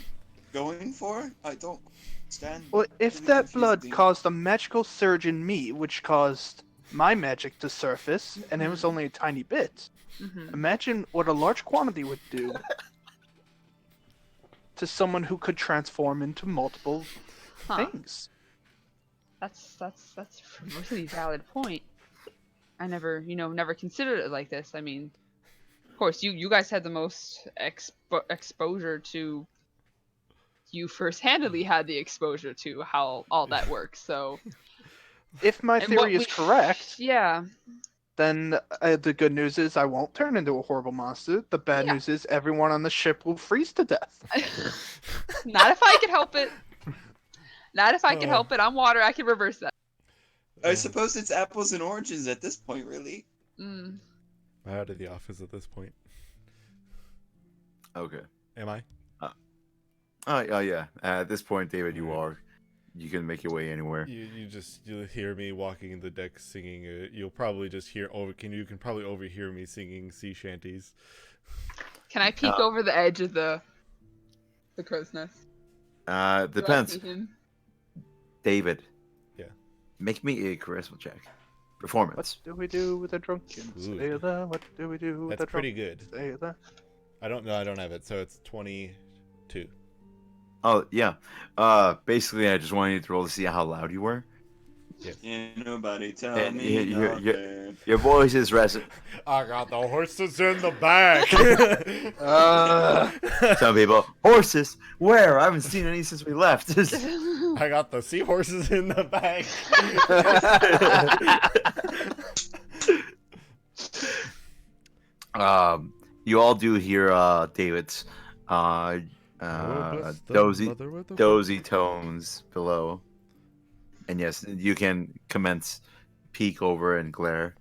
[SPEAKER 3] going for. I don't understand.
[SPEAKER 5] Well, if
[SPEAKER 3] Really
[SPEAKER 5] that blood
[SPEAKER 3] confusing.
[SPEAKER 5] caused a magical surge in me, which caused my magic to surface, and it was
[SPEAKER 4] Mhm.
[SPEAKER 5] only a tiny bit,
[SPEAKER 4] Hmm.
[SPEAKER 5] imagine what a large quantity would do to someone who could transform into multiple
[SPEAKER 4] Huh.
[SPEAKER 5] things.
[SPEAKER 4] That's a really valid point. I never considered it like this. I mean, of course, you guys had the most exposure to. You first-handedly had the exposure to how all that works. So,
[SPEAKER 5] If my
[SPEAKER 4] and
[SPEAKER 5] theory is correct,
[SPEAKER 4] yeah,
[SPEAKER 5] then the good news is I won't turn into a horrible monster. The bad
[SPEAKER 4] Yeah.
[SPEAKER 5] news is everyone on the ship will freeze to death.
[SPEAKER 4] not if I could help it. Not if I could
[SPEAKER 2] Oh.
[SPEAKER 4] help it. I'm water. I can reverse that.
[SPEAKER 3] I suppose it's apples and oranges at this point, really.
[SPEAKER 4] Mm.
[SPEAKER 2] I'm out of the office at this point.
[SPEAKER 1] Okay.
[SPEAKER 2] Am I?
[SPEAKER 1] Oh yeah. At this point, David, you are. You can make your way anywhere.
[SPEAKER 2] You'll hear me walking the deck singing. You'll probably just hear you can probably overhear me singing sea shanties.
[SPEAKER 4] Can I peek over the edge of the crow's nest? Do I
[SPEAKER 1] Depends.
[SPEAKER 4] see him?
[SPEAKER 1] David.
[SPEAKER 2] Yeah.
[SPEAKER 1] Make me a charisma check.
[SPEAKER 5] What
[SPEAKER 1] Performance.
[SPEAKER 5] do we do with a drunken
[SPEAKER 2] Ooh.
[SPEAKER 5] sailor? What do we do with
[SPEAKER 2] That's
[SPEAKER 5] a
[SPEAKER 2] pretty
[SPEAKER 5] drunken
[SPEAKER 2] good.
[SPEAKER 5] sailor?
[SPEAKER 2] I don't have it, so it's 22.
[SPEAKER 1] Oh yeah. Basically, I just wanted you to roll to see how loud you were.
[SPEAKER 2] Yes.
[SPEAKER 3] Ain't nobody tell
[SPEAKER 1] And
[SPEAKER 3] me
[SPEAKER 1] you're-
[SPEAKER 3] nothing.
[SPEAKER 1] Your voice is resonant.
[SPEAKER 2] I got the horses in the back.
[SPEAKER 1] Some people, horses. Where? I haven't seen any since we left.
[SPEAKER 2] I got the seahorses in the back.
[SPEAKER 1] You all do hear David's dozy tones below, and yes, you can commence peek over and glare.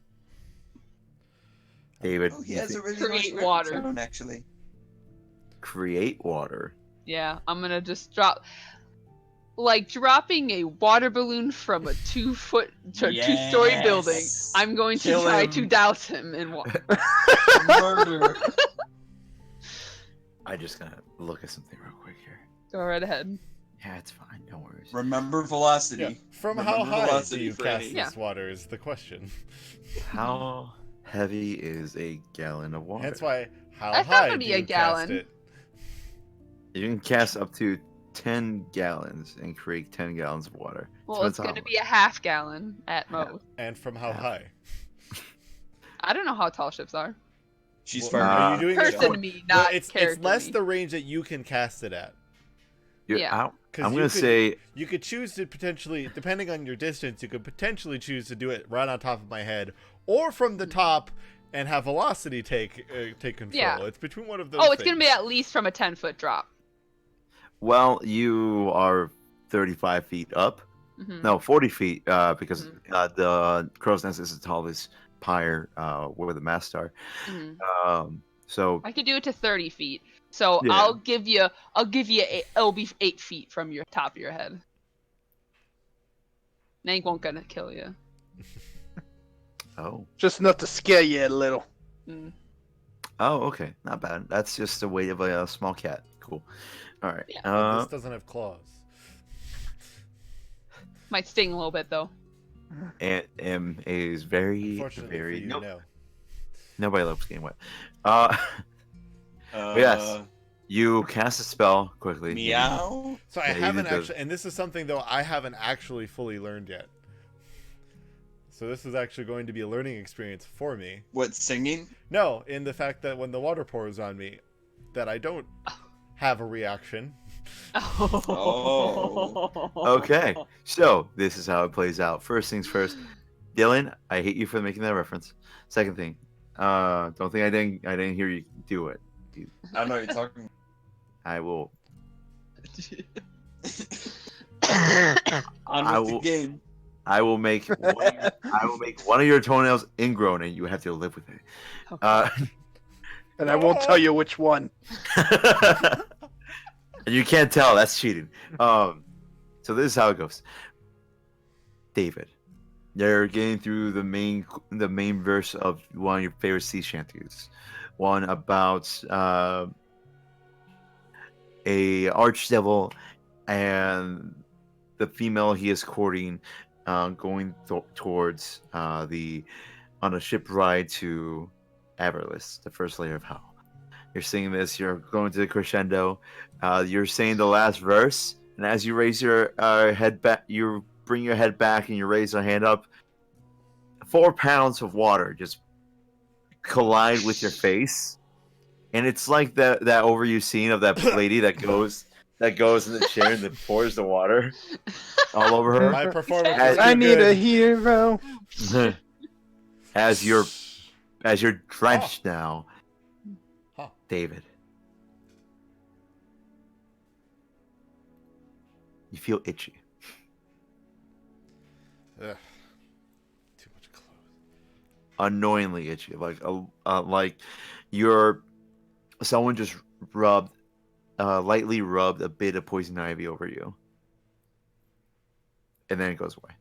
[SPEAKER 1] David,
[SPEAKER 3] Oh, he has a really
[SPEAKER 4] Create
[SPEAKER 3] nice
[SPEAKER 4] water.
[SPEAKER 3] microphone, actually.
[SPEAKER 1] create water.
[SPEAKER 4] Yeah, I'm gonna just drop, like dropping a water balloon from a 2-story building.
[SPEAKER 3] Yes.
[SPEAKER 4] I'm going to
[SPEAKER 3] Kill
[SPEAKER 4] try
[SPEAKER 3] him.
[SPEAKER 4] to douse him in water.
[SPEAKER 3] Murder.
[SPEAKER 1] I just gotta look at something real quick here.
[SPEAKER 4] Go right ahead.
[SPEAKER 1] Yeah, it's fine. No worries.
[SPEAKER 3] Remember velocity.
[SPEAKER 2] Yeah. From
[SPEAKER 3] Remember
[SPEAKER 2] how high do
[SPEAKER 3] velocity,
[SPEAKER 2] you
[SPEAKER 3] Franny.
[SPEAKER 2] cast this water is the question.
[SPEAKER 1] How heavy is a gallon of water?
[SPEAKER 2] That's why how
[SPEAKER 4] That's not
[SPEAKER 2] high
[SPEAKER 4] gonna
[SPEAKER 2] do
[SPEAKER 4] be a
[SPEAKER 2] you cast
[SPEAKER 4] gallon.
[SPEAKER 2] it?
[SPEAKER 1] You can cast up to 10 gallons and create 10 gallons of water.
[SPEAKER 4] Well, it's gonna be a half gallon at most.
[SPEAKER 2] And from how
[SPEAKER 1] Yeah.
[SPEAKER 2] high?
[SPEAKER 4] I don't know how tall ships are.
[SPEAKER 3] She's
[SPEAKER 2] Well,
[SPEAKER 3] far.
[SPEAKER 2] are you doing it
[SPEAKER 4] Person
[SPEAKER 2] for-
[SPEAKER 4] me,
[SPEAKER 2] Well,
[SPEAKER 4] not
[SPEAKER 2] it's
[SPEAKER 4] character
[SPEAKER 2] less
[SPEAKER 4] me.
[SPEAKER 2] the range that you can cast it at.
[SPEAKER 4] Yeah.
[SPEAKER 2] Because
[SPEAKER 1] I'm gonna say
[SPEAKER 2] you could choose to potentially, depending on your distance, you could potentially choose to do it right on top of my head, or from the top and have velocity take control.
[SPEAKER 4] Yeah.
[SPEAKER 2] It's between one of those.
[SPEAKER 4] Oh, it's gonna be
[SPEAKER 2] things.
[SPEAKER 4] at least from a 10-foot drop.
[SPEAKER 1] well, you are 35 feet up.
[SPEAKER 4] Mhm.
[SPEAKER 1] No, 40 feet, because the crow's nest is the tallest pyre where the masts are.
[SPEAKER 4] Mhm.
[SPEAKER 1] So
[SPEAKER 4] I could do it to 30 feet. So
[SPEAKER 1] Yeah.
[SPEAKER 4] I'll give you it'll be 8 feet from your top of your head. Nank won't gonna kill you.
[SPEAKER 1] oh,
[SPEAKER 5] Just enough to scare you a little.
[SPEAKER 4] Mm.
[SPEAKER 1] okay, not bad. That's just the weight of a small cat. Cool. All right.
[SPEAKER 4] Yeah.
[SPEAKER 2] This doesn't have claws.
[SPEAKER 4] Might sting a little bit though.
[SPEAKER 1] M is very,
[SPEAKER 2] Unfortunately
[SPEAKER 1] very.
[SPEAKER 2] for you,
[SPEAKER 1] Nope,
[SPEAKER 2] no.
[SPEAKER 1] nobody loves getting wet.
[SPEAKER 3] Uh,
[SPEAKER 1] Yes. You cast a spell quickly.
[SPEAKER 3] Meow.
[SPEAKER 2] So I
[SPEAKER 1] Yeah, you
[SPEAKER 2] haven't
[SPEAKER 1] did the-
[SPEAKER 2] actually, and this is something though I haven't actually fully learned yet. So this is actually going to be a learning experience for me.
[SPEAKER 3] What, singing?
[SPEAKER 2] No, in the fact that when the water pours on me, that I don't have a reaction.
[SPEAKER 3] Oh.
[SPEAKER 1] Okay, so this is how it plays out. First things first, Dylan. I hate you for making that reference. Second thing, don't think I didn't hear you do it.
[SPEAKER 3] I don't know what you're talking
[SPEAKER 1] I will.
[SPEAKER 3] on
[SPEAKER 1] I
[SPEAKER 3] with the
[SPEAKER 1] will-
[SPEAKER 3] game.
[SPEAKER 1] I will make. I will make one of your toenails ingrown, and you have to live with it.
[SPEAKER 5] And I won't tell you which one.
[SPEAKER 1] And you can't tell. That's cheating. So this is how it goes. David, they're getting through the main verse of one of your favorite sea shanties, one about a archdevil and the female he is courting, going towards on a ship ride to Averless, the first layer of hell. You're singing this. You're going to the crescendo. You're saying the last verse, and as you raise your head back, you bring your head back and you raise your hand up. 4 pounds of water just collide with your face, and it's like that overused scene of that lady that goes in the chair and then pours the water all over her.
[SPEAKER 2] My performance
[SPEAKER 1] As-
[SPEAKER 2] is
[SPEAKER 5] I
[SPEAKER 2] too
[SPEAKER 5] need a
[SPEAKER 2] good.
[SPEAKER 5] hero.
[SPEAKER 1] as you're drenched now,
[SPEAKER 2] Huh.
[SPEAKER 1] David. You feel itchy.
[SPEAKER 2] Ugh. Too much clothes.
[SPEAKER 1] Annoyingly itchy, like someone just lightly rubbed a bit of poison ivy over you, and then it goes away.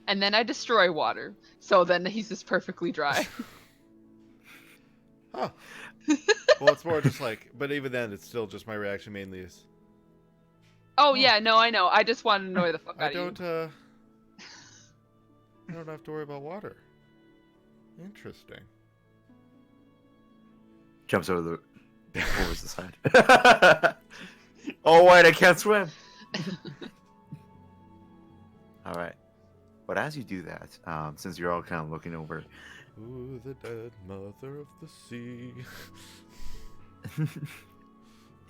[SPEAKER 4] And then I destroy water. So then he's just perfectly dry.
[SPEAKER 2] Huh. Well, it's more just like, but even then, it's still just my reaction mainly is,
[SPEAKER 4] Oh yeah, no, I know. I just want to annoy the fuck
[SPEAKER 2] I
[SPEAKER 4] out of you.
[SPEAKER 2] don't have to worry about water. Interesting.
[SPEAKER 1] Jumps over the side. Oh wait, I can't swim. All right, but as you do that, since you're all kind of looking over,
[SPEAKER 2] Ooh, the dead mother of the sea.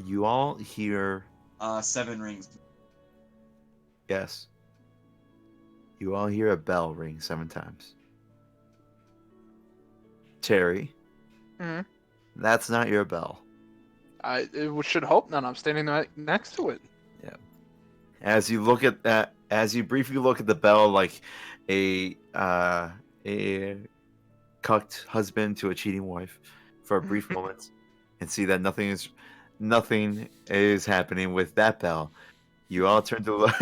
[SPEAKER 1] you all hear
[SPEAKER 3] 7 rings.
[SPEAKER 1] yes. You all hear a bell ring 7 times. Terry,
[SPEAKER 5] Mhm.
[SPEAKER 1] that's not your bell.
[SPEAKER 5] I should hope not. I'm standing right next to it.
[SPEAKER 1] As you look at that, as you briefly look at the bell, like a cucked husband to a cheating wife, for a brief moment and see that nothing is happening with that bell, you all turn to look.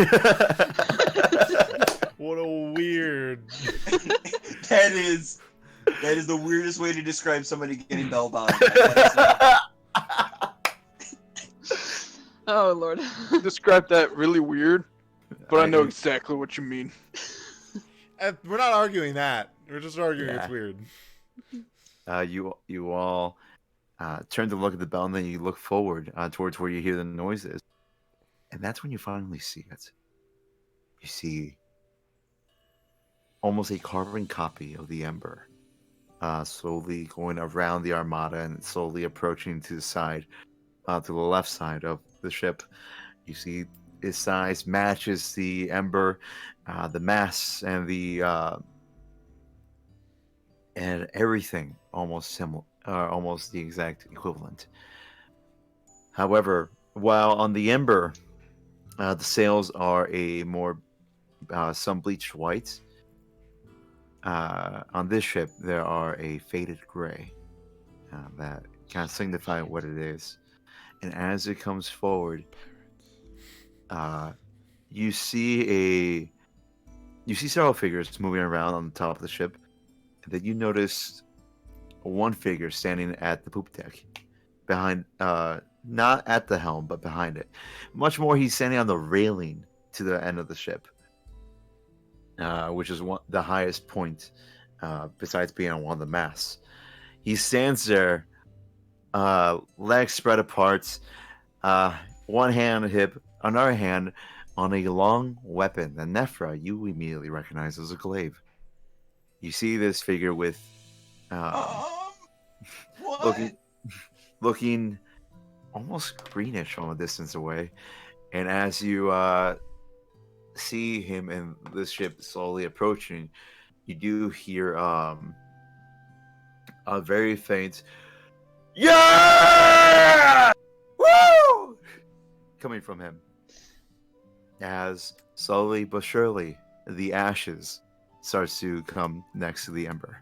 [SPEAKER 2] What a weird.
[SPEAKER 3] That is the weirdest way to describe somebody getting bellbound.
[SPEAKER 4] Oh Lord.
[SPEAKER 5] Describe that really weird, but I know
[SPEAKER 1] I-
[SPEAKER 5] exactly what you mean.
[SPEAKER 2] We're not arguing that. We're just arguing
[SPEAKER 1] Yeah.
[SPEAKER 2] it's weird.
[SPEAKER 1] You all turn to look at the bell, and then you look forward towards where you hear the noises, and that's when you finally see it. You see almost a carbon copy of the Ember, slowly going around the armada and slowly approaching to the side, to the left side of the ship. You see its size matches the Ember, the mass, and and everything almost similar, almost the exact equivalent. However, while on the Ember, the sails are a more some bleached white. On this ship, there are a faded gray that kind of signify what it is. And as it comes forward, you see several figures moving around on the top of the ship. And then you notice one figure standing at the poop deck, behind, not at the helm, but behind it. Much more, he's standing on the railing to the end of the ship, which is the highest point, besides being on one of the masts. He stands there, legs spread apart, one hand on hip, another hand on a long weapon. And Nephra, you immediately recognize as a glaive. You see this figure with
[SPEAKER 3] What?
[SPEAKER 1] looking almost greenish from a distance away. And as you see him and this ship slowly approaching, you do hear a very faint "Yeah! Woo!" coming from him. As slowly but surely the ashes starts to come next to the Ember.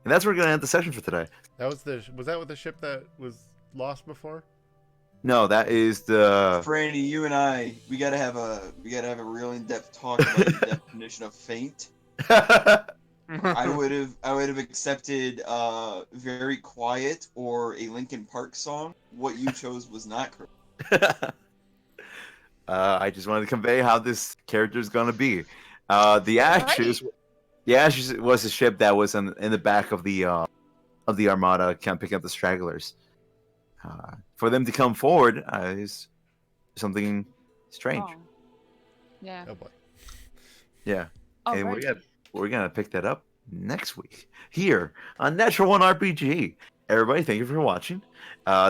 [SPEAKER 1] And that's where we're gonna end the session for today.
[SPEAKER 2] Was that with the ship that was lost before?
[SPEAKER 1] No, that is the
[SPEAKER 3] Franny, you and we gotta have a real in-depth talk about the definition of faint. I would have accepted very quiet or a Linkin Park song. What you chose was not correct.
[SPEAKER 1] I just wanted to convey how this character is gonna be. The ashes was a ship that was in the back of the armada, kind of picking up the stragglers. For them to come forward is something strange.
[SPEAKER 4] Oh. Yeah.
[SPEAKER 2] Oh boy.
[SPEAKER 1] Yeah,
[SPEAKER 4] All
[SPEAKER 1] and
[SPEAKER 4] right.
[SPEAKER 1] we're gonna pick that up next week here on Natural One RPG. Everybody, thank you for watching.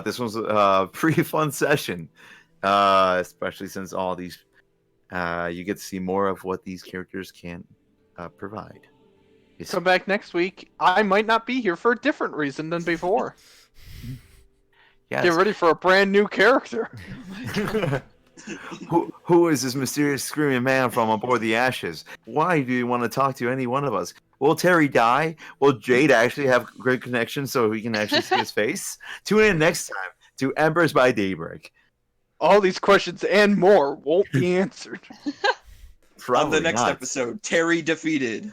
[SPEAKER 1] This was a pretty fun session, especially since all these you get to see more of what these characters can provide.
[SPEAKER 5] Come back next week. I might not be here for a different reason than before.
[SPEAKER 1] Yes.
[SPEAKER 5] Get ready for a brand new character.
[SPEAKER 1] Who is this mysterious screaming man from aboard the ashes? Why do you want to talk to any one of us? Will Terry die? Will Jade actually have great connection so we can actually see his face? Tune in next time to Embers by Daybreak.
[SPEAKER 5] All these questions and more won't be answered.
[SPEAKER 3] On the
[SPEAKER 1] Probably
[SPEAKER 3] next
[SPEAKER 1] not.
[SPEAKER 3] episode, Terry defeated.